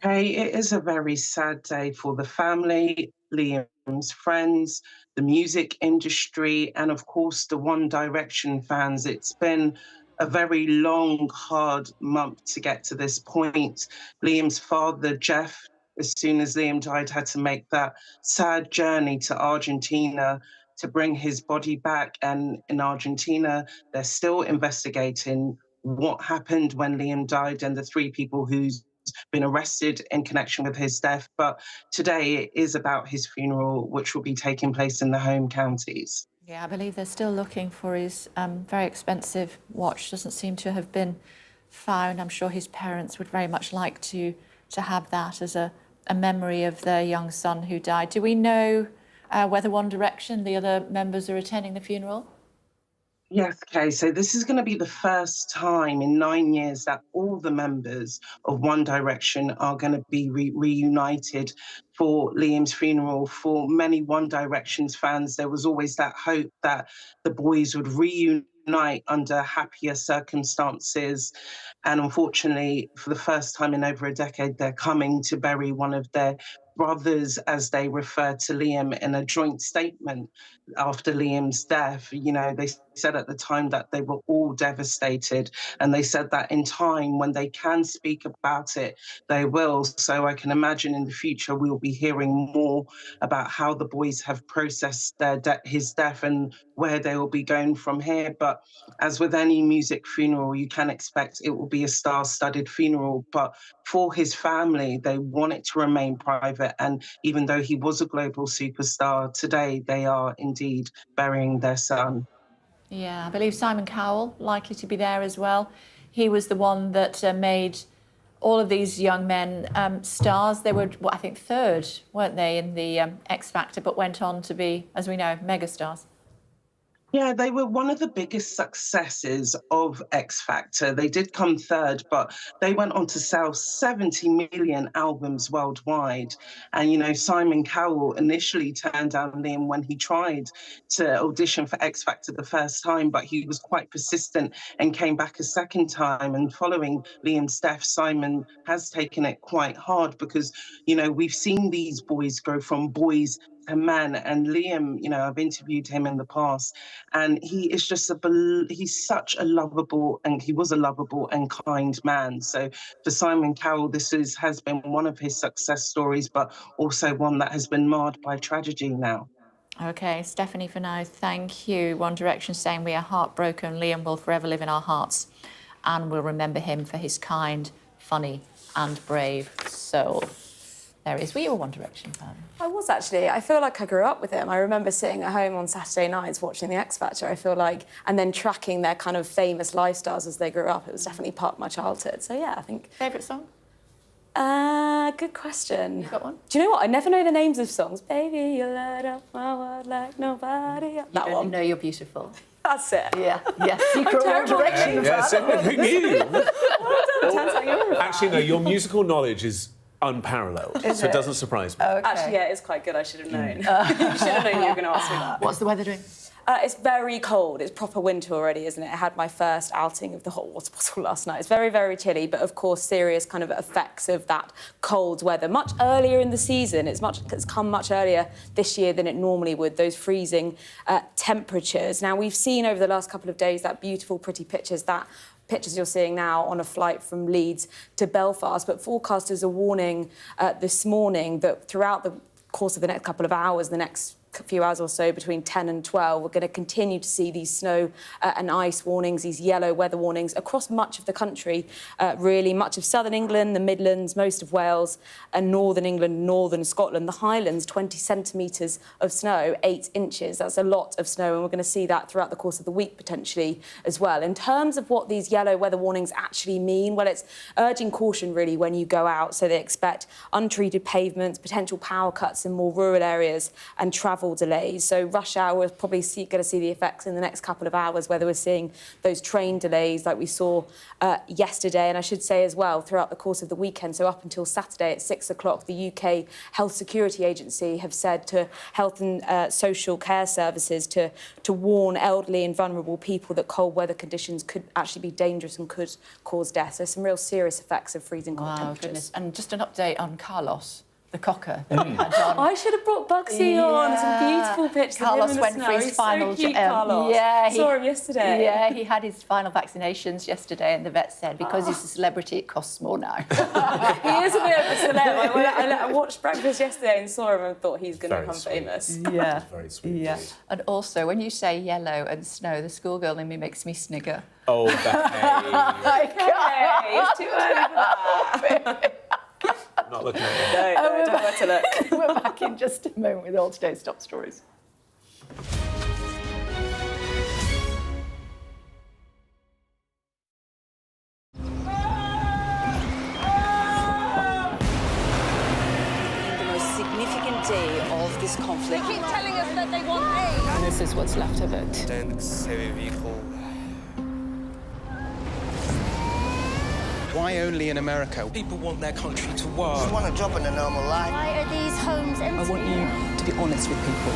Speaker 19: Hey, it is a very sad day for the family, Liam's friends, the music industry, and of course the One Direction fans. It's been a very long, hard month to get to this point. Liam's father, Jeff, as soon as Liam died, had to make that sad journey to Argentina to bring his body back. And in Argentina, they're still investigating what happened when Liam died and the 3 people who's been arrested in connection with his death. But today it is about his funeral, which will be taking place in the home counties.
Speaker 1: Yeah, I believe they're still looking for his very expensive watch. Doesn't seem to have been found. I'm sure his parents would very much like to have that as a memory of their young son who died. Do we know whether One Direction, the other members, are attending the funeral?
Speaker 19: Yes, Kay. So this is going to be the first time in 9 years that all the members of One Direction are going to be reunited for Liam's funeral. For many One Direction's fans, there was always that hope that the boys would reunite under happier circumstances. And unfortunately, for the first time in over a decade, they're coming to bury one of their brothers, as they refer to Liam, in a joint statement after Liam's death. You know, they said at the time that they were all devastated, and they said that in time, when they can speak about it, they will. So I can imagine in the future we'll be hearing more about how the boys have processed his death and where they will be going from here. But as with any music funeral, you can expect it will be a star-studded funeral. But for his family, they want it to remain private. And even though he was a global superstar, today they are indeed burying their son.
Speaker 1: Yeah, I believe Simon Cowell likely to be there as well. He was the one that made all of these young men stars. They were, I think, 3rd, weren't they, in the X Factor, but went on to be, as we know, megastars.
Speaker 19: Yeah, they were one of the biggest successes of X Factor. They did come 3rd, but they went on to sell 70 million albums worldwide. And, you know, Simon Cowell initially turned down Liam when he tried to audition for X Factor the first time, but he was quite persistent and came back a second time. And following Liam's death, Simon has taken it quite hard because, you know, we've seen these boys go from boys to men. And Liam, you know, I've interviewed him in the past, and he is just he's such a lovable, and he was a lovable and kind man. So for Simon Cowell, this has been one of his success stories, but also one that has been marred by tragedy now.
Speaker 1: Okay, Stephanie, for now, thank you. One Direction saying we are heartbroken. Liam will forever live in our hearts, and we'll remember him for his kind, funny and brave soul. areas. Were you a One Direction fan?
Speaker 18: I was actually. I feel like I grew up with him. I remember sitting at home on Saturday nights watching The X Factor, I feel like, and then tracking their kind of famous lifestyles as they grew up. It was definitely part of my childhood. So, yeah, I think...
Speaker 1: Favourite song?
Speaker 18: Good question.
Speaker 1: You got one?
Speaker 18: Do you know what? I never know the names of songs. Baby, you light up my world like nobody else. That one.
Speaker 1: Know You're Beautiful.
Speaker 18: That's it.
Speaker 1: Yeah, yeah. Secret One Direction.
Speaker 2: Who knew?
Speaker 18: Well done, turns out you're a
Speaker 2: Actually, no, your musical knowledge is unparalleled,
Speaker 18: Is
Speaker 2: so it
Speaker 18: it?
Speaker 2: doesn't surprise me.
Speaker 1: Okay.
Speaker 18: Actually, yeah, it's quite good. I should have known. You should have known you were going to ask me that.
Speaker 1: What's the weather doing?
Speaker 18: It's very cold. It's proper winter already, isn't it? I had my first outing of the hot water bottle last night. It's very, very chilly, but of course, serious kind of effects of that cold weather. Much earlier in the season, it's come much earlier this year than it normally would, those freezing temperatures. Now, we've seen over the last couple of days that beautiful, pretty pictures you're seeing now on a flight from Leeds to Belfast, but forecasters are warning this morning that throughout the course of the next couple of hours, the next few hours or so, between 10 and 12, we're going to continue to see these snow and ice warnings, these yellow weather warnings across much of the country, really, much of southern England, the Midlands, most of Wales, and northern England, northern Scotland. The Highlands, 20 centimetres of snow, 8 inches. That's a lot of snow, and we're going to see that throughout the course of the week, potentially, as well. In terms of what these yellow weather warnings actually mean, well, it's urging caution, really, when you go out. So they expect untreated pavements, potential power cuts in more rural areas, and travel delays. So rush hour is probably going to see the effects in the next couple of hours, whether we're seeing those train delays like we saw yesterday. And I should say as well, throughout the course of the weekend, so up until Saturday at 6 o'clock, the UK Health Security Agency have said to health and social care services to warn elderly and vulnerable people that cold weather conditions could actually be dangerous and could cause death. So some real serious effects of freezing cold temperatures.
Speaker 1: Goodness. And just an update on Carlos, the cocker.
Speaker 18: I should have brought Bugsy on. Some beautiful pictures
Speaker 1: Carlos
Speaker 18: of him
Speaker 1: went
Speaker 18: in the
Speaker 1: for
Speaker 18: snow.
Speaker 1: his
Speaker 18: He's
Speaker 1: final.
Speaker 18: so cute, Carlos.
Speaker 1: Yeah,
Speaker 18: saw him yesterday.
Speaker 1: Yeah, he had his final vaccinations yesterday, and the vet said because he's a celebrity, it costs more now.
Speaker 18: He is a bit of a celeb. I watched Breakfast yesterday and saw him and thought he's going to become famous.
Speaker 1: Yeah,
Speaker 2: very sweet.
Speaker 1: Yeah. And also, when you say yellow and snow, the schoolgirl in me makes me snigger.
Speaker 2: Oh, Becky.
Speaker 18: Okay, it's too early for that.
Speaker 2: Not looking at
Speaker 18: No, don't let it look.
Speaker 1: We're back in just a moment with all today's top stories.
Speaker 20: The most significant day of this conflict.
Speaker 22: They keep telling us that they want aid.
Speaker 12: And this is what's left of it.
Speaker 23: Tanks, heavy vehicle.
Speaker 24: Why only in America?
Speaker 23: People want their country to work.
Speaker 24: They want a job in a normal life.
Speaker 22: Why are these homes empty?
Speaker 20: I want you to be honest with people.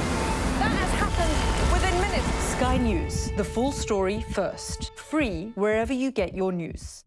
Speaker 22: That has happened within minutes.
Speaker 25: Sky News, the full story first. Free wherever you get your news.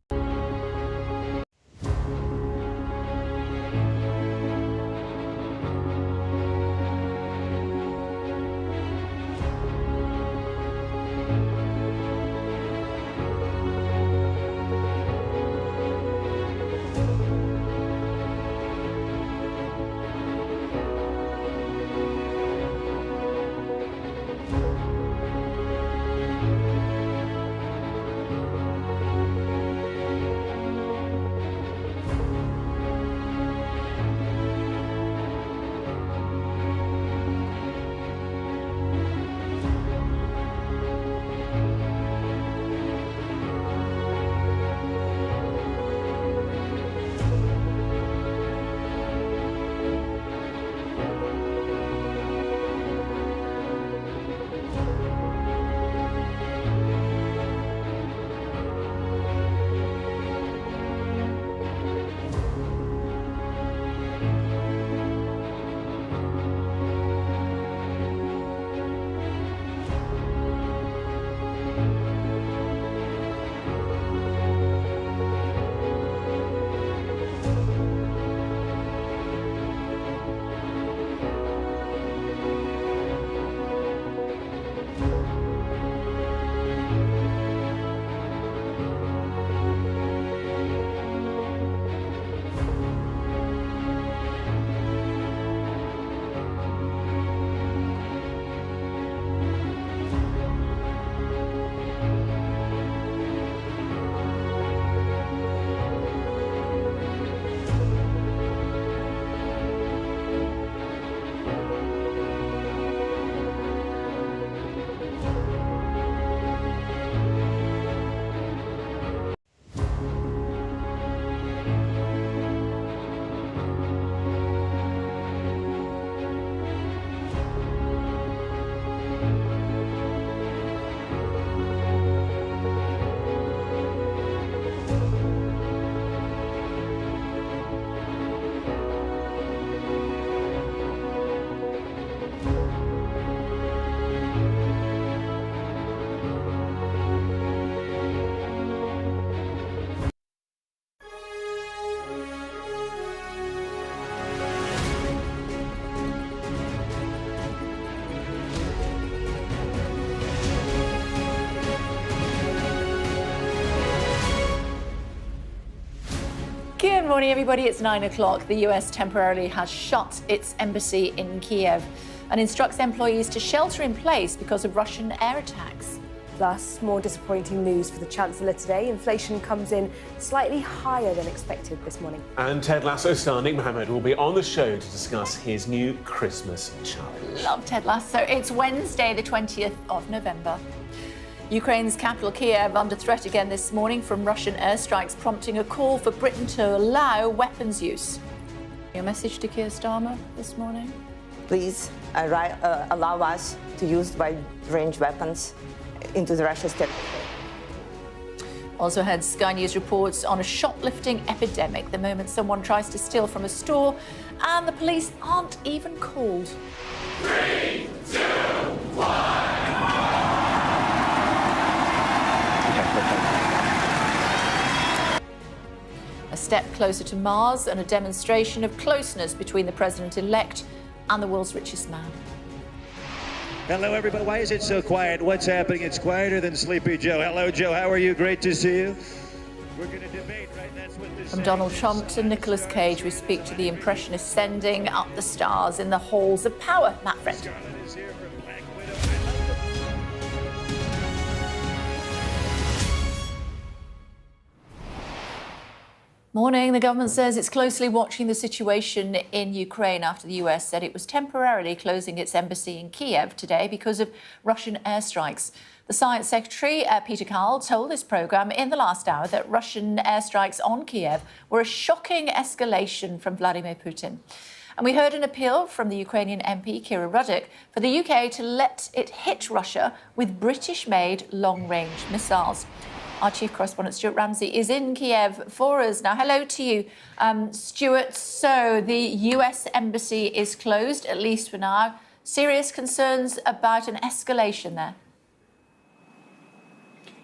Speaker 1: Good morning, everybody. It's 9 o'clock. The US temporarily has shut its embassy in Kyiv and instructs employees to shelter in place because of Russian air attacks.
Speaker 4: Plus, more disappointing news for the Chancellor today. Inflation comes in slightly higher than expected this morning.
Speaker 2: And Ted Lasso star Nick Mohammed will be on the show to discuss his new Christmas challenge.
Speaker 1: Love Ted Lasso. It's Wednesday, the 20th of November. Ukraine's capital Kyiv under threat again this morning from Russian airstrikes, prompting a call for Britain to allow weapons use. Your message to Keir Starmer this morning?
Speaker 5: Please allow us to use wide-range weapons into the Russia's territory.
Speaker 1: Also had Sky News reports on a shoplifting epidemic, the moment someone tries to steal from a store and the police aren't even called.
Speaker 7: 3, 2, 1.
Speaker 1: A step closer to Mars and a demonstration of closeness between the president-elect and the world's richest man.
Speaker 8: Hello, everybody. Why is it so quiet? What's happening? It's quieter than Sleepy Joe. Hello, Joe. How are you? Great to see you. We're going to debate, right? That's what this
Speaker 1: From Donald Trump to Nicolas Cage, we speak to the impressionists sending up the stars in the halls of power. Matt Friend. Morning. The government says it's closely watching the situation in Ukraine after the US said it was temporarily closing its embassy in Kyiv today because of Russian airstrikes. The Science Secretary, Peter Karl, told this programme in the last hour that Russian airstrikes on Kyiv were a shocking escalation from Vladimir Putin. And we heard an appeal from the Ukrainian MP, Kira Rudik, for the UK to let it hit Russia with British-made long-range missiles. Our chief correspondent, Stuart Ramsey, is in Kyiv for us now. Hello to you, Stuart. So the US embassy is closed, at least for now. Serious concerns about an escalation there?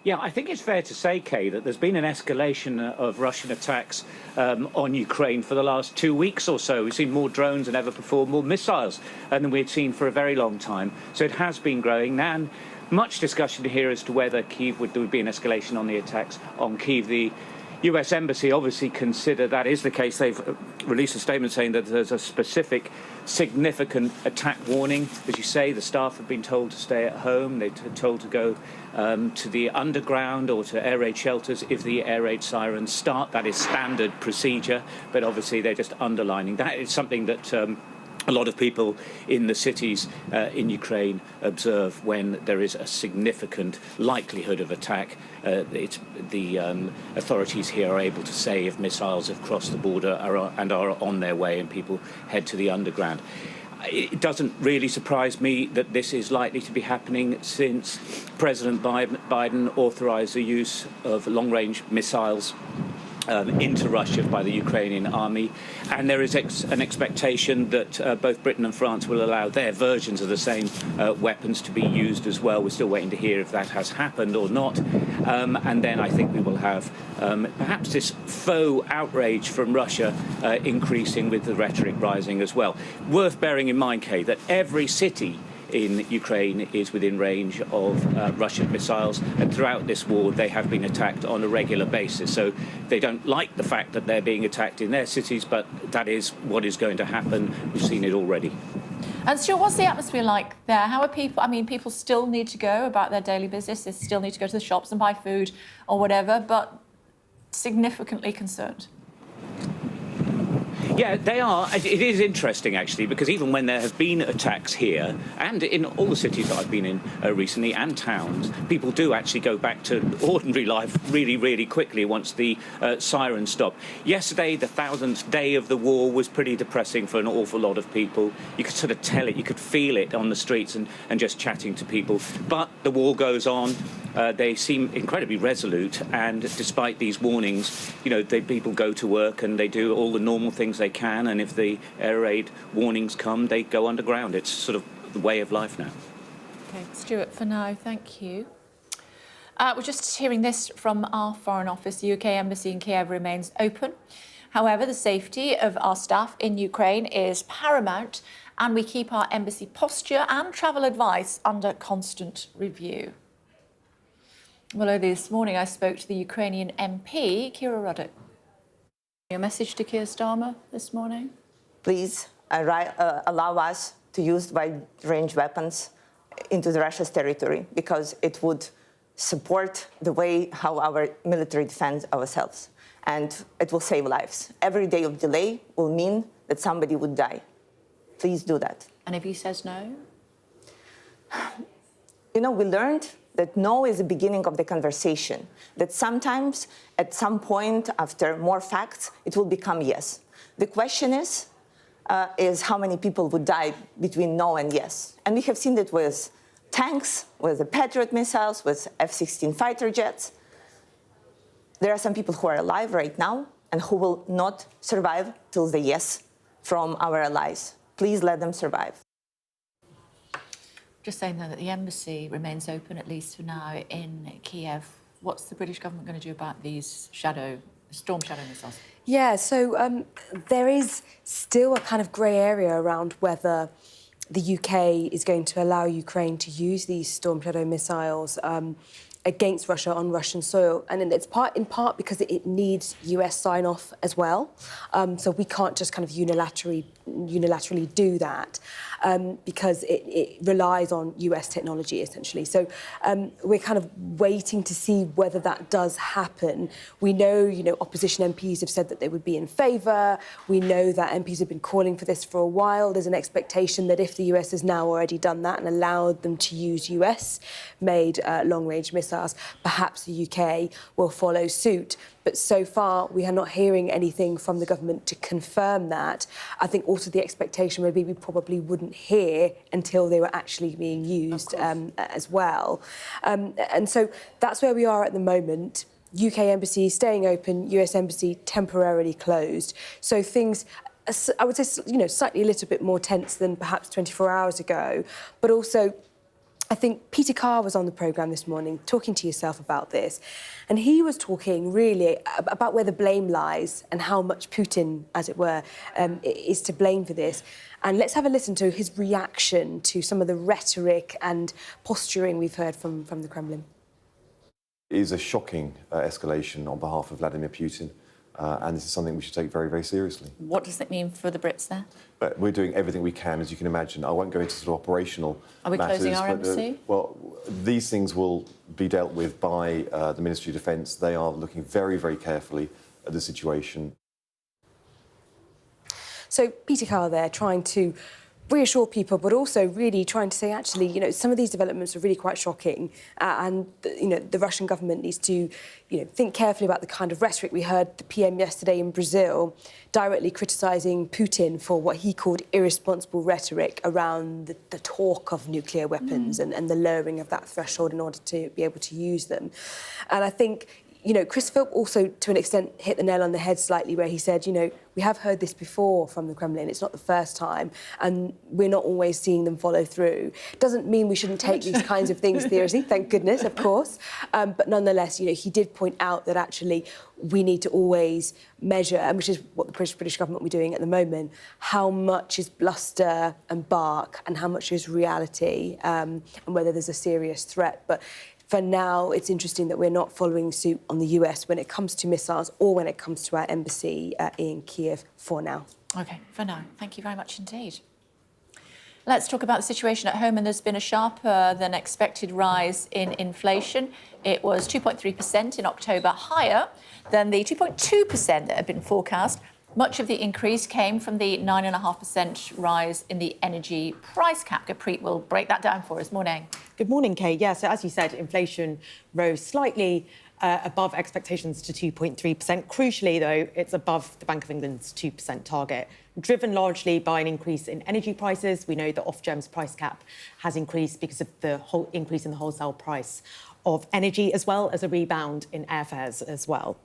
Speaker 9: Yeah, I think it's fair to say, Kay, that there's been an escalation of Russian attacks on Ukraine for the last 2 weeks or so. We've seen more drones than ever before, more missiles than we'd seen for a very long time. So it has been growing. Now, much discussion here as to whether Kyiv would be an escalation on the attacks on Kyiv. The US Embassy obviously consider that is the case. They've released a statement saying that there's a specific significant attack warning. As you say, the staff have been told to stay at home. They're told to go to the underground or to air raid shelters if the air raid sirens start. That is standard procedure, but obviously they're just underlining that is something that a lot of people in the cities in Ukraine observe when there is a significant likelihood of attack. The authorities here are able to say if missiles have crossed the border and are on their way and people head to the underground. It doesn't really surprise me that this is likely to be happening since President Biden authorized the use of long-range missiles into Russia by the Ukrainian army, and there is an expectation that both Britain and France will allow their versions of the same weapons to be used as well. We're still waiting to hear if that has happened or not, and then I think we will have perhaps this faux outrage from Russia increasing with the rhetoric rising as well. Worth bearing in mind, Kay, that every city in Ukraine is within range of Russian missiles, and throughout this war they have been attacked on a regular basis. So they don't like the fact that they're being attacked in their cities, but that is what is going to happen. We've seen it already.
Speaker 1: And Stuart, what's the atmosphere like there? How are people? I mean, people still need to go about their daily business. They still need to go to the shops and buy food or whatever, but significantly concerned.
Speaker 9: Yeah, they are. It is interesting, actually, because even when there have been attacks here, and in all the cities that I've been in recently, and towns, people do actually go back to ordinary life really, really quickly once the sirens stop. Yesterday, the 1000th day of the war was pretty depressing for an awful lot of people. You could sort of tell it, you could feel it on the streets and just chatting to people. But the war goes on. They seem incredibly resolute, and despite these warnings, people go to work and they do all the normal things they can, and if the air raid warnings come, they go underground. It's sort of the way of life now.
Speaker 1: OK, Stuart, for now, thank you. We're just hearing this from our Foreign Office. The UK Embassy in Kyiv remains open. However, the safety of our staff in Ukraine is paramount, and we keep our embassy posture and travel advice under constant review. Well, earlier this morning, I spoke to the Ukrainian MP, Kira Rudik. Your message to Keir Starmer this morning?
Speaker 5: Please allow us to use wide-range weapons into Russia's territory, because it would support the way how our military defends ourselves. And it will save lives. Every day of delay will mean that somebody would die. Please do that.
Speaker 1: And if he says no?
Speaker 5: You know, we learned that no is the beginning of the conversation, that sometimes, at some point, after more facts, it will become yes. The question is how many people would die between no and yes. And we have seen that with tanks, with the Patriot missiles, with F-16 fighter jets. There are some people who are alive right now and who will not survive till the yes from our allies. Please let them survive.
Speaker 1: Just saying, though, that the embassy remains open, at least for now, in Kyiv. What's the British government going to do about these storm shadow missiles?
Speaker 4: Yeah, so there is still a kind of grey area around whether the UK is going to allow Ukraine to use these Storm Shadow missiles against Russia on Russian soil. And it's in part because it needs US sign-off as well. So we can't just kind of unilaterally do that because it relies on US technology, essentially. So we're kind of waiting to see whether that does happen. We know, opposition MPs have said that they would be in favour. We know that MPs have been calling for this for a while. There's an expectation that if the US has now already done that and allowed them to use US-made long-range missiles, perhaps the UK will follow suit. But so far, we are not hearing anything from the government to confirm that. I think also the expectation would be we probably wouldn't hear until they were actually being used as well. And so that's where we are at the moment. UK embassy staying open, US embassy temporarily closed. So things, I would say, slightly a little bit more tense than perhaps 24 hours ago. But also, I think Peter Carr was on the programme this morning talking to yourself about this, and he was talking really about where the blame lies and how much Putin, as it were, is to blame for this. And let's have a listen to his reaction to some of the rhetoric and posturing we've heard from the Kremlin.
Speaker 10: It is a shocking escalation on behalf of Vladimir Putin. And this is something we should take very, very seriously.
Speaker 1: What does it mean for the Brits there?
Speaker 10: But we're doing everything we can, as you can imagine. I won't go into sort of operational matters.
Speaker 1: Are we closing our embassy?
Speaker 10: Well, these things will be dealt with by the Ministry of Defence. They are looking very, very carefully at the situation.
Speaker 4: So Peter Carr there trying to reassure people, but also really trying to say, actually, some of these developments are really quite shocking, and the Russian government needs to, think carefully about the kind of rhetoric we heard the PM yesterday in Brazil, directly criticising Putin for what he called irresponsible rhetoric around the talk of nuclear weapons and the lowering of that threshold in order to be able to use them. And I think, Chris Philp also, to an extent, hit the nail on the head slightly, where he said, we have heard this before from the Kremlin. It's not the first time, and we're not always seeing them follow through. Doesn't mean we shouldn't take these kinds of things seriously, thank goodness, of course. But nonetheless, he did point out that actually we need to always measure, and which is what the British government will be doing at the moment, how much is bluster and bark and how much is reality, and whether there's a serious threat. But for now, it's interesting that we're not following suit on the US when it comes to missiles or when it comes to our embassy in Kyiv for now.
Speaker 1: OK, for now. Thank you very much indeed. Let's talk about the situation at home, and there's been a sharper than expected rise in inflation. It was 2.3% in October, higher than the 2.2% that had been forecast. Much of the increase came from the 9.5% rise in the energy price cap. Gurpreet will break that down for us. Morning.
Speaker 11: Good morning, Kay. Yeah, so as you said, inflation rose slightly above expectations to 2.3%. Crucially, though, it's above the Bank of England's 2% target, driven largely by an increase in energy prices. We know the Ofgem's price cap has increased because of the whole increase in the wholesale price of energy, as well as a rebound in airfares as well.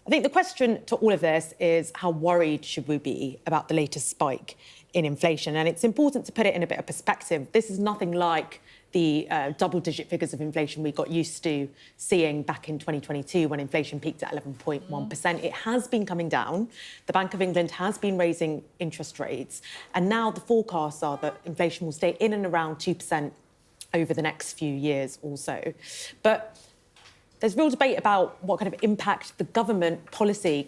Speaker 11: I think the question to all of this is how worried should we be about the latest spike in inflation? And it's important to put it in a bit of perspective. This is nothing like the double-digit figures of inflation we got used to seeing back in 2022 when inflation peaked at 11.1%. It has been coming down. The Bank of England has been raising interest rates. And now the forecasts are that inflation will stay in and around 2% over the next few years or so. But There's real debate about what kind of impact the government policy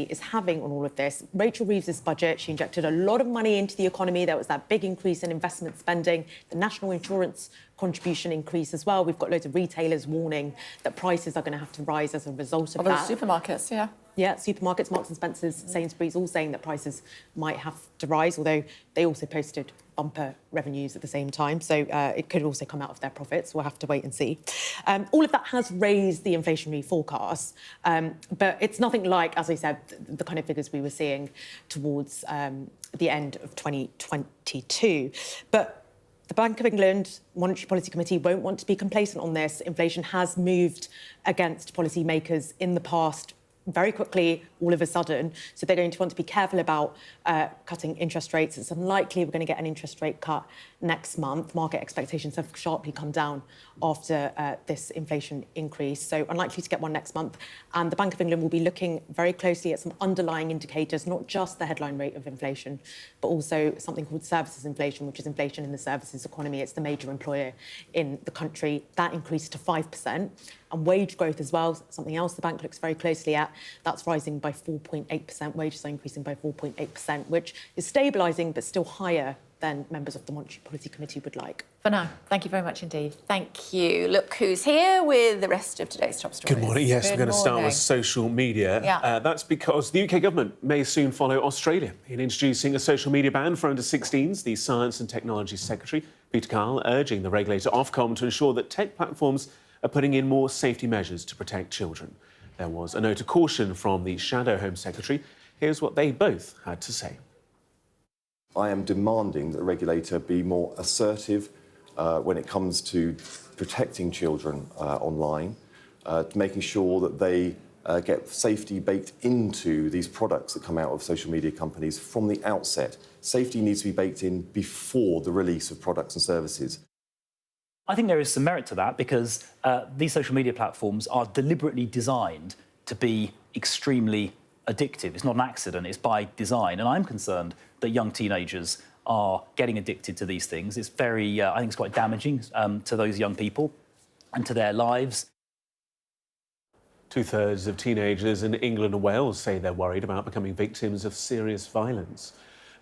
Speaker 11: is having on all of this. Rachel Reeves's budget, she injected a lot of money into the economy. There was that big increase in investment spending, the national insurance contribution increase as well. We've got loads of retailers warning that prices are going to have to rise as a result of that.
Speaker 1: Supermarkets, yeah.
Speaker 11: Yeah, supermarkets, Marks and Spencer's, Sainsbury's, all saying that prices might have to rise, although they also posted bumper revenues at the same time. So it could also come out of their profits. We'll have to wait and see. All of that has raised the inflationary forecasts, but it's nothing like, as I said, the kind of figures we were seeing towards the end of 2022. But the Bank of England Monetary Policy Committee won't want to be complacent on this. Inflation has moved against policymakers in the past very quickly, all of a sudden. So they're going to want to be careful about cutting interest rates. It's unlikely we're going to get an interest rate cut next month. Market expectations have sharply come down after this inflation increase. So unlikely to get one next month. And the Bank of England will be looking very closely at some underlying indicators, not just the headline rate of inflation, but also something called services inflation, which is inflation in the services economy. It's the major employer in the country. That increased to 5%. And wage growth as well, something else the bank looks very closely at. That's rising by 4.8%. Wages are increasing by 4.8%, which is stabilising but still higher than members of the Monetary Policy Committee would like.
Speaker 1: For now, thank you very much indeed. Thank you. Look who's here with the rest of today's top stories.
Speaker 2: Good morning. Yes, we're going to start with social media.
Speaker 1: Yeah.
Speaker 2: That's because the UK government may soon follow Australia in introducing a social media ban for under-16s. The Science and Technology Secretary, Peter Kyle, urging the regulator Ofcom to ensure that tech platforms are putting in more safety measures to protect children. There was a note of caution from the Shadow Home Secretary. Here's what they both had to say.
Speaker 10: I am demanding that the regulator be more assertive when it comes to protecting children online, making sure that they get safety baked into these products that come out of social media companies from the outset. Safety needs to be baked in before the release of products and services.
Speaker 3: I think there is some merit to that because these social media platforms are deliberately designed to be extremely addictive. It's not an accident, it's by design. And I'm concerned that young teenagers are getting addicted to these things. It's very, I think it's quite damaging to those young people and to their lives.
Speaker 2: Two-thirds of teenagers in England and Wales say they're worried about becoming victims of serious violence.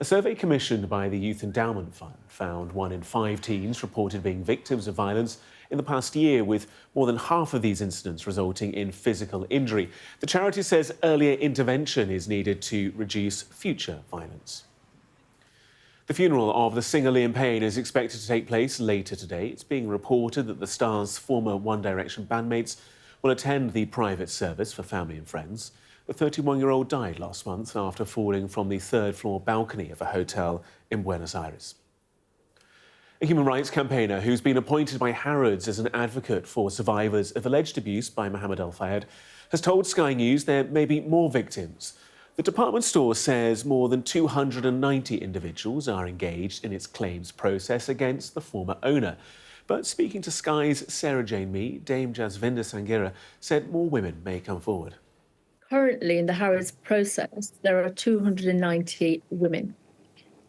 Speaker 2: A survey commissioned by the Youth Endowment Fund found 1 in 5 teens reported being victims of violence in the past year, with more than half of these incidents resulting in physical injury. The charity says earlier intervention is needed to reduce future violence. The funeral of the singer Liam Payne is expected to take place later today. It's being reported that the star's former One Direction bandmates will attend the private service for family and friends. The 31-year-old died last month after falling from the third-floor balcony of a hotel in Buenos Aires. A human rights campaigner who's been appointed by Harrods as an advocate for survivors of alleged abuse by Mohammed El Fayed has told Sky News there may be more victims. The department store says more than 290 individuals are engaged in its claims process against the former owner. But speaking to Sky's Sarah Jane Mee, Dame Jasvinder Sangira said more women may come forward.
Speaker 6: Currently, in the Harrods process, there are 290 women.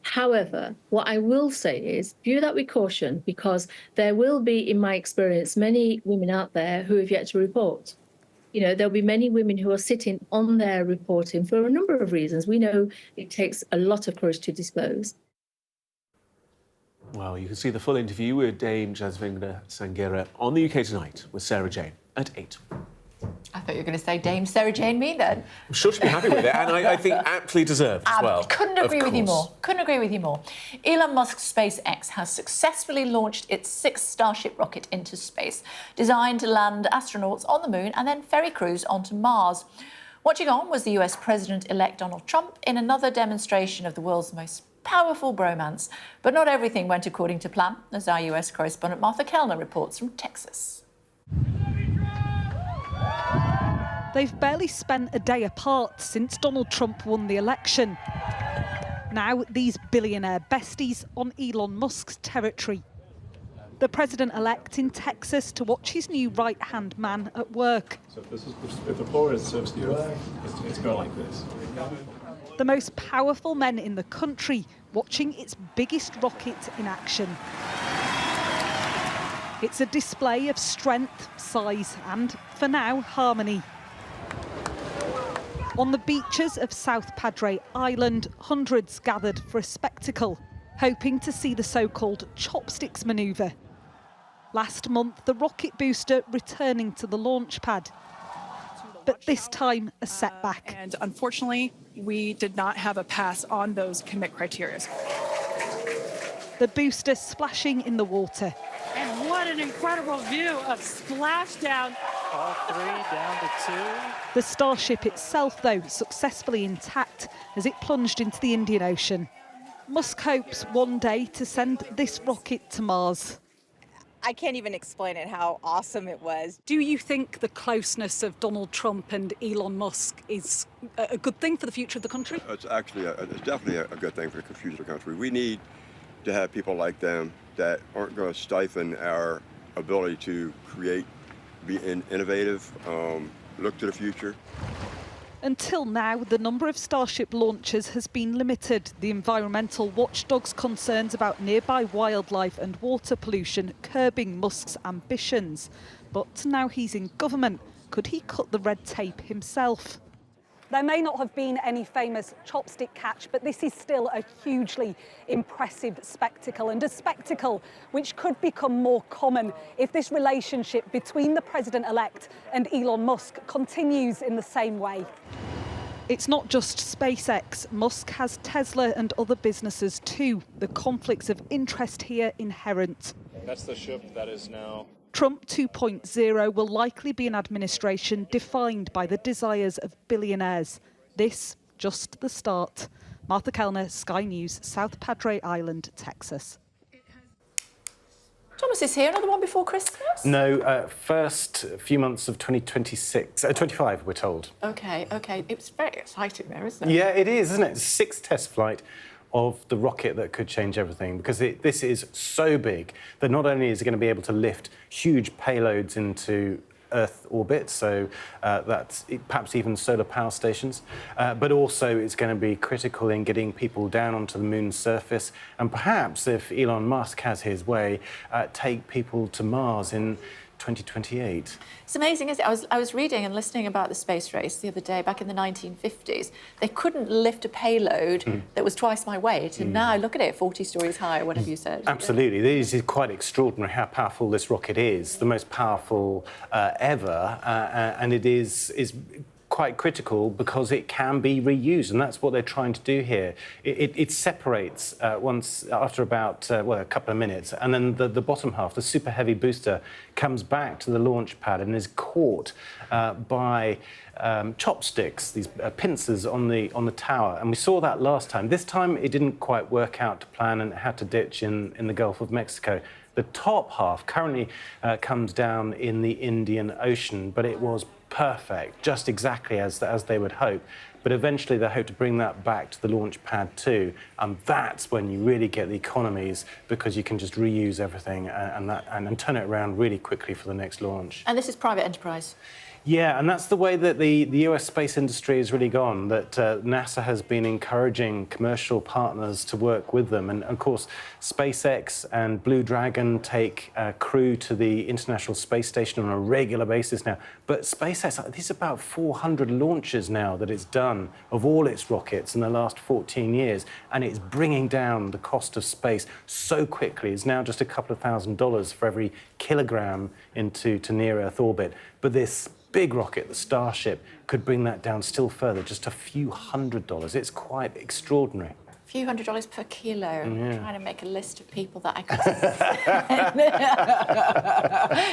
Speaker 6: However, what I will say is, view that with caution, because there will be, in my experience, many women out there who have yet to report. You know, there'll be many women who are sitting on their reporting for a number of reasons. We know it takes a lot of courage to disclose.
Speaker 2: Well, you can see the full interview with Dame Jasvinder Sangira on the UK Tonight with Sarah Jane at 8.
Speaker 1: I thought you were going to say Dame Sarah Jane Mee then.
Speaker 2: I'm sure she'll be happy with it, and I think aptly deserved as well.
Speaker 1: Couldn't agree with you more. Couldn't agree with you more. Elon Musk's SpaceX has successfully launched its 6th Starship rocket into space, designed to land astronauts on the moon and then ferry crews onto Mars. Watching on was the US President-elect Donald Trump in another demonstration of the world's most powerful bromance. But not everything went according to plan, as our US correspondent Martha Kellner reports from Texas.
Speaker 13: They've barely spent a day apart since Donald Trump won the election. Now, these billionaire besties on Elon Musk's territory. The president-elect in Texas to watch his new right-hand man at work.
Speaker 14: So if the floor serves the earth, it's going like this.
Speaker 13: The most powerful men in the country watching its biggest rocket in action. It's a display of strength, size and, for now, harmony. On the beaches of South Padre Island, hundreds gathered for a spectacle, hoping to see the so-called chopsticks manoeuvre. Last month, the rocket booster returning to the launch pad. But this time, a setback.
Speaker 15: And unfortunately, we did not have a pass on those commit criteria.
Speaker 13: The booster splashing in the water.
Speaker 16: And what an incredible view of splashdown.
Speaker 17: All three down to 2.
Speaker 13: The Starship itself, though, successfully intact as it plunged into the Indian Ocean. Musk hopes one day to send this rocket to Mars.
Speaker 19: I can't even explain it, how awesome it was.
Speaker 13: Do you think the closeness of Donald Trump and Elon Musk is a good thing for the future of the country?
Speaker 21: It's actually, it's definitely a good thing for the future of the country. We need to have people like them that aren't going to stifle our ability to create, be innovative, look to the future.
Speaker 13: Until now, the number of Starship launches has been limited. The environmental watchdog's concerns about nearby wildlife and water pollution curbing Musk's ambitions. But now he's in government. Could he cut the red tape himself? There may not have been any famous chopstick catch, but this is still a hugely impressive spectacle, and a spectacle which could become more common if this relationship between the president-elect and Elon Musk continues in the same way. It's not just SpaceX. Musk has Tesla and other businesses too. The conflicts of interest here inherent.
Speaker 14: That's the ship that is now...
Speaker 13: Trump 2.0 will likely be an administration defined by the desires of billionaires. This, just the start. Martha Kellner, Sky News, South Padre Island, Texas.
Speaker 1: Thomas is here. Another one before Christmas?
Speaker 26: No, first few months of 25, we're told.
Speaker 1: OK. It's very exciting there, isn't it?
Speaker 26: Yeah, it is, isn't it? 6th test flight of the rocket that could change everything, because this is so big that not only is it going to be able to lift huge payloads into Earth orbit, so that's perhaps even solar power stations, but also it's going to be critical in getting people down onto the moon's surface, and perhaps, if Elon Musk has his way, take people to Mars in 2028.
Speaker 1: It's amazing, isn't it? I was reading and listening about the space race the other day, back in the 1950s. They couldn't lift a payload that was twice my weight, and now look at it, 40 stories high, or whatever you said.
Speaker 26: Absolutely. This is quite extraordinary how powerful this rocket is, the most powerful ever, and it is quite critical because it can be reused, and that's what they're trying to do here. It separates once after about a couple of minutes, and then the bottom half, the super heavy booster, comes back to the launch pad and is caught by chopsticks, these pincers on the tower, and we saw that last time. This time it didn't quite work out to plan and it had to ditch in the Gulf of Mexico. The top half currently comes down in the Indian Ocean, but it was perfect, just exactly as they would hope. But eventually they hope to bring that back to the launch pad too, and that's when you really get the economies, because you can just reuse everything and turn it around really quickly for the next launch.
Speaker 1: And this is private enterprise.
Speaker 26: Yeah, and that's the way that the US space industry has really gone, that NASA has been encouraging commercial partners to work with them. And, of course, SpaceX and Blue Dragon take crew to the International Space Station on a regular basis now. But SpaceX, there's about 400 launches now that it's done of all its rockets in the last 14 years, and it's bringing down the cost of space so quickly. It's now just a couple of $1,000s for every kilogram into near-Earth orbit. But this big rocket, the Starship, could bring that down still further, just a few $100s. It's quite extraordinary.
Speaker 1: A few $100 per kilo. I'm trying to make a list of people that I could...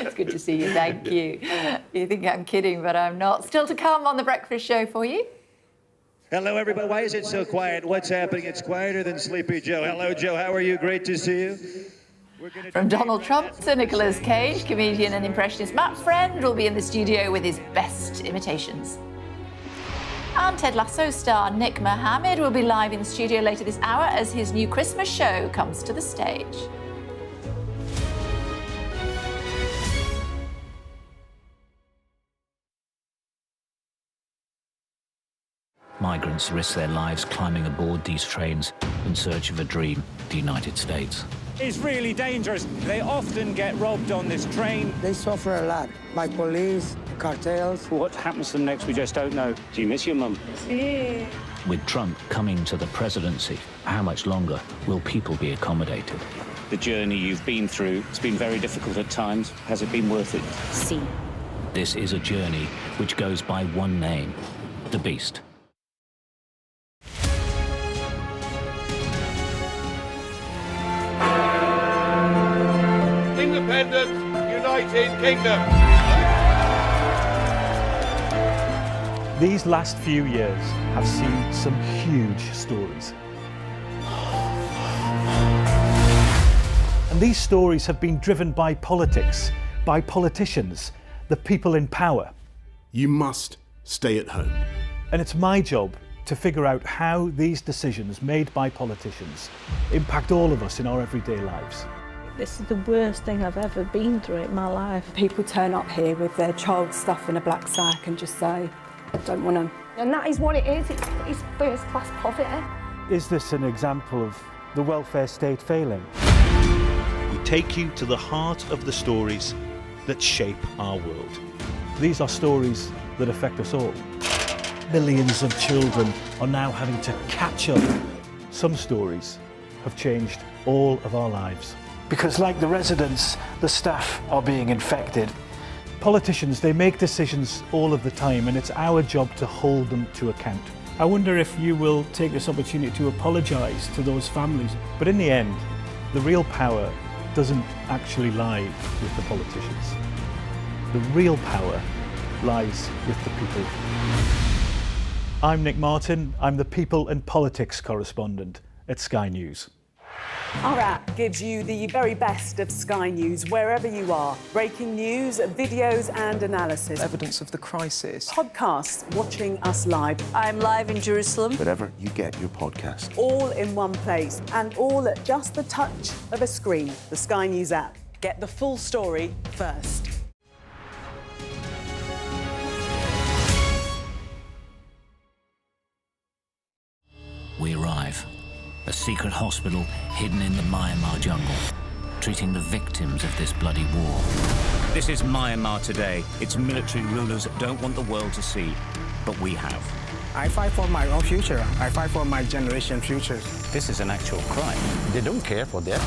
Speaker 1: It's good to see you, thank you. You think I'm kidding, but I'm not. Still to come on The Breakfast Show for you.
Speaker 8: Hello, everybody. Why is it so quiet? What's happening? It's quieter than Sleepy Joe. Hello, Joe. How are you? Great to see you.
Speaker 1: From Donald Trump to Nicolas Cage, comedian and impressionist Matt Friend will be in the studio with his best imitations. And Ted Lasso star Nick Mohammed will be live in the studio later this hour as his new Christmas show comes to the stage.
Speaker 27: Migrants risk their lives climbing aboard these trains in search of a dream, the United States.
Speaker 9: is really dangerous. They often get robbed on this train.
Speaker 12: They suffer a lot by police, cartels.
Speaker 9: What happens to them next, we just don't know. Do you miss your mum?
Speaker 12: Yeah.
Speaker 27: With Trump coming to the presidency, how much longer will people be accommodated?
Speaker 9: The journey you've been through, it's been very difficult at times. Has it been worth it?
Speaker 27: See. This is a journey which goes by one name, the Beast.
Speaker 18: Independent United Kingdom.
Speaker 14: These last few years have seen some huge stories. And these stories have been driven by politics, by politicians, the people in power.
Speaker 20: You must stay at home.
Speaker 14: And it's my job to figure out how these decisions made by politicians impact all of us in our everyday lives.
Speaker 22: This is the worst thing I've ever been through in my life.
Speaker 23: People turn up here with their child stuff in a black sack and just say, I don't want to.
Speaker 22: And that is what it is. It's first-class poverty.
Speaker 14: Is this an example of the welfare state failing?
Speaker 24: We take you to the heart of the stories that shape our world.
Speaker 14: These are stories that affect us all. Millions of children are now having to catch up. Some stories have changed all of our lives. Because like the residents, the staff are being infected. Politicians, they make decisions all of the time, and it's our job to hold them to account. I wonder if you will take this opportunity to apologise to those families. But in the end, the real power doesn't actually lie with the politicians. The real power lies with the people. I'm Nick Martin. I'm the People and Politics correspondent at Sky News.
Speaker 25: Our app gives you the very best of Sky News wherever you are. Breaking news, videos and analysis.
Speaker 28: Evidence of the crisis.
Speaker 25: Podcasts, watching us live.
Speaker 23: I'm live in Jerusalem.
Speaker 20: Wherever you get your podcast.
Speaker 25: All in one place and all at just the touch of a screen. The Sky News app. Get the full story first.
Speaker 27: We arrive. A secret hospital hidden in the Myanmar jungle, treating the victims of this bloody war.
Speaker 9: This is Myanmar today. Its military rulers don't want the world to see, but we have.
Speaker 12: I fight for my own future. I fight for my generation's future.
Speaker 9: This is an actual crime.
Speaker 12: They don't care for that.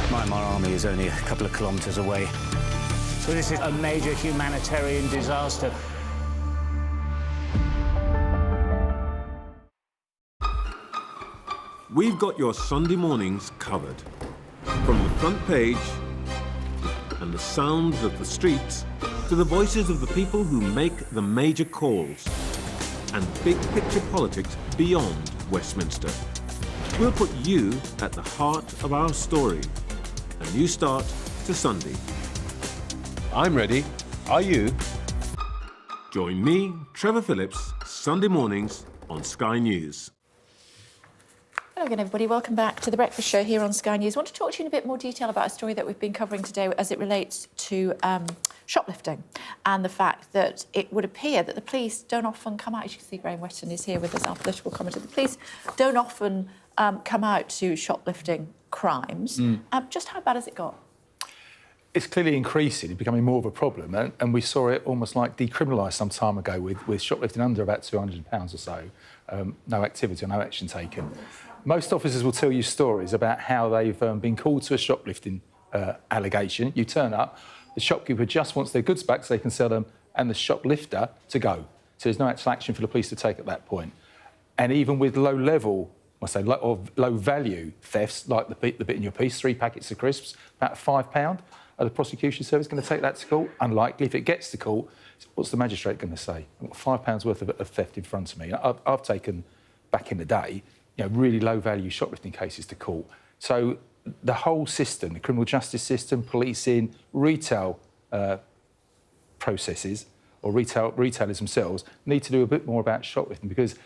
Speaker 9: Myanmar army is only a couple of kilometers away. So this is a major humanitarian disaster.
Speaker 20: We've got your Sunday mornings covered. From the front page and the sounds of the streets to the voices of the people who make the major calls and big picture politics beyond Westminster. We'll put you at the heart of our story. A new start to Sunday. I'm ready. Are you? Join me, Trevor Phillips, Sunday mornings on Sky News.
Speaker 1: Hello again, everybody. Welcome back to The Breakfast Show here on Sky News. I want to talk to you in a bit more detail about a story that we've been covering today as it relates to shoplifting and the fact that it would appear that the police don't often come out. As you can see, Graham Weston is here with us, our political commentator. The police don't often come out to shoplifting crimes. Just how bad has it got?
Speaker 29: It's clearly increasing, it's becoming more of a problem, and we saw it almost like decriminalised some time ago with shoplifting under about £200 or so. No activity or no action taken. Most officers will tell you stories about how they've been called to a shoplifting allegation. You turn up, the shopkeeper just wants their goods back so they can sell them, and the shoplifter to go. So there's no actual action for the police to take at that point. And even with low-level, low-value thefts, like the bit in your piece, 3 packets of crisps, about £5, are the prosecution service going to take that to court? Unlikely. If it gets to court, what's the magistrate going to say? I've got £5 worth of theft in front of me. I've taken, back in the day, really low-value shoplifting cases to court. So the whole system, the criminal justice system, policing, retail processes, or retailers themselves, need to do a bit more about shoplifting because,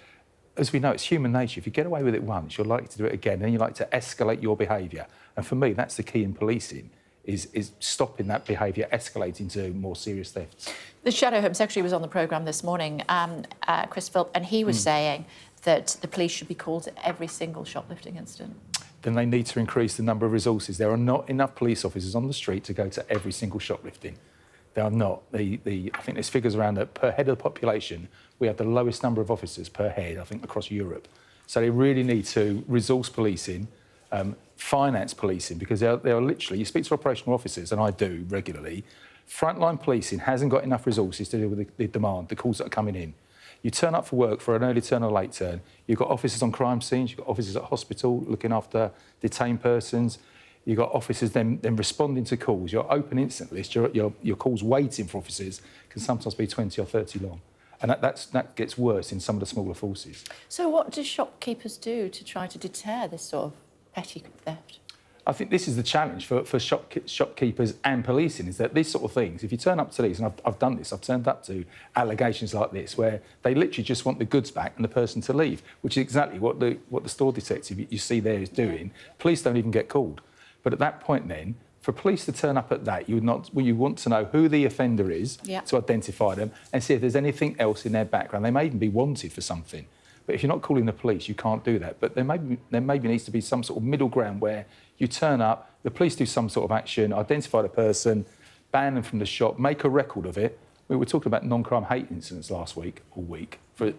Speaker 29: as we know, it's human nature. If you get away with it once, you're likely to do it again, and then you like to escalate your behaviour. And for me, that's the key in policing, is stopping that behaviour escalating to more serious thefts.
Speaker 1: The Shadow Home Secretary was on the programme this morning, Chris Philp, and he was saying that the police should be called to every single shoplifting incident.
Speaker 29: then they need to increase the number of resources. There are not enough police officers on the street to go to every single shoplifting. There are not. I think there's figures around that per head of the population, we have the lowest number of officers per head, I think, across Europe. So they really need to resource policing, finance policing, because they are literally, you speak to operational officers, and I do regularly, frontline policing hasn't got enough resources to deal with the demand, the calls that are coming in. You turn up for work for an early turn or late turn, you've got officers on crime scenes, you've got officers at hospital looking after detained persons, you've got officers then responding to calls. Your open incident list, your calls waiting for officers can sometimes be 20 or 30 long. And that gets worse in some of the smaller forces.
Speaker 1: So what do shopkeepers do to try to deter this sort of petty theft?
Speaker 29: I think this is the challenge for shopkeepers and policing, is that these sort of things, if you turn up to these, and I've done this, I've turned up to allegations like this, where they literally just want the goods back and the person to leave, which is exactly what the store detective you see there is doing. Police don't even get called. But at that point then, for police to turn up at that, you want to know who the offender is, to identify them and see if there's anything else in their background. They may even be wanted for something. But if you're not calling the police, you can't do that. But there maybe needs to be some sort of middle ground where you turn up, the police do some sort of action, identify the person, ban them from the shop, make a record of it. We were talking about non-crime hate incidents last week, for a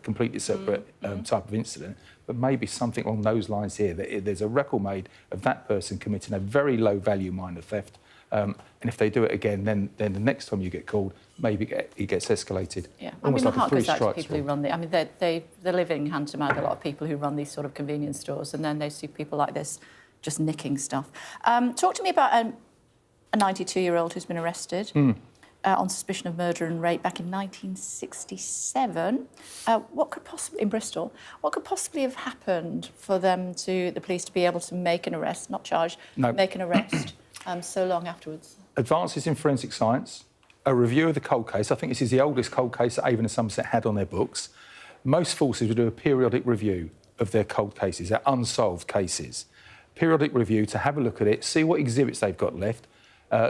Speaker 29: completely separate type of incident. But maybe something along those lines here, that there's a record made of that person committing a very low-value minor theft. And if they do it again, then the next time you get called, maybe it gets escalated.
Speaker 1: Yeah,
Speaker 29: almost
Speaker 1: my
Speaker 29: like
Speaker 1: heart
Speaker 29: a
Speaker 1: goes out to
Speaker 29: strikes
Speaker 1: people who run they're living hand to mouth, a lot of people who run these sort of convenience stores, and then they see people like this just nicking stuff. Talk to me about a 92-year-old who's been arrested on suspicion of murder and rape back in 1967. What could possibly, in Bristol, what could possibly have happened for the police to be able to make an arrest, not charge, make an arrest so long afterwards?
Speaker 29: Advances in forensic science, a review of the cold case. I think this is the oldest cold case that Avon and Somerset had on their books. Most forces would do a periodic review of their cold cases, their unsolved cases. Periodic review to have a look at it, see what exhibits they've got left,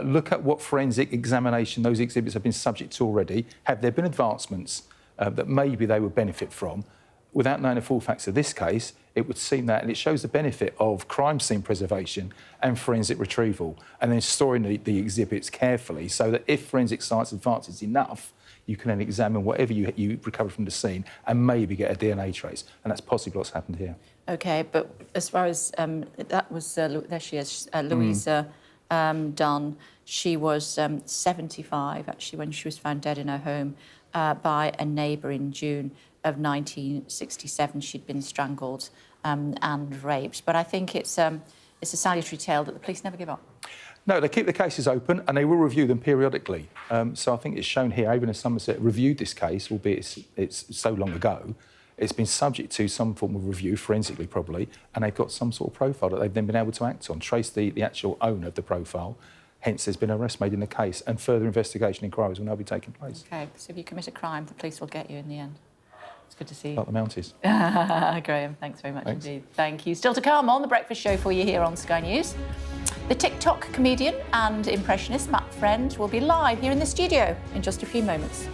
Speaker 29: look at what forensic examination those exhibits have been subject to already. Have there been advancements that maybe they would benefit from? Without knowing the full facts of this case, it would seem that, and it shows the benefit of crime scene preservation and forensic retrieval, and then storing the exhibits carefully so that if forensic science advances enough, you can then examine whatever you recover from the scene and maybe get a DNA trace. And that's possibly what's happened here.
Speaker 1: OK, but as far as that was, there she is, Louisa Dunn. She was 75, actually, when she was found dead in her home by a neighbour in June of 1967. She'd been strangled and raped. But I think it's a salutary tale that the police never give up.
Speaker 29: No, they keep the cases open and they will review them periodically. So I think it's shown here, Avon and Somerset reviewed this case, albeit it's so long ago. It's been subject to some form of review, forensically probably, and they've got some sort of profile that they've then been able to act on, trace the actual owner of the profile. Hence, there's been an arrest made in the case, and further investigation inquiries will now be taking place.
Speaker 1: OK, so if you commit a crime, the police will get you in the end. It's good to see you.
Speaker 29: Like the Mounties.
Speaker 1: Graham, thanks very much indeed. Thank you. Still to come on The Breakfast Show for you here on Sky News. The TikTok comedian and impressionist Matt Friend will be live here in the studio in just a few moments.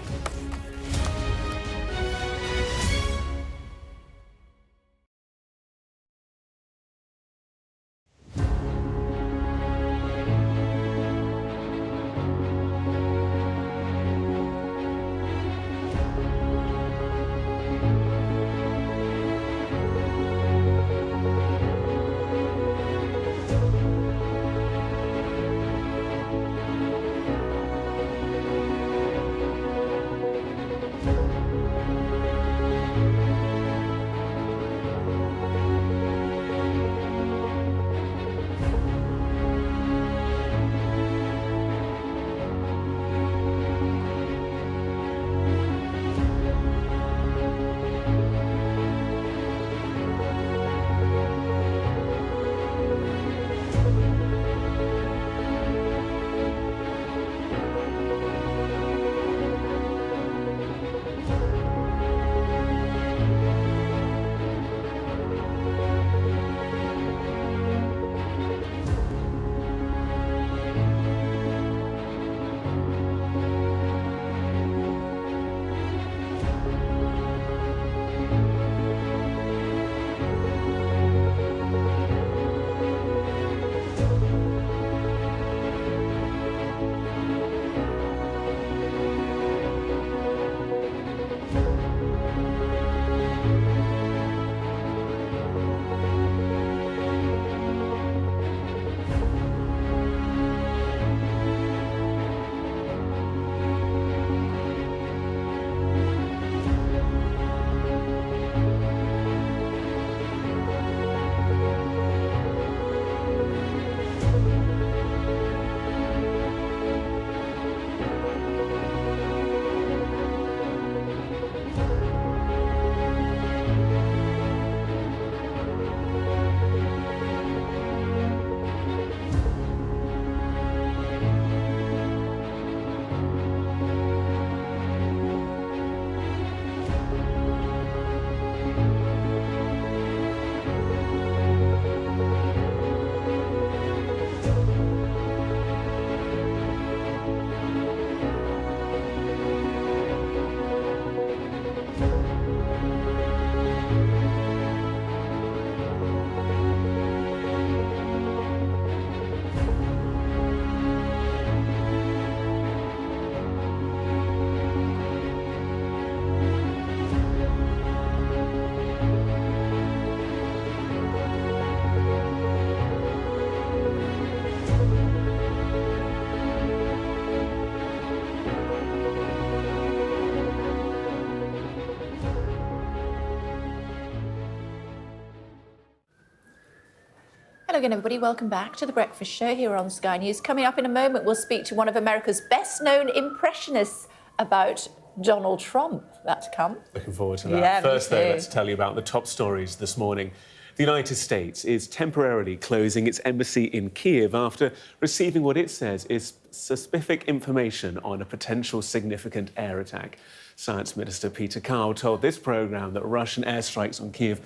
Speaker 1: again, everybody. Welcome back to The Breakfast Show here on Sky News. Coming up in a moment, we'll speak to one of America's best-known impressionists about Donald Trump. That's come.
Speaker 2: Looking forward to that.
Speaker 1: Yeah,
Speaker 2: First,
Speaker 1: me
Speaker 2: though,
Speaker 1: too.
Speaker 2: let's tell you about the top stories this morning. The United States is temporarily closing its embassy in Kyiv after receiving what it says is suspicious information on a potential significant air attack. Science Minister Peter Kyle told this programme that Russian airstrikes on Kyiv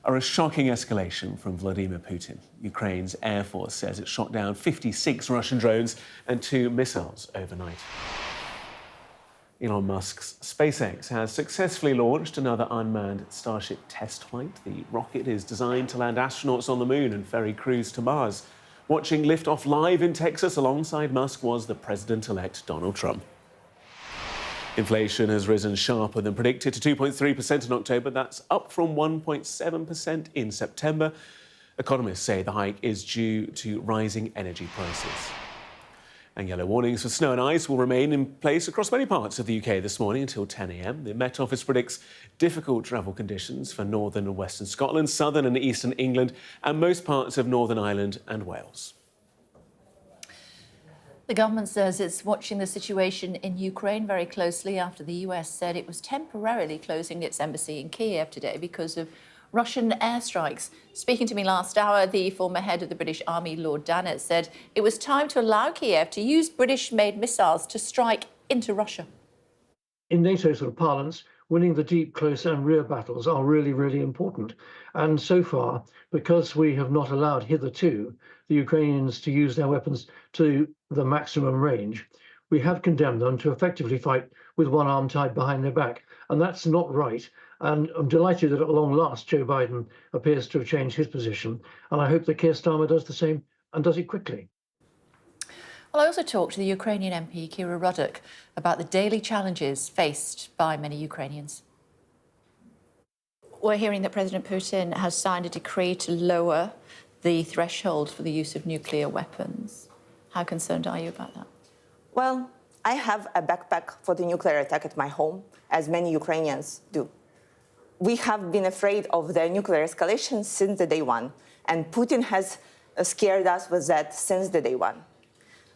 Speaker 2: are a shocking escalation from Vladimir Putin. Ukraine's Air Force says it shot down 56 Russian drones and 2 missiles overnight. Elon Musk's SpaceX has successfully launched another unmanned Starship test flight. The rocket is designed to land astronauts on the moon and ferry crews to Mars. Watching liftoff live in Texas alongside Musk was the president-elect Donald Trump. Inflation has risen sharper than predicted to 2.3% in October. That's up from 1.7% in September. Economists say the hike is due to rising energy prices. And yellow warnings for snow and ice will remain in place across many parts of the UK this morning until 10 a.m. The Met Office predicts difficult travel conditions for northern and western Scotland, southern and eastern England, and most parts of Northern Ireland and Wales.
Speaker 1: The government says it's watching the situation in Ukraine very closely after the US said it was temporarily closing its embassy in Kyiv today because of Russian airstrikes. Speaking to me last hour, the former head of the British Army, Lord Dannatt, said it was time to allow Kyiv to use British-made missiles to strike into Russia.
Speaker 3: In NATO sort of parlance, winning the deep, close and rear battles are really, really important. And so far, because we have not allowed hitherto the Ukrainians to use their weapons to the maximum range, we have condemned them to effectively fight with one arm tied behind their back. And that's not right. And I'm delighted that at long last, Joe Biden appears to have changed his position. And I hope that Keir Starmer does the same and does it quickly.
Speaker 1: Well, I also talked to the Ukrainian MP, Kira Rudik, about the daily challenges faced by many Ukrainians. We're hearing that President Putin has signed a decree to lower the threshold for the use of nuclear weapons. How concerned are you about that?
Speaker 4: Well, I have a backpack for the nuclear attack at my home, as many Ukrainians do. We have been afraid of the nuclear escalation since the day one, and Putin has scared us with that since the day one.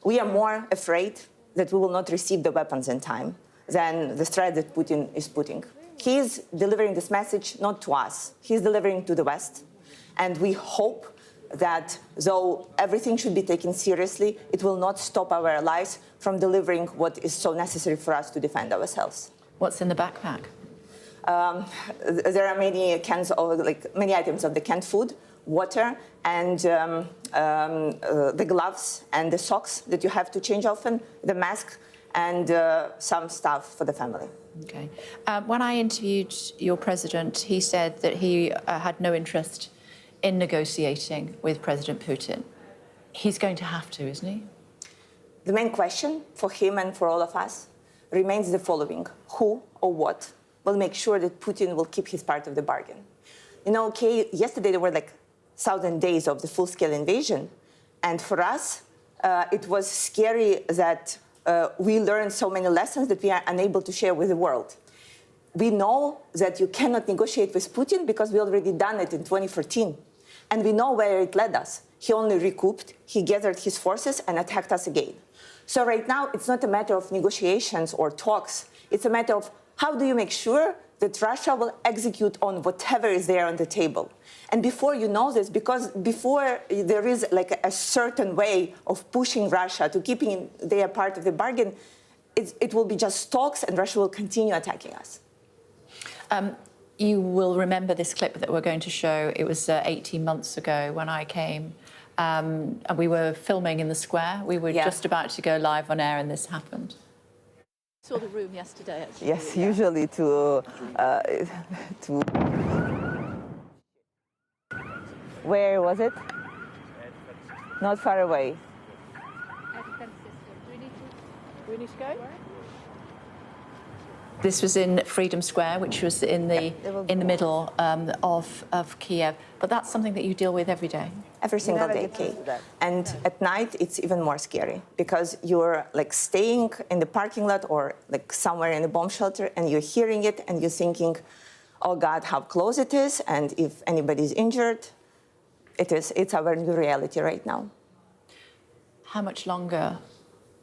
Speaker 4: We are more afraid that we will not receive the weapons in time than the threat that Putin is putting. He is delivering this message not to us, he is delivering to the West, and we hope that though everything should be taken seriously, it will not stop our allies from delivering what is so necessary for us to defend ourselves.
Speaker 1: What's in the backpack?
Speaker 4: There are many cans of, many items of the canned food, water, and the gloves and the socks that you have to change often, the mask, and some stuff for the family.
Speaker 1: Okay. When I interviewed your president, he said that he had no interest in negotiating with President Putin. He's going to have to, isn't he?
Speaker 4: The main question for him and for all of us remains the following: who or what will make sure that Putin will keep his part of the bargain? You know, yesterday there were 1,000 days of the full-scale invasion, and for us, it was scary that we learned so many lessons that we are unable to share with the world. We know that you cannot negotiate with Putin because we already done it in 2014, and we know where it led us. He only recouped, he gathered his forces and attacked us again. So right now, it's not a matter of negotiations or talks. It's a matter of how do you make sure that Russia will execute on whatever is there on the table. And before you know this, because before there is a certain way of pushing Russia to keeping their part of the bargain, it will be just talks and Russia will continue attacking us.
Speaker 1: You will remember this clip that we're going to show. It was 18 months ago when I came. And we were filming in the square. We were just about to go live on air and this happened. Saw the room yesterday, actually.
Speaker 4: Yes, usually to where was it? Not far away.
Speaker 1: Do we need to go? This was in Freedom Square, which was in the middle of Kiev. But that's something that you deal with every day.
Speaker 4: Every single day, Kay. And at night, it's even more scary because you're staying in the parking lot or somewhere in a bomb shelter, and you're hearing it, and you're thinking, "Oh God, how close it is!" And if anybody's injured, it is. It's our new reality right now.
Speaker 1: How much longer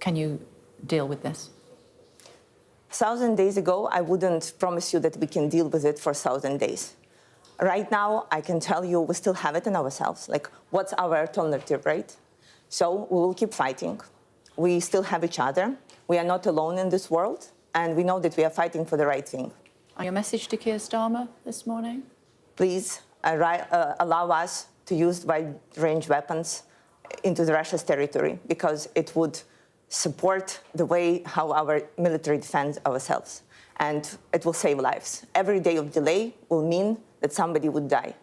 Speaker 1: can you deal with this?
Speaker 4: 1,000 days ago, I wouldn't promise you that we can deal with it for 1,000 days. Right now, I can tell you we still have it in ourselves. Like, what's our alternative, right? So we will keep fighting. We still have each other. We are not alone in this world, and we know that we are fighting for the right thing.
Speaker 1: Your message to Keir Starmer this morning?
Speaker 4: Please allow us to use wide-range weapons into Russia's territory, because it would support the way how our military defends ourselves. And it will save lives. Every day of delay will mean that somebody would die.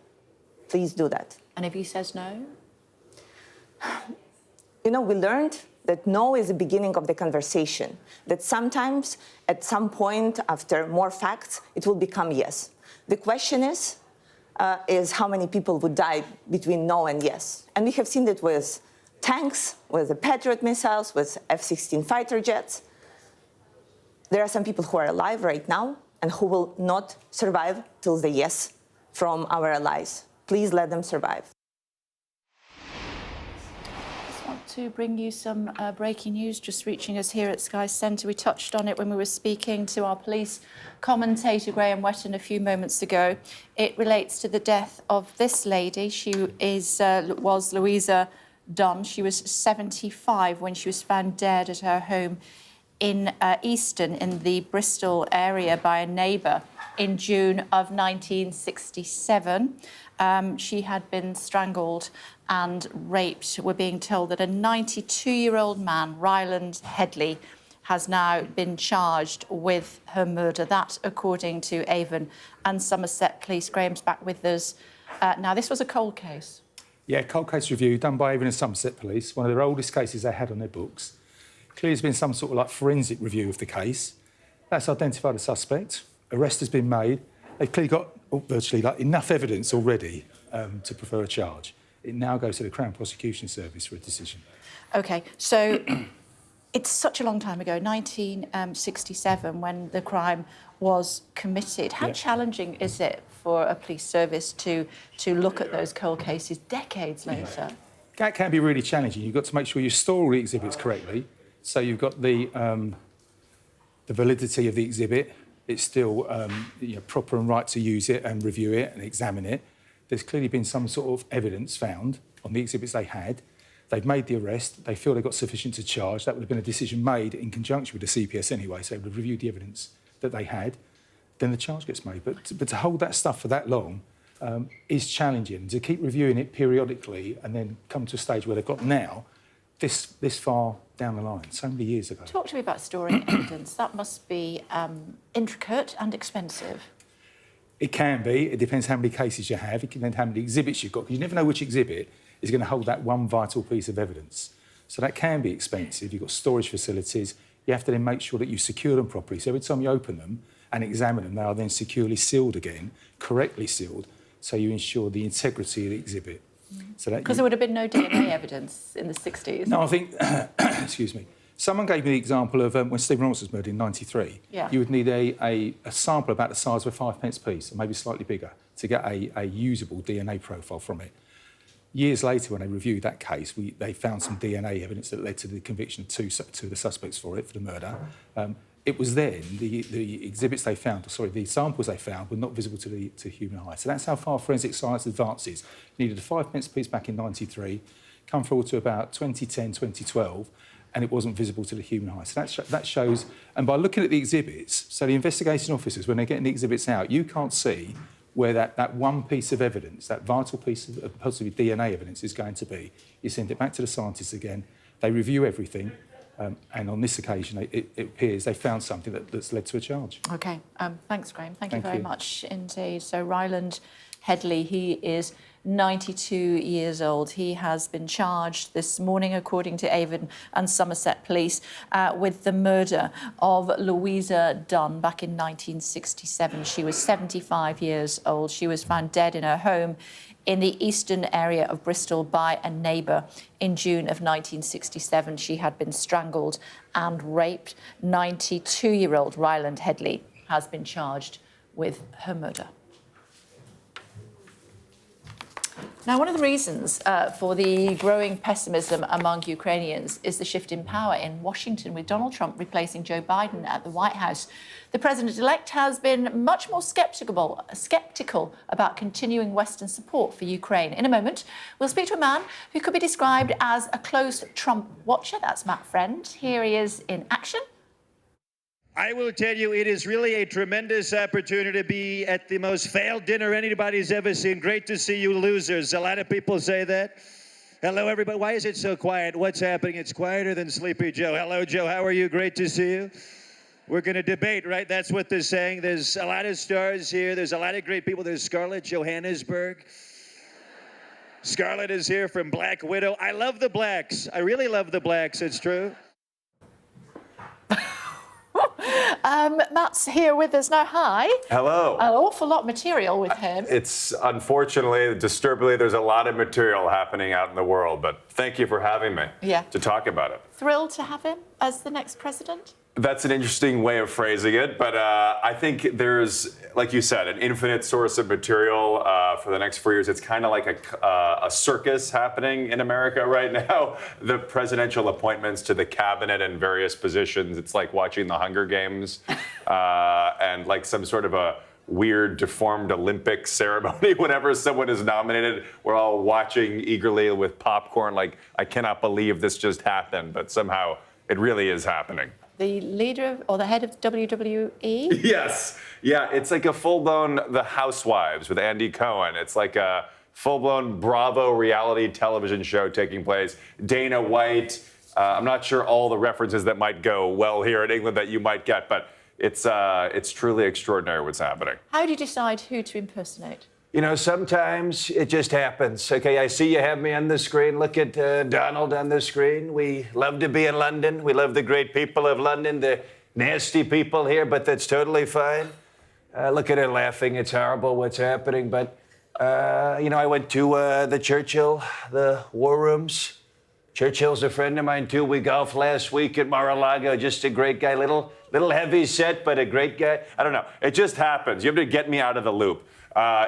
Speaker 4: Please do that.
Speaker 1: And if he says no?
Speaker 4: You know, we learned that no is the beginning of the conversation, that sometimes, at some point, after more facts, it will become yes. The question is how many people would die between no and yes. And we have seen that with tanks, with the Patriot missiles, with F-16 fighter jets. There are some people who are alive right now and who will not survive till the yes from our allies. Please let them survive.
Speaker 1: To bring you some breaking news just reaching us here at Sky Centre. We touched on it when we were speaking to our police commentator Graham Wetton a few moments ago. It relates to the death of this lady. She was Louisa Dunn. She was 75 when she was found dead at her home in Easton in the Bristol area by a neighbour in June of 1967. She had been strangled and raped. We're being told that a 92-year-old man, Ryland Headley, has now been charged with her murder. That, according to Avon and Somerset Police. Graham's back with us. Now, this was a cold case.
Speaker 29: Yeah, cold case review done by Avon and Somerset Police, one of their oldest cases they had on their books. Clearly there's been some sort of like forensic review of the case. That's identified a suspect. Arrest has been made. They've clearly got virtually like enough evidence already to prefer a charge. It now goes to the Crown Prosecution Service for a decision.
Speaker 1: OK, so it's such a long time ago, 1967, when the crime was committed. How challenging is it for a police service to look at those cold cases decades later?
Speaker 29: That can be really challenging. You've got to make sure you store all the exhibits correctly. So you've got the validity of the exhibit. It's still proper and right to use it and review it and examine it. There's clearly been some sort of evidence found on the exhibits they had. They've made the arrest. They feel they've got sufficient to charge. That would have been a decision made in conjunction with the CPS anyway, so they would have reviewed the evidence that they had. Then the charge gets made. But to hold that stuff for that long is challenging. To keep reviewing it periodically and then come to a stage where they've got now, this far down the line, so many years ago.
Speaker 1: Talk to me about storing evidence. That must be intricate and expensive.
Speaker 29: It can be. It depends how many cases you have. It depends how many exhibits you've got, because you never know which exhibit is going to hold that one vital piece of evidence. So that can be expensive. You've got storage facilities. You have to then make sure that you secure them properly. So every time you open them and examine them, they are then securely sealed again, correctly sealed, so you ensure the integrity of the exhibit. Because
Speaker 1: there would have been no DNA evidence in the 60s.
Speaker 29: No, I think, excuse me, someone gave me the example of when Stephen Lawrence was murdered in '93. Yeah. You would need a sample about the size of a 5p piece, or maybe slightly bigger, to get a usable DNA profile from it. Years later, when they reviewed that case, they found some DNA evidence that led to the conviction of two of the suspects for the murder. It was then the exhibits they found, the samples they found were not visible to human eye. So that's how far forensic science advances. You needed a 5p piece back in '93, come forward to about 2010, 2012, and it wasn't visible to the human eye. So that shows, and by looking at the exhibits, so the investigating officers, when they're getting the exhibits out, you can't see where that one piece of evidence, that vital piece of possibly DNA evidence is going to be. You send it back to the scientists again, they review everything, and on this occasion, it appears they found something that's led to a charge.
Speaker 1: OK. Thanks, Graham. Thank you very much indeed. So Ryland Headley, he is 92 years old. He has been charged this morning, according to Avon and Somerset Police, with the murder of Louisa Dunn back in 1967. She was 75 years old. She was found dead in her home in the eastern area of Bristol by a neighbour in June of 1967. She had been strangled and raped. 92-year-old Ryland Headley has been charged with her murder. Now, one of the reasons for the growing pessimism among Ukrainians is the shift in power in Washington, with Donald Trump replacing Joe Biden at the White House. The president-elect has been much more sceptical about continuing Western support for Ukraine. In a moment, we'll speak to a man who could be described as a close Trump watcher. That's Matt Friend. Here he is in action.
Speaker 8: I will tell you, it is really a tremendous opportunity to be at the most failed dinner anybody's ever seen. Great to see you losers. A lot of people say that. Hello, everybody. Why is it so quiet? What's happening? It's quieter than Sleepy Joe. Hello, Joe. How are you? Great to see you. We're going to debate, right? That's what they're saying. There's a lot of stars here. There's a lot of great people. There's Scarlett Johannesburg. Scarlett is here from Black Widow. I love the blacks. I really love the blacks. It's true.
Speaker 1: Matt's here with us now. Hi.
Speaker 5: Hello.
Speaker 1: An awful lot of material with him.
Speaker 5: It's unfortunately, disturbingly, there's a lot of material happening out in the world, but thank you for having me to talk about it.
Speaker 1: Thrilled to have him as the next president?
Speaker 5: That's an interesting way of phrasing it, but I think there's, like you said, an infinite source of material for the next 4 years. It's kind of like a circus happening in America right now. The presidential appointments to the cabinet and various positions, it's like watching the Hunger Games and like some sort of a weird, deformed Olympic ceremony. Whenever someone is nominated, we're all watching eagerly with popcorn like, I cannot believe this just happened, but somehow it really is happening.
Speaker 1: The leader or the head of WWE?
Speaker 5: Yes. Yeah, it's like a full-blown The Housewives with Andy Cohen. It's like a full-blown Bravo reality television show taking place. Dana White. I'm not sure all the references that might go well here in England that you might get, but it's truly extraordinary what's happening.
Speaker 1: How do you decide who to impersonate?
Speaker 5: You know, sometimes it just happens. Okay, I see you have me on the screen. Look at Donald on the screen. We love to be in London. We love the great people of London, the nasty people here, but that's totally fine. Look at her laughing. It's horrible what's happening. But, you know, I went to the Churchill, the war rooms. Churchill's a friend of mine, too. We golfed last week at Mar-a-Lago. Just a great guy. Little heavy set, but a great guy. I don't know. It just happens. You have to get me out of the loop.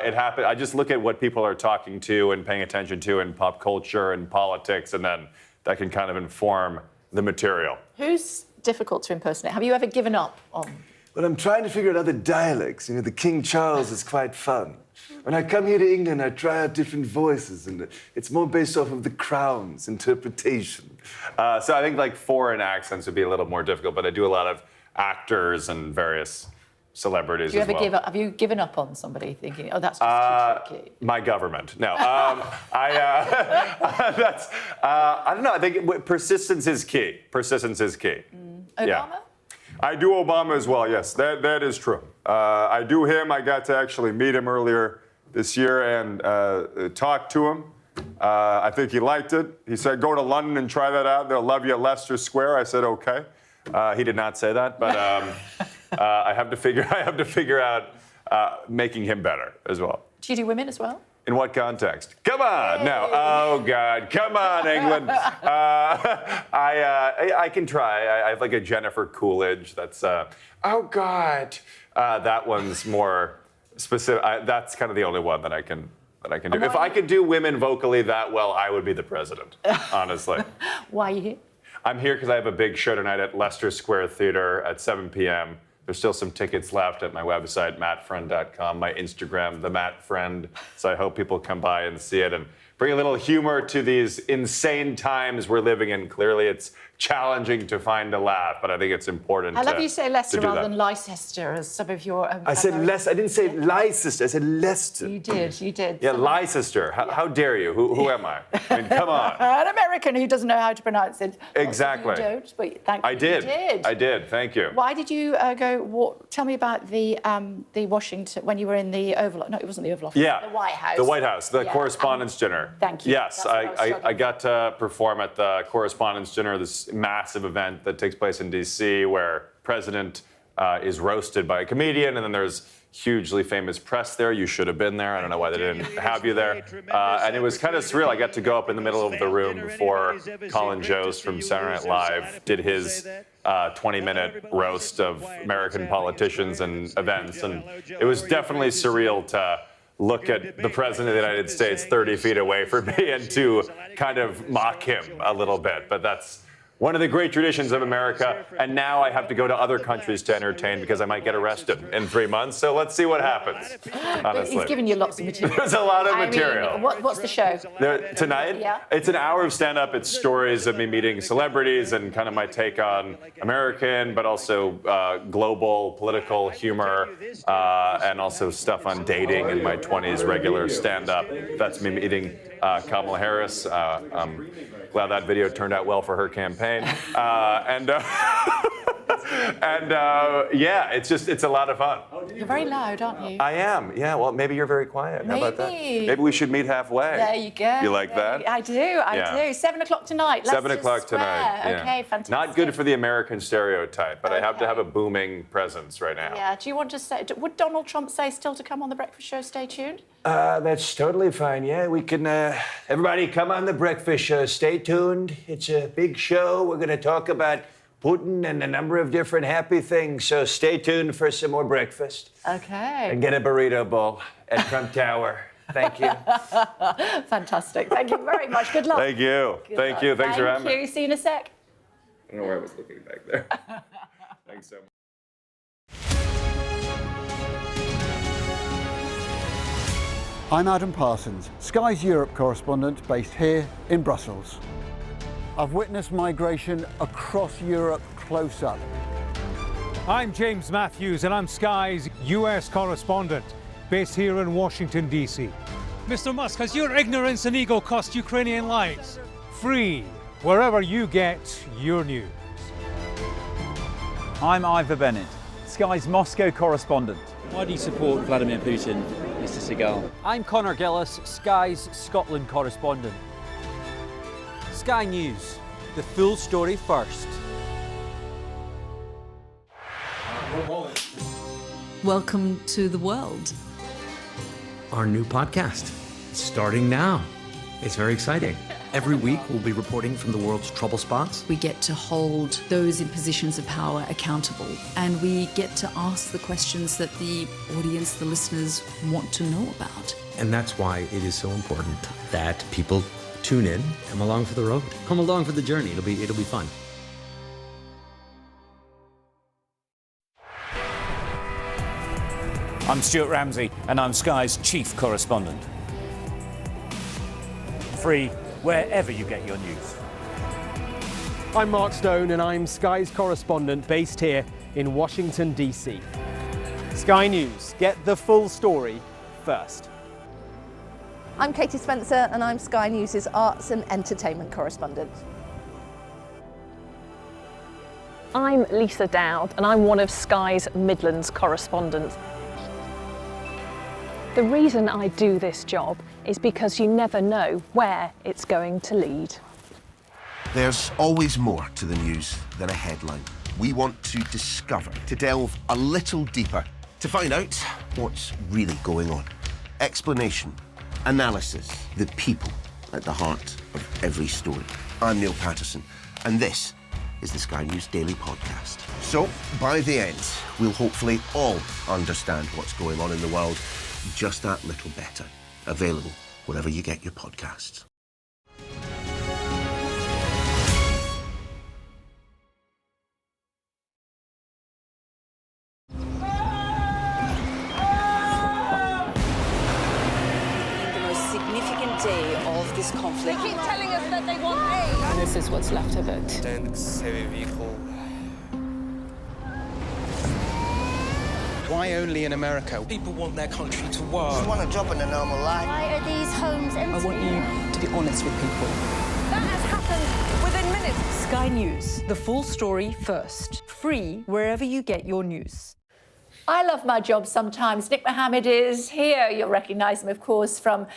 Speaker 5: It happened. I just look at what people are talking to and paying attention to in pop culture and politics, and then that can kind of inform the material.
Speaker 1: Who's difficult to impersonate? Have you ever given up on?
Speaker 5: Well, I'm trying to figure out other dialects. You know, the King Charles is quite fun. When I come here to England, I try out different voices, and it's more based off of the Crown's interpretation. So I think like foreign accents would be a little more difficult, but I do a lot of actors and various celebrities as well.
Speaker 1: Have you given up on somebody thinking, oh, that's just too tricky?
Speaker 5: My government. No. I don't know. I think persistence is key. Persistence is key.
Speaker 1: Obama?
Speaker 5: Yeah. I do Obama as well, yes. That is true. I do him. I got to actually meet him earlier this year and talk to him. I think he liked it. He said, go to London and try that out. They'll love you at Leicester Square. I said, okay. He did not say that, but I have to figure out making him better as well.
Speaker 1: Do you do women as well?
Speaker 5: In what context? Come on, no. Oh God, come on, England. I can try. I have like a Jennifer Coolidge. That's oh God. That one's more specific. That's kind of the only one that I can do. If I could do women vocally that well, I would be the president. Honestly.
Speaker 1: Why are you here?
Speaker 5: I'm here because I have a big show tonight at Leicester Square Theatre at 7 p.m. There's still some tickets left at my website, mattfriend.com, my Instagram, the Matt Friend. So I hope people come by and see it and bring a little humor to these insane times we're living in. Clearly, it's challenging to find a laugh, but I think it's important
Speaker 1: I love you say Leicester rather
Speaker 5: that.
Speaker 1: than Leicester, as some of your...
Speaker 5: I said Leicester. I didn't say Leicester. I said Leicester.
Speaker 1: You did.
Speaker 5: Yeah, Leicester. How dare you? Who am I? I mean, come on.
Speaker 1: An American who doesn't know how to pronounce it.
Speaker 5: Exactly.
Speaker 1: You don't, but thank you.
Speaker 5: I did.
Speaker 1: You did.
Speaker 5: I did. Thank you.
Speaker 1: Why did you go... Tell me about the Washington, when you were in the Oval... No, it wasn't the Oval Office.
Speaker 5: Yeah.
Speaker 1: The White House.
Speaker 5: The White House, the Correspondents' Dinner.
Speaker 1: Thank you.
Speaker 5: Yes, I got to perform at the Correspondents' Dinner, this massive event that takes place in D.C. where President is roasted by a comedian, and then there's hugely famous press there. You should have been there. I don't know why they didn't have you there. And it was kind of surreal. I got to go up in the middle of the room before Colin Jost from Saturday Night Live did his 20-minute roast of American politicians and events. And it was definitely surreal to
Speaker 6: look at the President of the United States 30 feet away from me and to kind of mock him a little bit. But that's one of the great traditions of America, and now I have to go to other countries to entertain because I might get arrested in 3 months. So let's see what happens, honestly.
Speaker 1: He's given you lots of material.
Speaker 6: There's a lot of material.
Speaker 1: I mean, what's the show?
Speaker 6: Tonight?
Speaker 1: Yeah.
Speaker 6: It's an hour of stand-up. It's stories of me meeting celebrities and kind of my take on American, but also global political humor, and also stuff on dating in my 20s, regular stand-up. That's me meeting Kamala Harris. Glad that video turned out well for her campaign. Yeah, it's a lot of fun.
Speaker 1: You're very loud, aren't you?
Speaker 6: I am. Yeah, well, maybe you're very quiet. How about that? Maybe we should meet halfway.
Speaker 1: There you go.
Speaker 6: You like that?
Speaker 1: I do. 7 o'clock tonight.
Speaker 6: 7 o'clock tonight. Yeah.
Speaker 1: Okay, fantastic.
Speaker 6: Not good for the American stereotype, but I have to have a booming presence right now.
Speaker 1: Yeah. Do you want to say, would Donald Trump say still to come on The Breakfast Show? Stay tuned.
Speaker 5: That's totally fine. Yeah, we can. Everybody, come on the Breakfast Show. Stay tuned. It's a big show. We're going to talk about Putin and a number of different happy things. So stay tuned for some more breakfast.
Speaker 1: Okay.
Speaker 5: And get a burrito bowl at Trump Tower. Thank you.
Speaker 1: Fantastic. Thank you very much. Good luck.
Speaker 6: Thank you. Thank you. Thanks for having me.
Speaker 1: Thank you. See you in a sec.
Speaker 6: I don't know where I was looking back there. Thanks so much.
Speaker 7: I'm Adam Parsons, Sky's Europe correspondent based here in Brussels. I've witnessed migration across Europe close up.
Speaker 10: I'm James Matthews and I'm Sky's US correspondent based here in Washington, D.C. Mr. Musk, has your ignorance and ego cost Ukrainian lives? Free, wherever you get your news.
Speaker 11: I'm Ivor Bennett, Sky's Moscow correspondent.
Speaker 15: Why do you support Vladimir Putin, Mr. Seagal?
Speaker 16: I'm Conor Gillis, Sky's Scotland correspondent. Sky News, the full story first.
Speaker 17: Welcome to the world.
Speaker 19: Our new podcast, starting now. It's very exciting. Every week, we'll be reporting from the world's trouble spots.
Speaker 17: We get to hold those in positions of power accountable, and we get to ask the questions that the audience, the listeners, want to know about.
Speaker 19: And that's why it is so important that people tune in, come along for the road, come along for the journey. It'll be fun.
Speaker 9: I'm Stuart Ramsey, and I'm Sky's chief correspondent. Free wherever you get your news.
Speaker 28: I'm Mark Stone, and I'm Sky's correspondent based here in Washington, D.C. Sky News, get the full story first.
Speaker 30: I'm Katie Spencer, and I'm Sky News' arts and entertainment correspondent.
Speaker 31: I'm Lisa Dowd, and I'm one of Sky's Midlands correspondents. The reason I do this job is because you never know where it's going to lead.
Speaker 32: There's always more to the news than a headline. We want to discover, to delve a little deeper, to find out what's really going on. Explanation, analysis, the people at the heart of every story. I'm Neil Patterson, and this is the Sky News Daily Podcast. So, by the end, we'll hopefully all understand what's going on in the world just that little better. Available wherever you get your podcasts.
Speaker 33: The most significant day of this conflict.
Speaker 30: They keep telling us that they want aid.
Speaker 33: And this is what's left of it.
Speaker 34: Tanks, heavy vehicle.
Speaker 12: Why only in America?
Speaker 34: People want their country to work.
Speaker 32: You want a job in a normal life.
Speaker 30: Why are these homes empty?
Speaker 33: I want you to be honest with people.
Speaker 30: That has happened within minutes.
Speaker 17: Sky News, the full story first. Free wherever you get your news.
Speaker 1: I love my job sometimes. Nick Mohammed is here. You'll recognise him, of course, from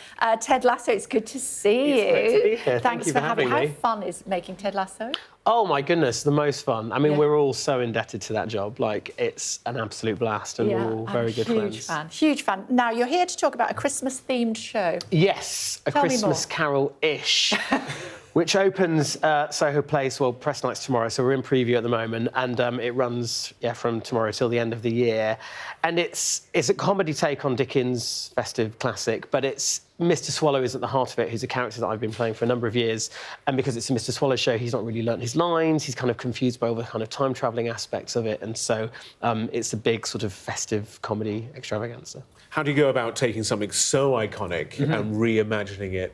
Speaker 1: Ted Lasso. It's good to see you.
Speaker 35: It's great to be here.
Speaker 1: Thanks for having me. How fun is making Ted Lasso?
Speaker 35: Oh, my goodness, the most fun. I mean, we're all so indebted to that job. Like, it's an absolute blast, and we're all very good friends.
Speaker 1: Huge fan. Now, you're here to talk about a Christmas-themed show.
Speaker 35: Yes, a Christmas Carol-ish. which opens Soho Place, well, press night's tomorrow, so we're in preview at the moment, and it runs, from tomorrow till the end of the year. And it's a comedy take on Dickens' festive classic, but it's Mr. Swallow is at the heart of it, who's a character that I've been playing for a number of years. And because it's a Mr. Swallow show, he's not really learnt his lines. He's kind of confused by all the kind of time-travelling aspects of it. And so it's a big sort of festive comedy extravaganza.
Speaker 6: How do you go about taking something so iconic and reimagining it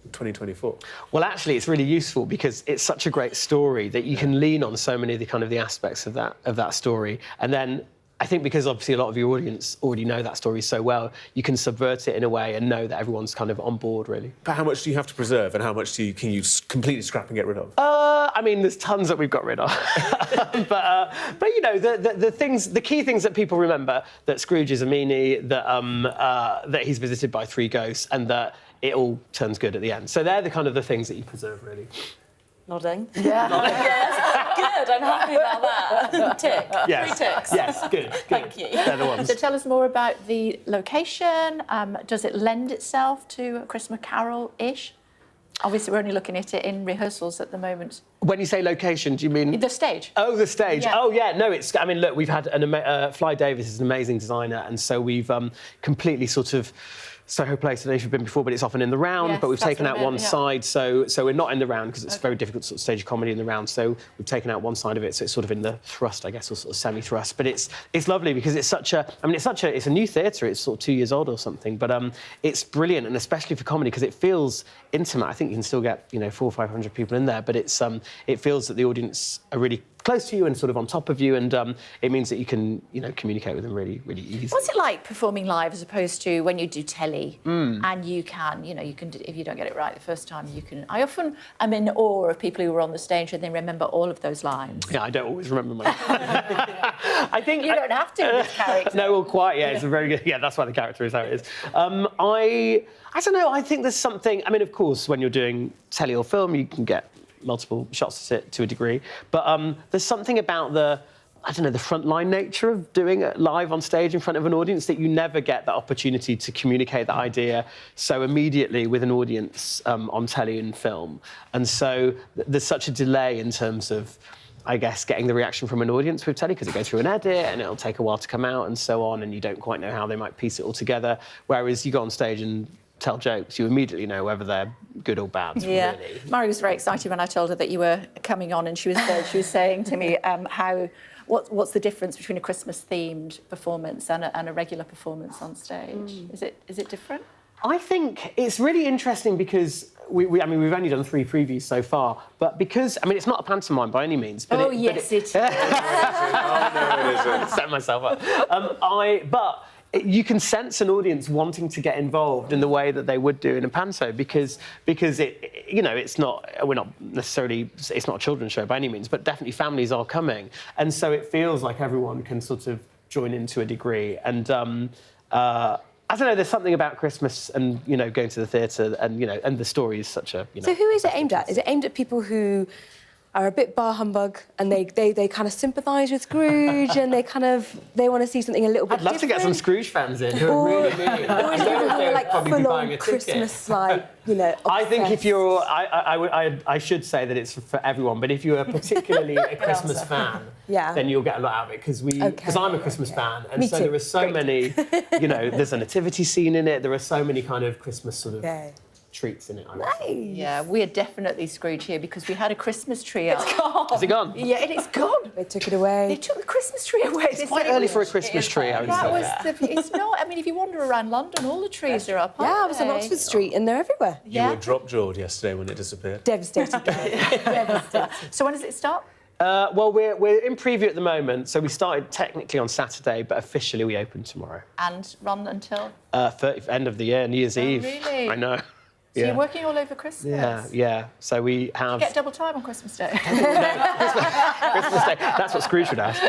Speaker 6: in 2024?
Speaker 35: Well, actually, it's really useful because it's such a great story that you can lean on so many of the aspects of that story. And then I think because obviously a lot of your audience already know that story so well, you can subvert it in a way and know that everyone's kind of on board, really.
Speaker 6: But how much do you have to preserve, and how much can you completely scrap and get rid of?
Speaker 35: I mean, there's tons that we've got rid of. but you know, the key things that people remember, that Scrooge is a meanie, that he's visited by 3 ghosts, and that it all turns good at the end. So they're the kind of the things that you preserve, really.
Speaker 2: Nodding.
Speaker 1: Yeah.
Speaker 2: Yes, good. I'm happy about that. Tick.
Speaker 35: Yes.
Speaker 2: 3 ticks.
Speaker 35: Yes, good.
Speaker 2: Thank you.
Speaker 35: They're the ones.
Speaker 1: So tell us more about the location. Does it lend itself to a Christmas Carol-ish? Obviously, we're only looking at it in rehearsals at the moment.
Speaker 35: When you say location, do you mean...
Speaker 1: The stage.
Speaker 35: Oh, the stage.
Speaker 1: Yeah.
Speaker 35: Oh, yeah, no, it's... I mean, look, we've had Fly Davis is an amazing designer, and so we've completely sort of... Soho Place, I don't know if you've been before, but it's often in the round,
Speaker 1: Yes,
Speaker 35: but we've taken out one
Speaker 1: yeah.
Speaker 35: side, so we're not in the round because it's very difficult to sort of stage a comedy in the round, so we've taken out one side of it, so it's sort of in the thrust, I guess, or sort of semi-thrust, but it's lovely because it's such a... I mean, it's a new theatre, it's sort of 2 years old or something, but it's brilliant, and especially for comedy, because it feels intimate. I think you can still get, 400 or 500 people in there, but it feels that the audience are really close to you and sort of on top of you, and it means that you can, communicate with them really, really easily.
Speaker 1: What's it like performing live as opposed to when you do telly and you can, if you don't get it right the first time, you can... I often am in awe of people who are on the stage and they remember all of those lines.
Speaker 35: Yeah, I don't always remember my... I think...
Speaker 1: You don't have to with this character.
Speaker 35: No, well, quite, yeah, it's a very good... Yeah, that's why the character is how it is. I don't know, I think there's something... I mean, of course, when you're doing telly or film, you can get multiple shots at it to a degree, but there's something about the frontline nature of doing it live on stage in front of an audience that you never get that opportunity to communicate that idea so immediately with an audience on telly and film. And so there's such a delay in terms of, I guess, getting the reaction from an audience with telly because it goes through an edit and it'll take a while to come out and so on, and you don't quite know how they might piece it all together. Whereas you go on stage and tell jokes, you immediately know whether they're good or bad.
Speaker 1: Yeah.
Speaker 35: Really.
Speaker 1: Mari was very excited when I told her that you were coming on, and she was saying to me what's the difference between a Christmas-themed performance and a regular performance on stage? Is it different?
Speaker 35: I think it's really interesting because we've only done 3 previews so far, but because it's not a pantomime by any means. But
Speaker 1: it is.
Speaker 35: Oh no, it isn't. Set myself up. You can sense an audience wanting to get involved in the way that they would do in a panto because it's not a children's show by any means, but definitely families are coming, and so it feels like everyone can sort of join in to a degree. And I don't know, there's something about Christmas and going to the theatre and the story is such a
Speaker 2: So who is it aimed at? Is it aimed at people who are a bit bar humbug and they kind of sympathise with Scrooge and they want to see something a little bit different?
Speaker 35: I'd love to get some Scrooge fans in who are really mean.
Speaker 2: Or is it people who are like full-on Christmas,
Speaker 35: I think if you're... I should say that it's for everyone, but if you're particularly a Christmas fan, then you'll get a lot out of it, because I'm a Christmas fan, and
Speaker 2: Me
Speaker 35: so
Speaker 2: too.
Speaker 35: there are so many... there's a nativity scene in it, there are so many kind of Christmas sort of... treats in it.
Speaker 1: Yeah, we're definitely Scrooge here because we had a Christmas tree up.
Speaker 2: It's gone.
Speaker 35: Has it gone?
Speaker 1: Yeah, it's gone.
Speaker 2: They took it away.
Speaker 1: They took the Christmas tree away.
Speaker 35: It's quite early for a Christmas tree, I would say.
Speaker 1: It's not. I mean, if you wander around London, all the trees are up.
Speaker 2: Yeah, I was on Oxford Street and they're everywhere.
Speaker 6: You were drop-jawed yesterday when it disappeared.
Speaker 2: Devastated.
Speaker 1: So when does it start?
Speaker 35: Well, we're in preview at the moment, so we started technically on Saturday, but officially we open tomorrow.
Speaker 1: And run until?
Speaker 35: End of the year, New Year's Eve.
Speaker 1: Really?
Speaker 35: I know.
Speaker 1: So you're working all over Christmas?
Speaker 35: Yeah. So we have...
Speaker 1: You get double time on Christmas Day?
Speaker 35: Christmas Day. That's what Scrooge would ask.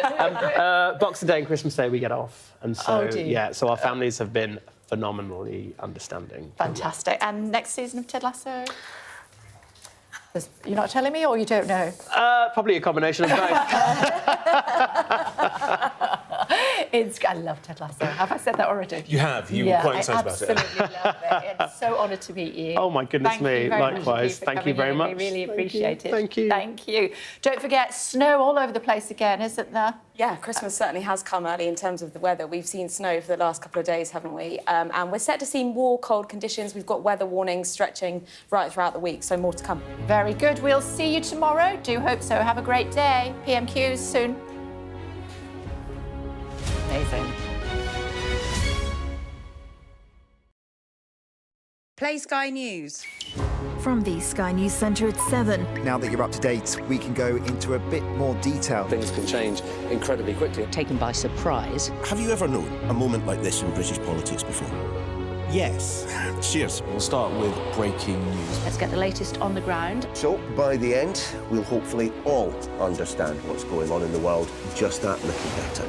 Speaker 35: Boxing Day and Christmas Day we get off, and so so our families have been phenomenally understanding.
Speaker 1: Fantastic. And next season of Ted Lasso? You're not telling me, or you don't know?
Speaker 35: Probably a combination of both.
Speaker 1: I love Ted Lasso. Have I said that already?
Speaker 6: You have. You were quite excited about it.
Speaker 1: I absolutely love it. It's so honoured to meet you.
Speaker 35: Oh, my goodness
Speaker 1: Thank
Speaker 35: me.
Speaker 1: you very much
Speaker 35: Likewise.
Speaker 1: for
Speaker 35: Thank you
Speaker 1: coming
Speaker 35: very
Speaker 1: in.
Speaker 35: much.
Speaker 1: We really appreciate it.
Speaker 35: Thank you.
Speaker 1: Thank you. Don't forget, snow all over the place again, isn't there?
Speaker 3: Yeah, Christmas certainly has come early in terms of the weather. We've seen snow for the last couple of days, haven't we? And we're set to see more cold conditions. We've got weather warnings stretching right throughout the week, so more to come.
Speaker 1: Very good. We'll see you tomorrow. Do hope so. Have a great day. PMQs soon. Amazing.
Speaker 33: Play Sky News.
Speaker 4: From the Sky News Centre at 7.
Speaker 8: Now that you're up to date, we can go into a bit more detail.
Speaker 13: Things can change incredibly quickly.
Speaker 14: Taken by surprise.
Speaker 32: Have you ever known a moment like this in British politics before? Yes. Cheers.
Speaker 13: We'll start with breaking news.
Speaker 14: Let's get the latest on the ground.
Speaker 32: So, by the end, we'll hopefully all understand what's going on in the world just that little better.